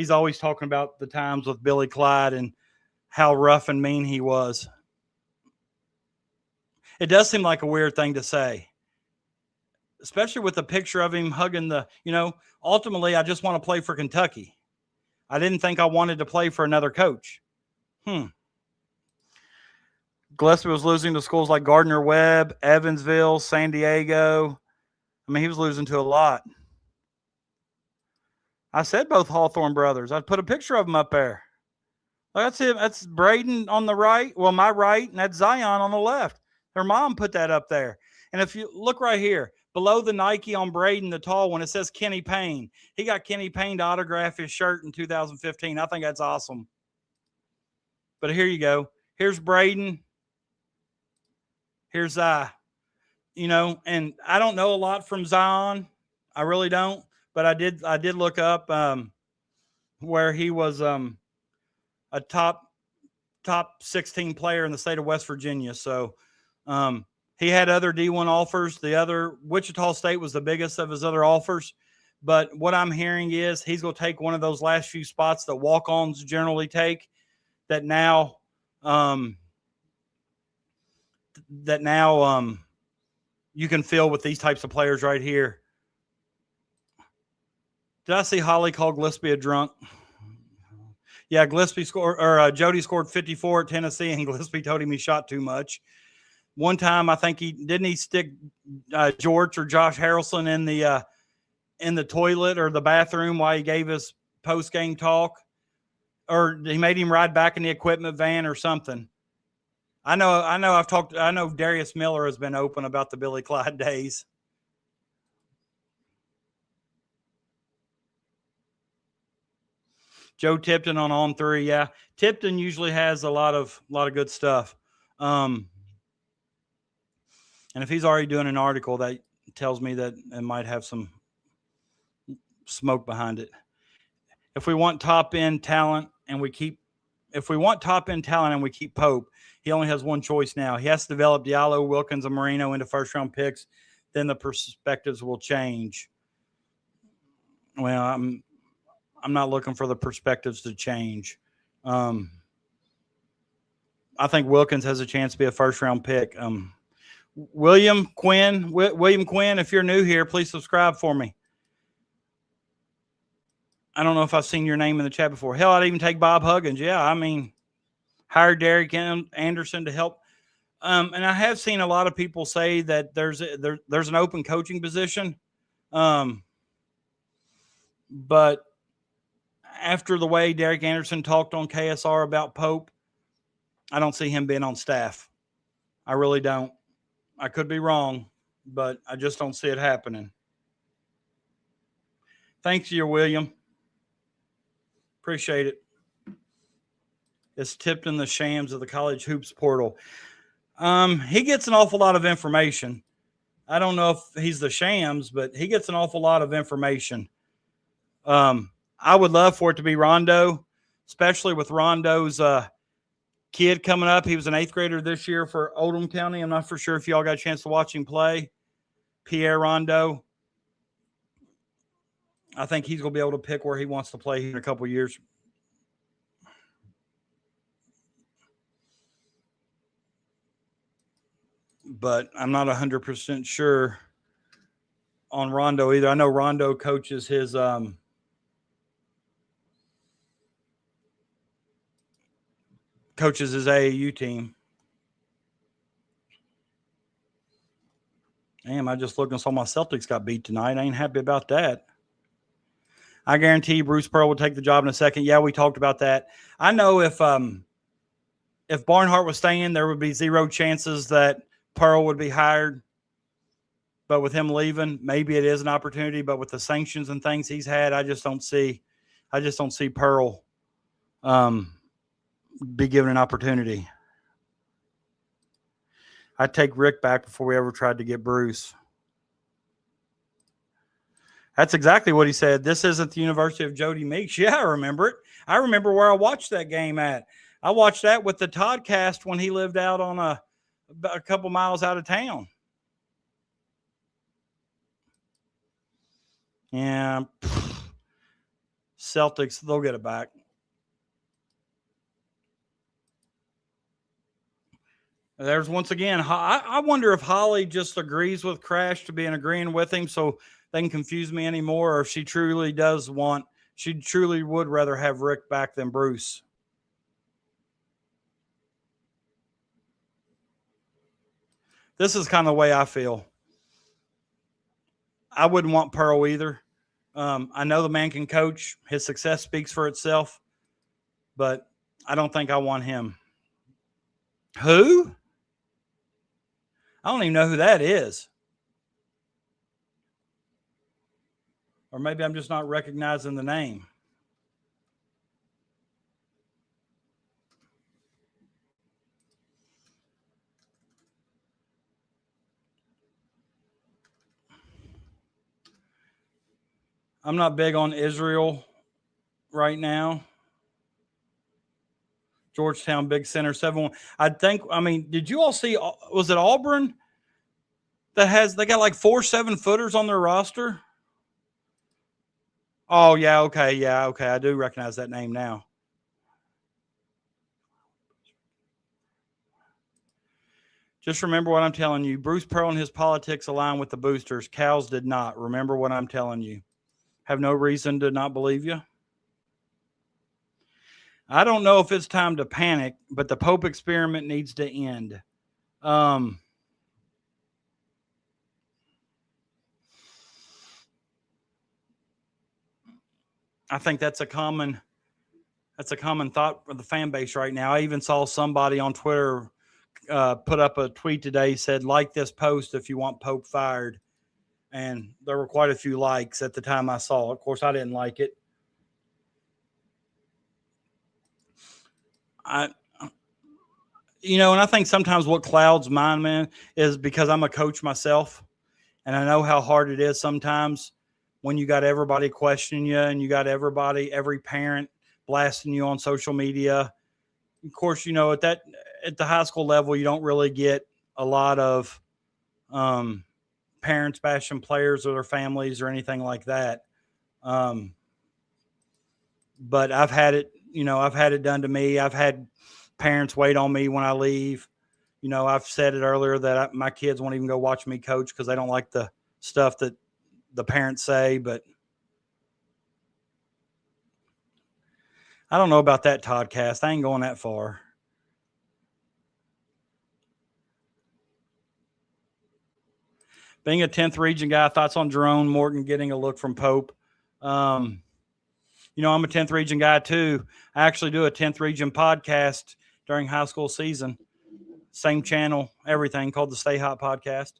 always talking about the times with Billy Clyde and how rough and mean he was. It does seem like a weird thing to say, especially with the picture of him hugging ultimately, I just want to play for Kentucky. I didn't think I wanted to play for another coach. Gillespie was losing to schools like Gardner-Webb, Evansville, San Diego. I mean, he was losing to a lot. I said both Hawthorne brothers. I'd put a picture of them up there. That's him. That's Braden on the right. Well, my right, and that's Zion on the left. Their mom put that up there. And if you look right here, below the Nike on Braden, the tall one, it says Kenny Payne. He got Kenny Payne to autograph his shirt in 2015. I think that's awesome. But here you go. Here's Braden. Here's you know, and I don't know a lot from Zion. I really don't. But I did look up where he was a top 16 player in the state of West Virginia. So he had other D1 offers. The other, Wichita State was the biggest of his other offers. But what I'm hearing is he's going to take one of those last few spots that walk-ons generally take, that now you can fill with these types of players right here. Did I see Holly call Gillespie a drunk? Yeah, Gillespie scored, or Jody scored 54 at Tennessee, and Gillespie told him he shot too much. One time, I think he stick George or Josh Harrelson in the toilet or the bathroom while he gave his post-game talk, or he made him ride back in the equipment van or something. I know Darius Miller has been open about the Billy Clyde days. Joe Tipton on 3. Yeah. Tipton usually has a lot of good stuff. And if he's already doing an article, that tells me that it might have some smoke behind it. If we want top end talent and we keep Pope, he only has one choice now. He has to develop Diallo, Wilkins, and Marino into first-round picks. Then the perspectives will change. Well, I'm not looking for the perspectives to change. I think Wilkins has a chance to be a first-round pick. William Quinn, if you're new here, please subscribe for me. I don't know if I've seen your name in the chat before. Hell, I'd even take Bob Huggins. Yeah, I mean, hire Derek Anderson to help. And I have seen a lot of people say that there's an open coaching position. But after the way Derek Anderson talked on KSR about Pope, I don't see him being on staff. I really don't. I could be wrong, but I just don't see it happening. Thanks, you, William. Appreciate it. It's tipped in the shams of the college hoops portal. He gets an awful lot of information. I don't know if he's the shams, but he gets an awful lot of information. I would love for it to be Rondo, especially with Rondo's kid coming up. He was an 8th grader this year for Oldham County. I'm not for sure if y'all got a chance to watch him play. Pierre Rondo. I think he's going to be able to pick where he wants to play in a couple of years. But I'm not 100% sure on Rondo either. I know Rondo coaches his AAU team. Damn, I just looked and saw my Celtics got beat tonight. I ain't happy about that. I guarantee Bruce Pearl will take the job in a second. Yeah, we talked about that. I know if Barnhart was staying, there would be zero chances that Pearl would be hired. But with him leaving, maybe it is an opportunity. But with the sanctions and things he's had, I just don't see Pearl be given an opportunity. I'd take Rick back before we ever tried to get Bruce. That's exactly what he said. This isn't the University of Jody Meeks. Yeah, I remember it. I remember where I watched that game at. I watched that with the Toddcast when he lived out on a couple miles out of town. Yeah. Celtics, they'll get it back. There's once again, I wonder if Holly just agrees with Crash to be agreeing with him so they can confuse me anymore, or if she truly would rather have Rick back than Bruce. This is kind of the way I feel. I wouldn't want Pearl either. I know the man can coach. His success speaks for itself, but I don't think I want him. Who? I don't even know who that is. Or maybe I'm just not recognizing the name. I'm not big on Israel right now. Georgetown Big Center 7-1. I mean, did you all see, was it Auburn they got like 4 7-footers on their roster? Oh, yeah, okay. I do recognize that name now. Just remember what I'm telling you. Bruce Pearl and his politics align with the boosters. Cal's did not. Remember what I'm telling you. Have no reason to not believe you. I don't know if it's time to panic, but the Pope experiment needs to end. I think that's a common thought for the fan base right now. I even saw somebody on Twitter put up a tweet today, said, like this post if you want Pope fired. And there were quite a few likes at the time I saw it. Of course, I didn't like it. And I think sometimes what clouds mine, man, is because I'm a coach myself. And I know how hard it is sometimes when you got everybody questioning you and you got every parent blasting you on social media. Of course, at the high school level, you don't really get a lot of parents bashing players or their families or anything like that. But I've had it done to me. I've had parents wait on me when I leave. I've said it earlier that my kids won't even go watch me coach because they don't like the stuff that the parents say. But I don't know about that, Toddcast. I ain't going that far. Being a 10th region guy, thoughts on Jerome Morton getting a look from Pope? I'm a 10th region guy too. I actually do a 10th region podcast during high school season. Same channel, everything, called the Stay Hot Podcast.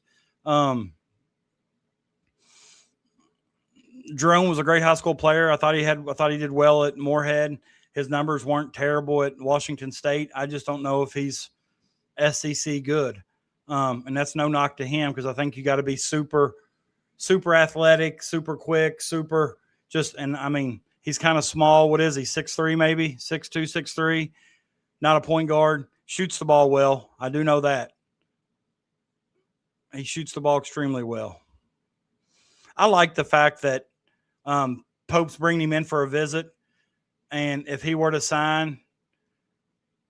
Jerome was a great high school player. I thought he did well at Moorhead. His numbers weren't terrible at Washington State. I just don't know if he's SEC good. And that's no knock to him because I think you got to be super, super athletic, super quick, he's kind of small. What is he, 6'3", maybe? 6'2", 6'3". Not a point guard. Shoots the ball well. I do know that. He shoots the ball extremely well. I like the fact that Pope's bringing him in for a visit. And if he were to sign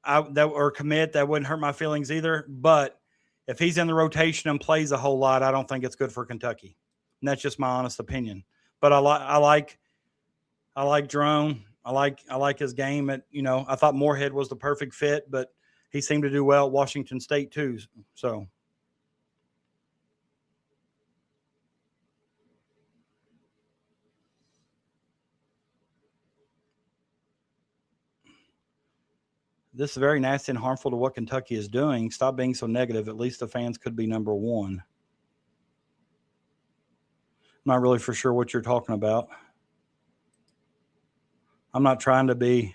or commit, that wouldn't hurt my feelings either. But if he's in the rotation and plays a whole lot, I don't think it's good for Kentucky. And that's just my honest opinion. But I like Jerome. I like his game. I thought Moorhead was the perfect fit, but he seemed to do well at Washington State too. So. This is very nasty and harmful to what Kentucky is doing. Stop being so negative. At least the fans could be number one. I'm not really for sure what you're talking about. I'm not trying to be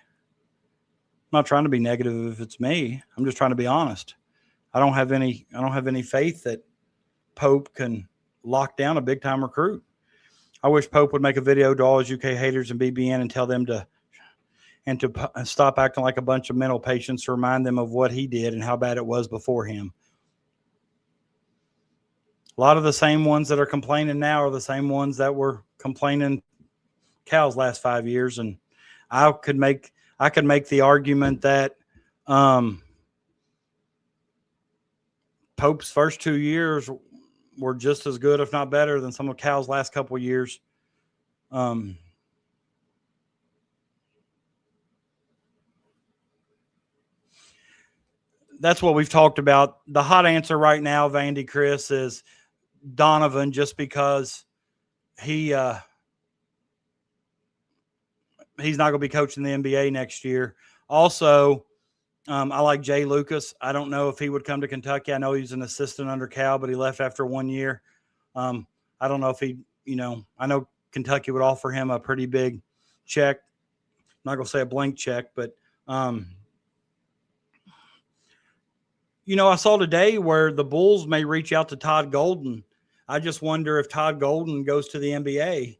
negative if it's me. I'm just trying to be honest. I don't have any faith that Pope can lock down a big time recruit. I wish Pope would make a video to all his UK haters and BBN and tell them to stop acting like a bunch of mental patients, to remind them of what he did and how bad it was before him. A lot of the same ones that are complaining now are the same ones that were complaining Cal's last 5 years. And I could make the argument that Pope's first 2 years were just as good, if not better, than some of Cal's last couple of years. That's what we've talked about. The hot answer right now, Vandy Chris, is Donovan, just because he's not going to be coaching the NBA next year. Also, I like Jay Lucas. I don't know if he would come to Kentucky. I know he's an assistant under Cal, but he left after 1 year. I don't know if he, I know Kentucky would offer him a pretty big check. I'm not going to say a blank check, but, I saw today where the Bulls may reach out to Todd Golden. I just wonder if Todd Golden goes to the NBA,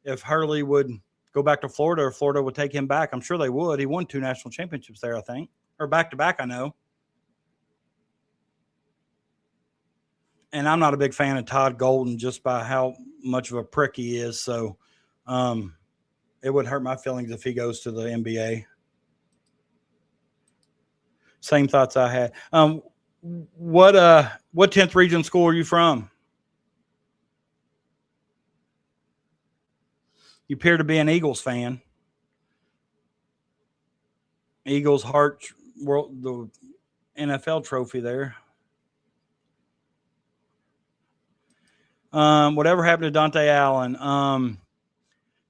if Hurley would go back to Florida or Florida would take him back. I'm sure they would. He won 2 national championships there, I think, or back-to-back, I know. And I'm not a big fan of Todd Golden just by how much of a prick he is. So it would hurt my feelings if he goes to the NBA. Same thoughts I had. What 10th region school are you from? You appear to be an Eagles fan. Eagles Heart World, the NFL trophy there. Whatever happened to Dante Allen?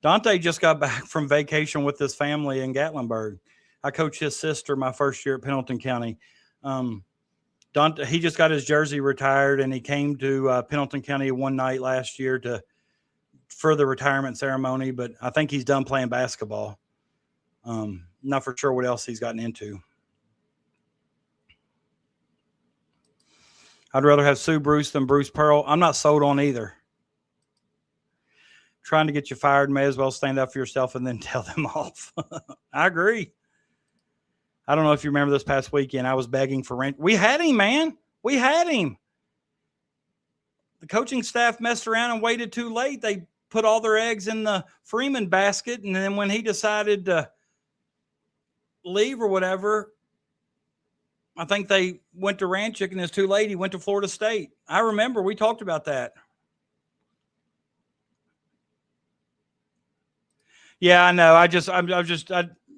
Dante just got back from vacation with his family in Gatlinburg. I coached his sister my first year at Pendleton County. Dante, he just got his jersey retired, and he came to Pendleton County one night last year for the retirement ceremony, but I think he's done playing basketball. Not for sure what else he's gotten into. I'd rather have Sue Bruce than Bruce Pearl. I'm not sold on either. Trying to get you fired, may as well stand up for yourself and then tell them off. I agree. I don't know if you remember this past weekend, I was begging for rent. We had him, man. We had him. The coaching staff messed around and waited too late. They put all their eggs in the Freeman basket, and then when he decided to leave or whatever, I think they went to Ranchick, and it's too late. He went to Florida State. I remember we talked about that. Yeah, I know.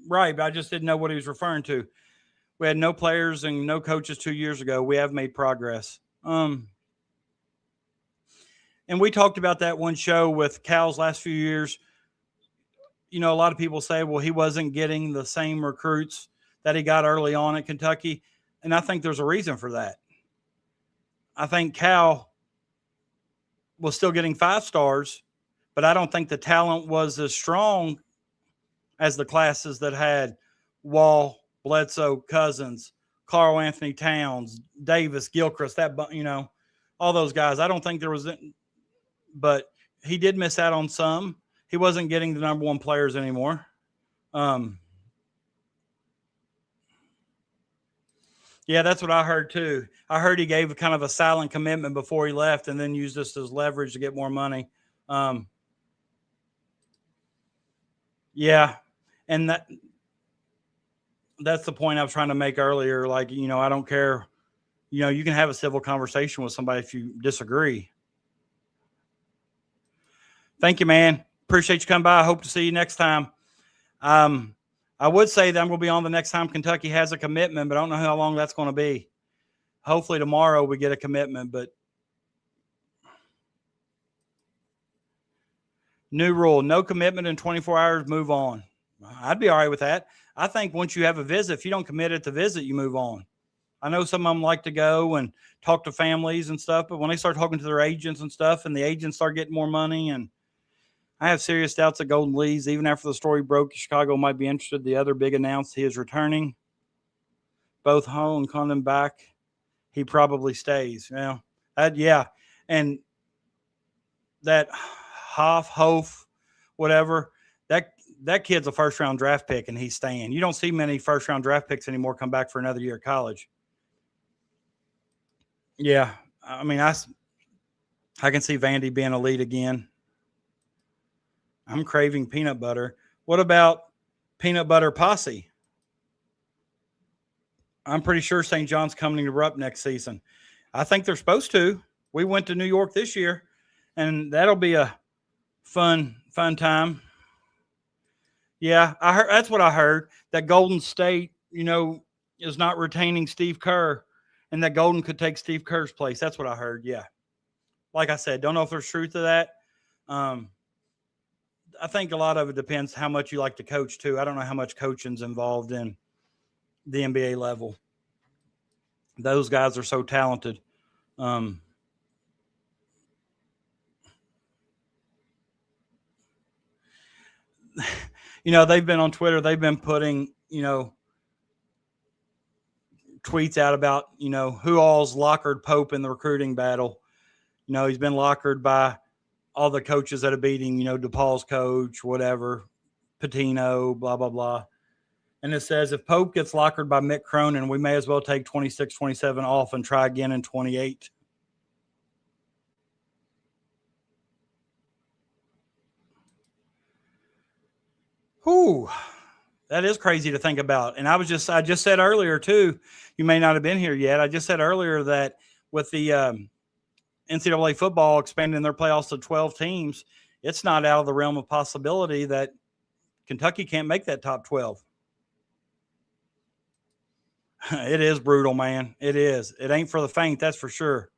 Right, but I just didn't know what he was referring to. We had no players and no coaches 2 years ago. We have made progress. And we talked about that one show with Cal's last few years. A lot of people say, well, he wasn't getting the same recruits that he got early on at Kentucky. And I think there's a reason for that. I think Cal was still getting 5 stars, but I don't think the talent was as strong as the classes that had Wall, Bledsoe, Cousins, Carl Anthony Towns, Davis, Gilchrist, all those guys. I don't think there was, but he did miss out on some. He wasn't getting the number 1 players anymore. Yeah, that's what I heard too. I heard he gave kind of a silent commitment before he left and then used this as leverage to get more money. Yeah. And that's the point I was trying to make earlier. Like, I don't care. You can have a civil conversation with somebody if you disagree. Thank you, man. Appreciate you coming by. I hope to see you next time. I would say that I'm going to be on the next time Kentucky has a commitment, but I don't know how long that's going to be. Hopefully tomorrow we get a commitment, but new rule, no commitment in 24 hours, move on. I'd be all right with that. I think once you have a visit, if you don't commit at the visit, you move on. I know some of them like to go and talk to families and stuff, but when they start talking to their agents and stuff and the agents start getting more money, and I have serious doubts that Golden Lee's, even after the story broke, Chicago might be interested. The other big announced he is returning. Both home and coming back. He probably stays. Yeah. And that Hof, whatever, that kid's a first-round draft pick, and he's staying. You don't see many first-round draft picks anymore come back for another year of college. Yeah, I mean, I can see Vandy being a lead again. I'm craving peanut butter. What about peanut butter posse? I'm pretty sure St. John's coming to Rupp next season. I think they're supposed to. We went to New York this year, and that'll be a fun time. Yeah, I heard. That's what I heard. That Golden State, is not retaining Steve Kerr, and that Golden could take Steve Kerr's place. That's what I heard. Yeah, like I said, don't know if there's truth to that. I think a lot of it depends how much you like to coach too. I don't know how much coaching's involved in the NBA level. Those guys are so talented. You know, they've been on Twitter. They've been putting, you know, tweets out about, you know, who all's lockered Pope in the recruiting battle. You know, he's been lockered by all the coaches that have beat him, you know, DePaul's coach, whatever, Pitino, blah, blah, blah. And it says, if Pope gets lockered by Mick Cronin, we may as well take 26, 27 off and try again in 28. Whew. That is crazy to think about. And I just said earlier too, you may not have been here yet. I just said earlier that with the NCAA football expanding their playoffs to 12 teams, it's not out of the realm of possibility that Kentucky can't make that top 12. It is brutal, man. It is. It ain't for the faint, that's for sure.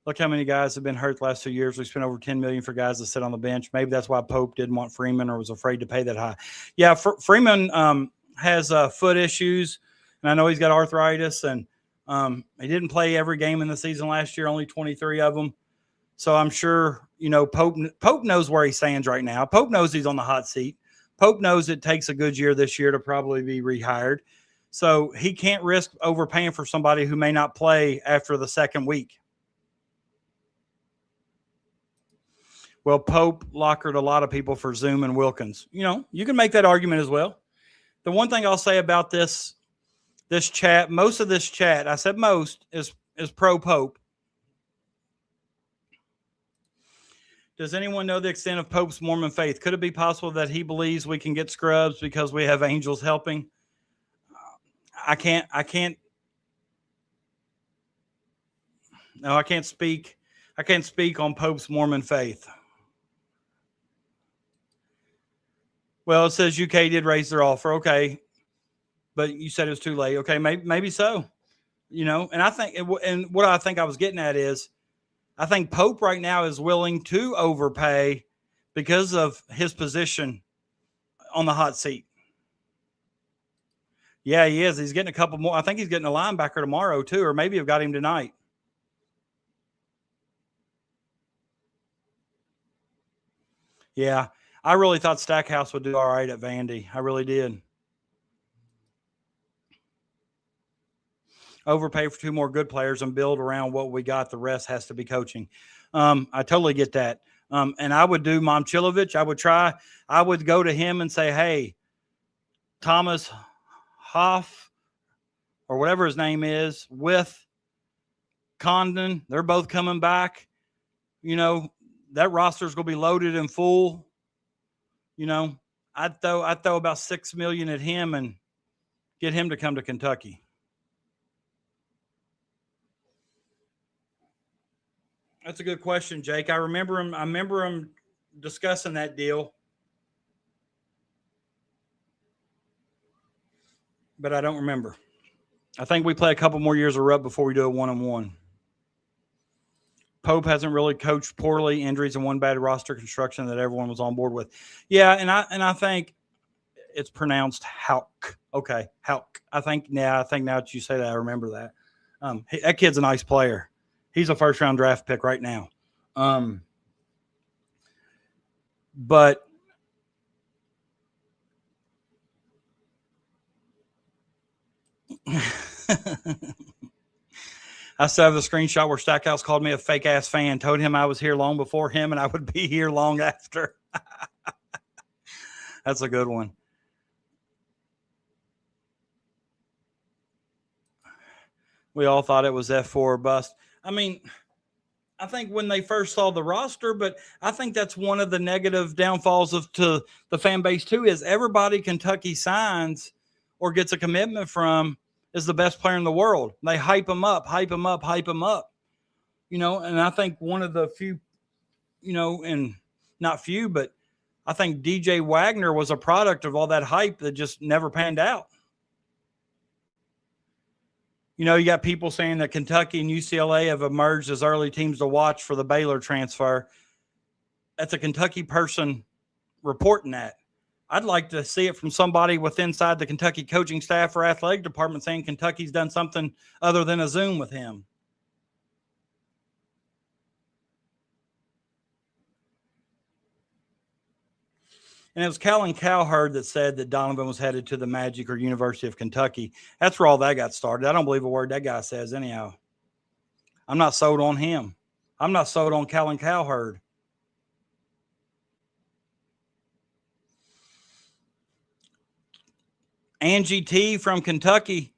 Look how many guys have been hurt the last 2 years. We spent over $10 million for guys to sit on the bench. Maybe that's why Pope didn't want Freeman or was afraid to pay that high. Yeah, Freeman has foot issues, and I know he's got arthritis, and he didn't play every game in the season last year, only 23 of them. So I'm sure, you know, Pope knows where he stands right now. Pope knows he's on the hot seat. Pope knows it takes a good year this year to probably be rehired. So he can't risk overpaying for somebody who may not play after the second week. Well, Pope lockered a lot of people for Zoom and Wilkins. You know, you can make that argument as well. The one thing I'll say about this chat, most of this chat, I said most, is pro Pope. Does anyone know the extent of Pope's Mormon faith? Could it be possible that he believes we can get scrubs because we have angels helping? I can't speak on Pope's Mormon faith. Well, it says UK did raise their offer. Okay. But you said it was too late. Okay. Maybe so, you know, and I think, and what I think I was getting at is I think Pope right now is willing to overpay because of his position on the hot seat. Yeah, he is. He's getting a couple more. I think he's getting a linebacker tomorrow too, or maybe have got him tonight. Yeah, I really thought Stackhouse would do all right at Vandy. I really did. Overpay for two more good players and build around what we got. The rest has to be coaching. I totally get that. And I would do Momchilovich. I would go to him and say, hey, Thomas Hoff or whatever his name is with Condon, they're both coming back. You know, that roster is going to be loaded and full. You know, I'd throw about $6 million at him and get him to come to Kentucky. That's a good question, Jake. I remember him discussing that deal, but I don't remember. I think we play a couple more years of Rupp before we do a one-on-one. Pope hasn't really coached poorly, injuries, and one bad roster construction that everyone was on board with. Yeah, and I think it's pronounced Hauk. Okay, Hauk. I think now that you say that, I remember that. That kid's a nice player. He's a first-round draft pick right now. But I still have the screenshot where Stackhouse called me a fake-ass fan, told him I was here long before him and I would be here long after. That's a good one. We all thought it was F4 or bust. I mean, I think when they first saw the roster, but I think that's one of the negative downfalls to the fan base too, is everybody Kentucky signs or gets a commitment from is the best player in the world. They hype him up. You know, and I think one of the few, you know, and not few, but I think DJ Wagner was a product of all that hype that just never panned out. You know, you got people saying that Kentucky and UCLA have emerged as early teams to watch for the Baylor transfer. That's a Kentucky person reporting that. I'd like to see it from somebody with inside the Kentucky coaching staff or athletic department saying Kentucky's done something other than a Zoom with him. And it was Callan Cowherd that said that Donovan was headed to the Magic or University of Kentucky. That's where all that got started. I don't believe a word that guy says anyhow. I'm not sold on him. I'm not sold on Callan Cowherd. Angie T from Kentucky,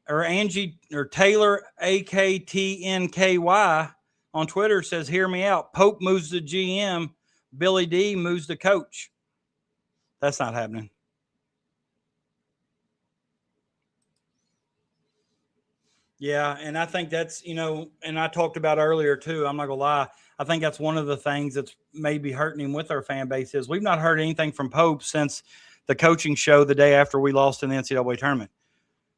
or Angie or Taylor AKTNKY on Twitter says, hear me out. Pope moves to GM. Billy D moves to coach. That's not happening. Yeah, and I think that's, and I talked about earlier too, I'm not going to lie, I think that's one of the things that's maybe hurting him with our fan base is we've not heard anything from Pope since the coaching show the day after we lost in the NCAA tournament.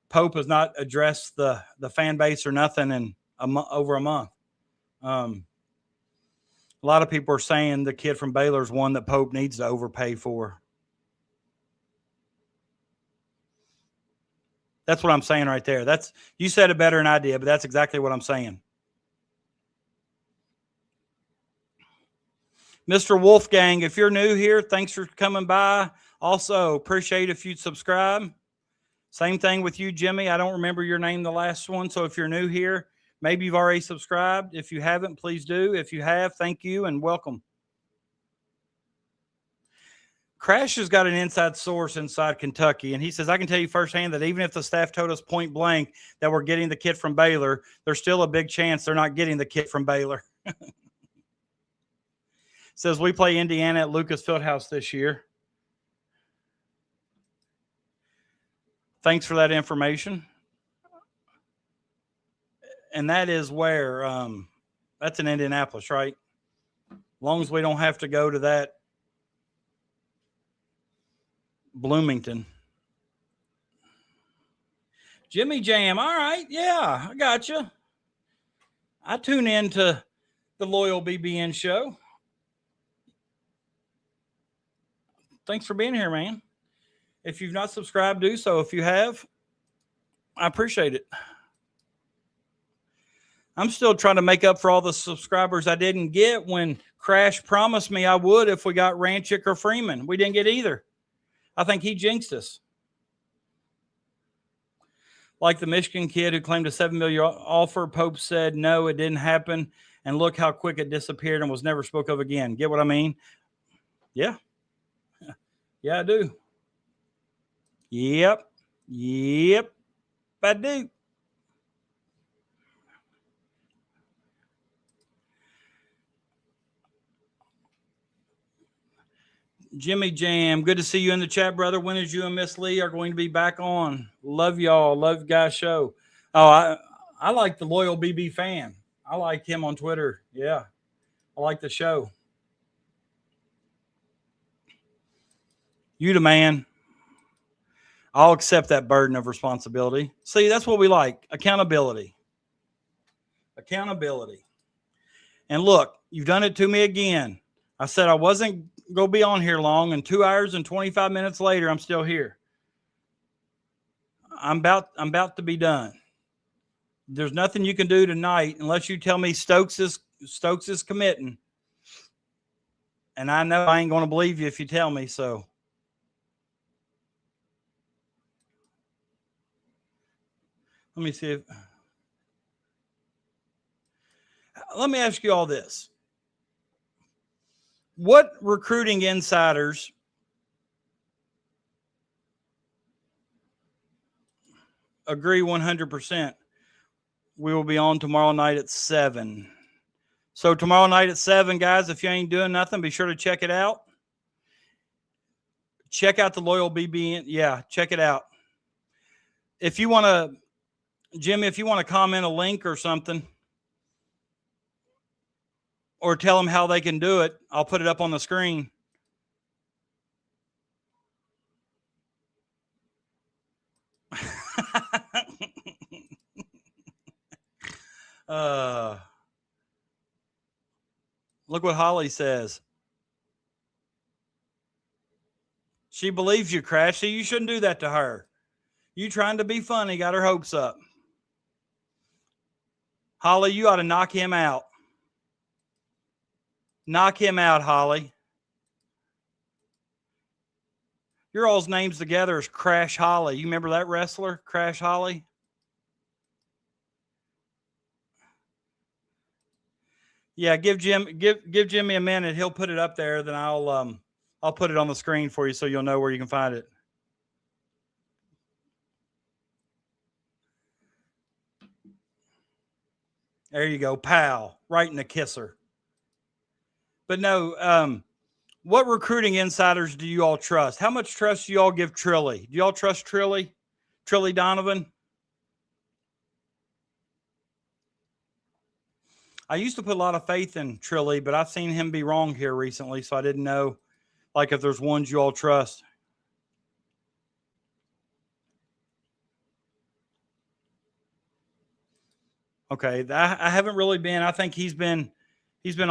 Pope has not addressed the fan base or nothing in over a month. A lot of people are saying the kid from Baylor is one that Pope needs to overpay for. That's what I'm saying right there. You said it better than I did, but that's exactly what I'm saying. Mr. Wolfgang, if you're new here, thanks for coming by. Also, appreciate if you'd subscribe. Same thing with you, Jimmy. I don't remember your name the last one, so if you're new here, maybe you've already subscribed. If you haven't, please do. If you have, thank you and welcome. Crash has got an inside source inside Kentucky, and he says, I can tell you firsthand that even if the staff told us point blank that we're getting the kid from Baylor, there's still a big chance they're not getting the kid from Baylor. Says we play Indiana at Lucas Fieldhouse this year. Thanks for that information. And that is where, that's in Indianapolis, right? As long as we don't have to go to that Bloomington. Jimmy Jam. All right. Yeah, I got you. I tune into the Loyal BBN show. Thanks for being here, man. If you've not subscribed, do so. If you have, I appreciate it. I'm still trying to make up for all the subscribers I didn't get when Crash promised me I would if we got Ranchick or Freeman. We didn't get either. I think he jinxed us. Like the Michigan kid who claimed a $7 million offer, Pope said, no, it didn't happen. And look how quick it disappeared and was never spoke of again. Get what I mean? Yeah. Yeah, I do. Yep, I do. Jimmy Jam, good to see you in the chat, brother. When is you and Miss Lee are going to be back on? Love y'all. Love you guys' show. Oh, I like the Loyal BB fan. I like him on Twitter. Yeah, I like the show. You the man. I'll accept that burden of responsibility. See, that's what we like. Accountability. Accountability. And look, you've done it to me again. I said I wasn't going to be on here long, and 2 hours and 25 minutes later, I'm still here. I'm about to be done. There's nothing you can do tonight unless you tell me Stokes is committing. And I know I ain't going to believe you if you tell me so. Let me see if. Let me ask you all this. What recruiting insiders agree 100%? We will be on tomorrow night at 7. So tomorrow night at 7, guys, if you ain't doing nothing, be sure to check it out. Check out the Loyal BBN. Yeah, check it out. If you want to, Jimmy, if you want to comment a link or something, or tell them how they can do it, I'll put it up on the screen. Look what Holly says. She believes you, Crash. See, you shouldn't do that to her. You trying to be funny, got her hopes up. Holly, you ought to knock him out. Knock him out, Holly. Your all's names together is Crash Holly. You remember that wrestler, Crash Holly? Yeah, give Jimmy a minute. He'll put it up there. Then I'll put it on the screen for you so you'll know where you can find it. There you go, pal, right in the kisser. But no, what recruiting insiders do you all trust? How much trust do you all give Trilly? Do you all trust Trilly Donovan? I used to put a lot of faith in Trilly, but I've seen him be wrong here recently, so I didn't know, like, if there's ones you all trust. Okay, I haven't really been. I think he's been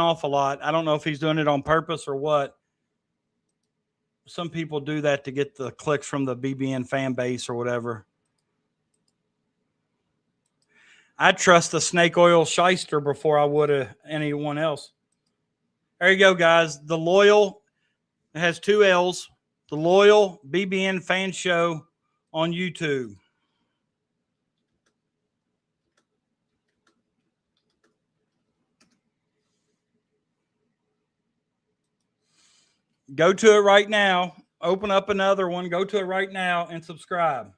off a lot. I don't know if he's doing it on purpose or what. Some people do that to get the clicks from the BBN fan base or whatever. I trust the snake oil shyster before I would anyone else. There you go, guys. The Loyal, it has 2 L's. The Loyal BBN Fan Show on YouTube. Go to it right now. Open up another one. Go to it right now and subscribe.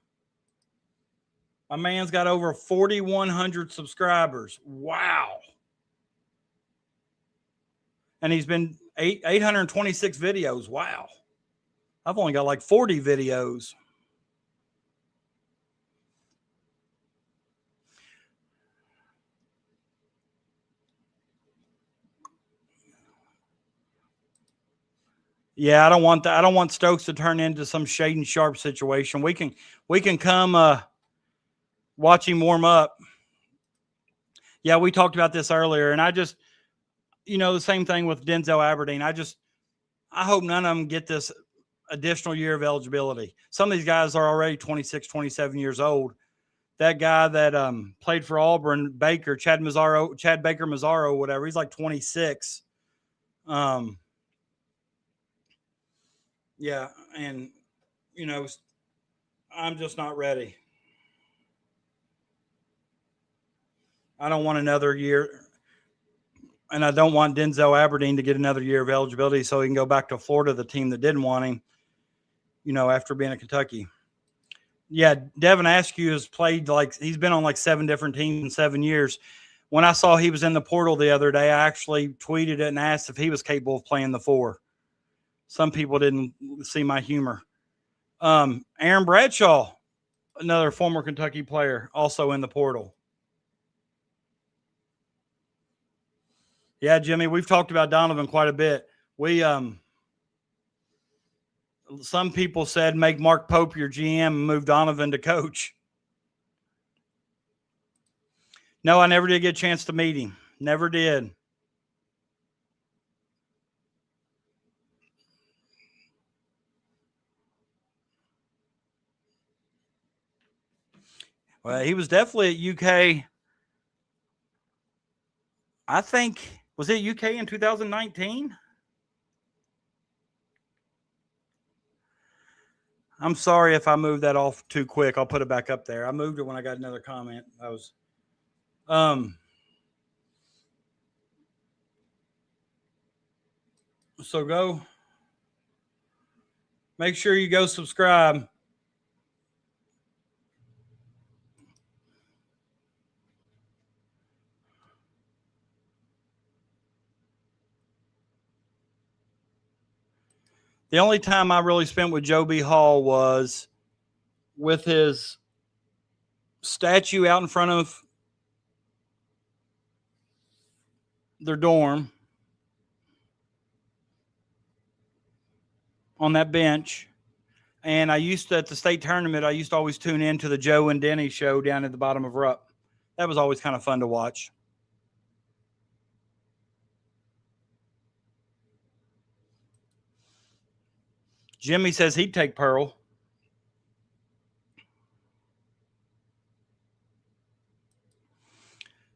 My man's got over 4,100 subscribers. Wow. And he's been 826 videos. Wow. I've only got like 40 videos. Yeah, I don't want that. I don't want Stokes to turn into some Shaden Sharp situation. We can come watch him warm up. Yeah, we talked about this earlier, and I just, the same thing with Denzel Aberdeen. I hope none of them get this additional year of eligibility. Some of these guys are already 26, 27 years old. That guy that played for Auburn, Baker, Chad Baker Mazzaro, whatever, he's like 26. Yeah, and, I'm just not ready. I don't want another year, and I don't want Denzel Aberdeen to get another year of eligibility so he can go back to Florida, the team that didn't want him, after being at Kentucky. Yeah, Devin Askew has played he's been on like 7 different teams in 7 years. When I saw he was in the portal the other day, I actually tweeted it and asked if he was capable of playing the 4. Some people didn't see my humor. Aaron Bradshaw, another former Kentucky player, also in the portal. Yeah, Jimmy, we've talked about Donovan quite a bit. Some people said make Mark Pope your GM and move Donovan to coach. No, I never did get a chance to meet him. Never did. Well, he was definitely at UK. I think, was it UK in 2019? I'm sorry if I moved that off too quick. I'll put it back up there. I moved it when I got another comment. So go. Make sure you go subscribe. The only time I really spent with Joe B. Hall was with his statue out in front of their dorm on that bench. And I used to, at the state tournament, I used to always tune in to the Joe and Denny show down at the bottom of Rupp. That was always kind of fun to watch. Jimmy says he'd take Pearl.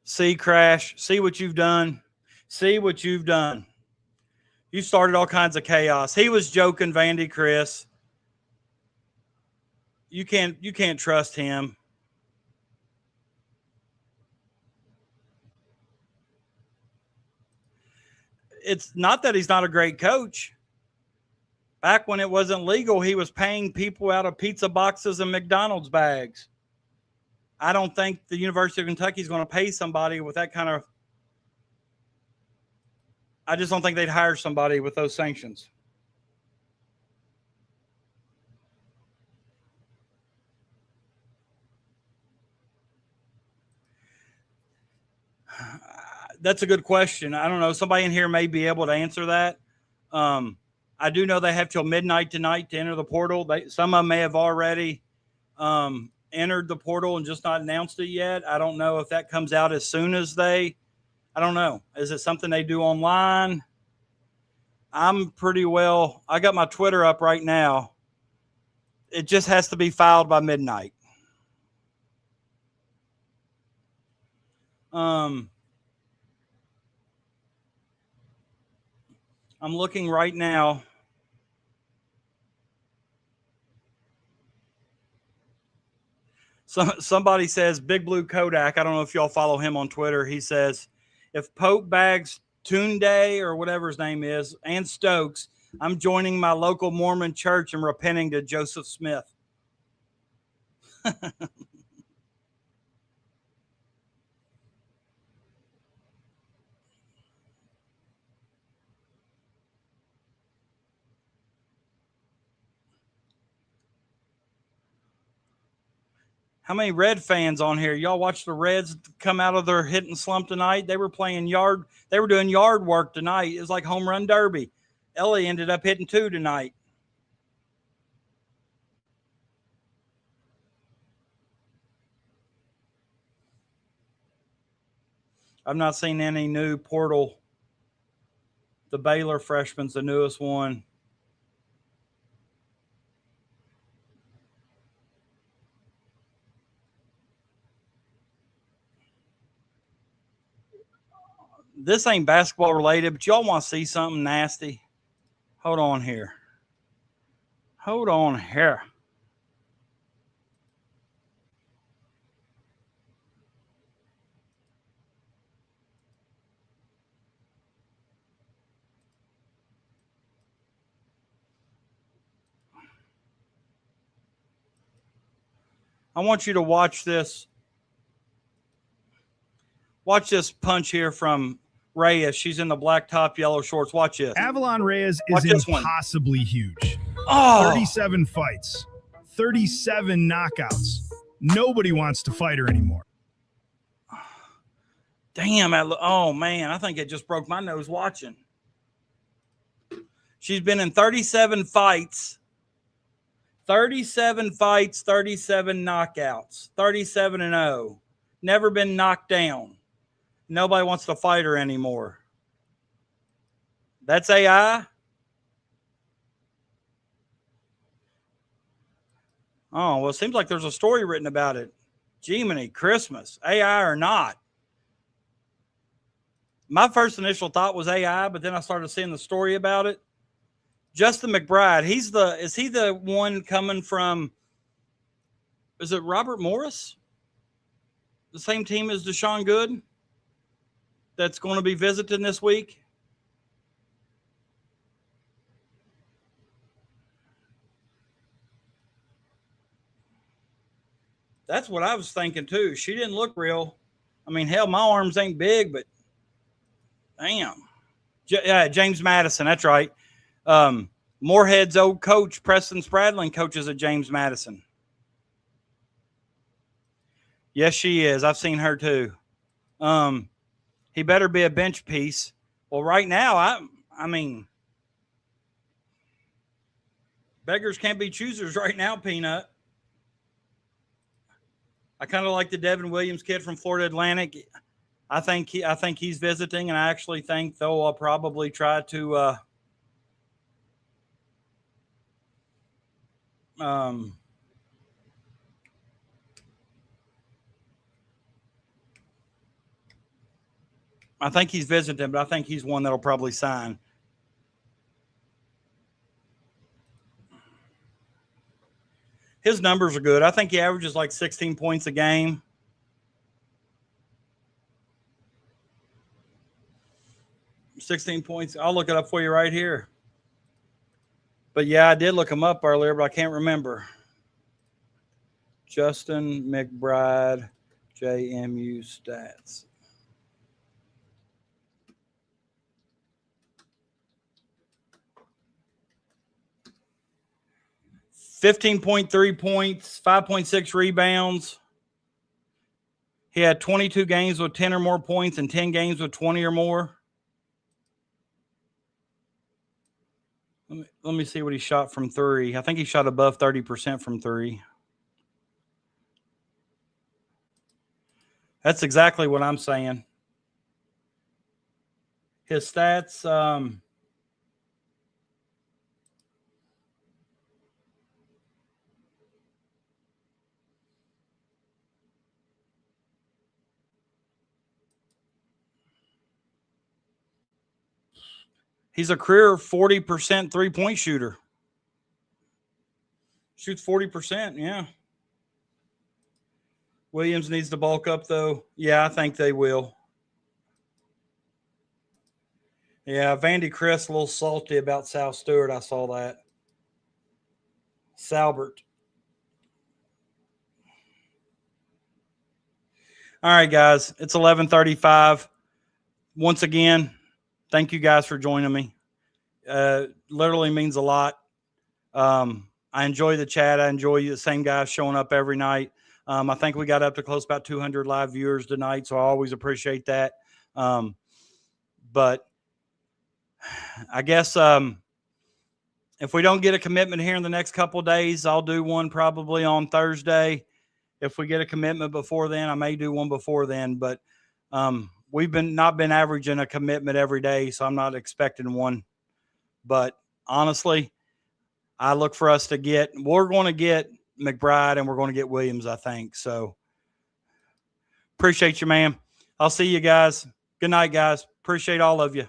See, Crash, see what you've done. See what you've done. You started all kinds of chaos. He was joking, Vandy, Chris. You can't trust him. It's not that he's not a great coach. Back when it wasn't legal, he was paying people out of pizza boxes and McDonald's bags. I don't think the University of Kentucky is going to pay somebody with that kind of. I just don't think they'd hire somebody with those sanctions. That's a good question. I don't know. Somebody in here may be able to answer that. I do know they have till midnight tonight to enter the portal. Some of them may have already entered the portal and just not announced it yet. I don't know if that comes out as soon as I don't know. Is it something they do online? I got my Twitter up right now. It just has to be filed by midnight. I'm looking right now. Somebody says Big Blue Kodak. I don't know if y'all follow him on Twitter. He says, if Pope bags Tunde or whatever his name is and Stokes, I'm joining my local Mormon church and repenting to Joseph Smith. How many Red fans on here? Y'all watch the Reds come out of their hit and slump tonight? They were doing yard work tonight. It was like home run derby. Ellie ended up hitting 2 tonight. I've not seen any new portal. The Baylor freshman's the newest one. This ain't basketball related, but y'all want to see something nasty? Hold on here. I want you to watch this. Watch this punch here from Reyes. She's in the black top, yellow shorts. Watch this. Avalon Reyes is impossibly huge. Oh, 37 fights, 37 knockouts. Nobody wants to fight her anymore. Damn. Oh, man. I think it just broke my nose watching. She's been in 37 fights. 37 fights, 37 knockouts, 37-0. Never been knocked down. Nobody wants to fight her anymore. That's AI? Oh, well, it seems like there's a story written about it. Jiminy Christmas, AI or not. My first initial thought was AI, but then I started seeing the story about it. Justin McBride, is he the one coming from, is it Robert Morris? The same team as Deshaun Good that's going to be visiting this week? That's what I was thinking too. She didn't look real. I mean, hell, my arms ain't big, but damn. Yeah, James Madison, that's right. Moorhead's old coach, Preston Spradlin, coaches at James Madison. Yes, she is. I've seen her too. He better be a bench piece. Well, right now, I mean, beggars can't be choosers right now, Peanut. I kind of like the Devin Williams kid from Florida Atlantic. I think he's visiting, and I actually think they'll probably try to I think he's visiting, but I think he's one that'll probably sign. His numbers are good. I think he averages like 16 points a game. I'll look it up for you right here. But yeah, I did look him up earlier, but I can't remember. Justin McBride, JMU stats. $15.3 points, 5.6 rebounds. He had 22 games with 10 or more points and 10 games with 20 or more. Let me see what he shot from three. I think he shot above 30% from three. That's exactly what I'm saying. His stats, he's a career 40% three-point shooter. Shoots 40%, yeah. Williams needs to bulk up, though. Yeah, I think they will. Yeah, Vandy Chris a little salty about Sal Stewart. I saw that. Salbert. All right, guys. It's 11:35. Once again, thank you guys for joining me. Literally means a lot. I enjoy the chat. I enjoy the same guys showing up every night. I think we got up to close about 200 live viewers tonight, so I always appreciate that. But I guess if we don't get a commitment here in the next couple of days, I'll do one probably on Thursday. If we get a commitment before then, I may do one before then. But we've not been averaging a commitment every day, so I'm not expecting one. But honestly, I look for us to we're going to get McBride and we're going to get Williams, I think. So appreciate you, man. I'll see you guys. Good night, guys. Appreciate all of you.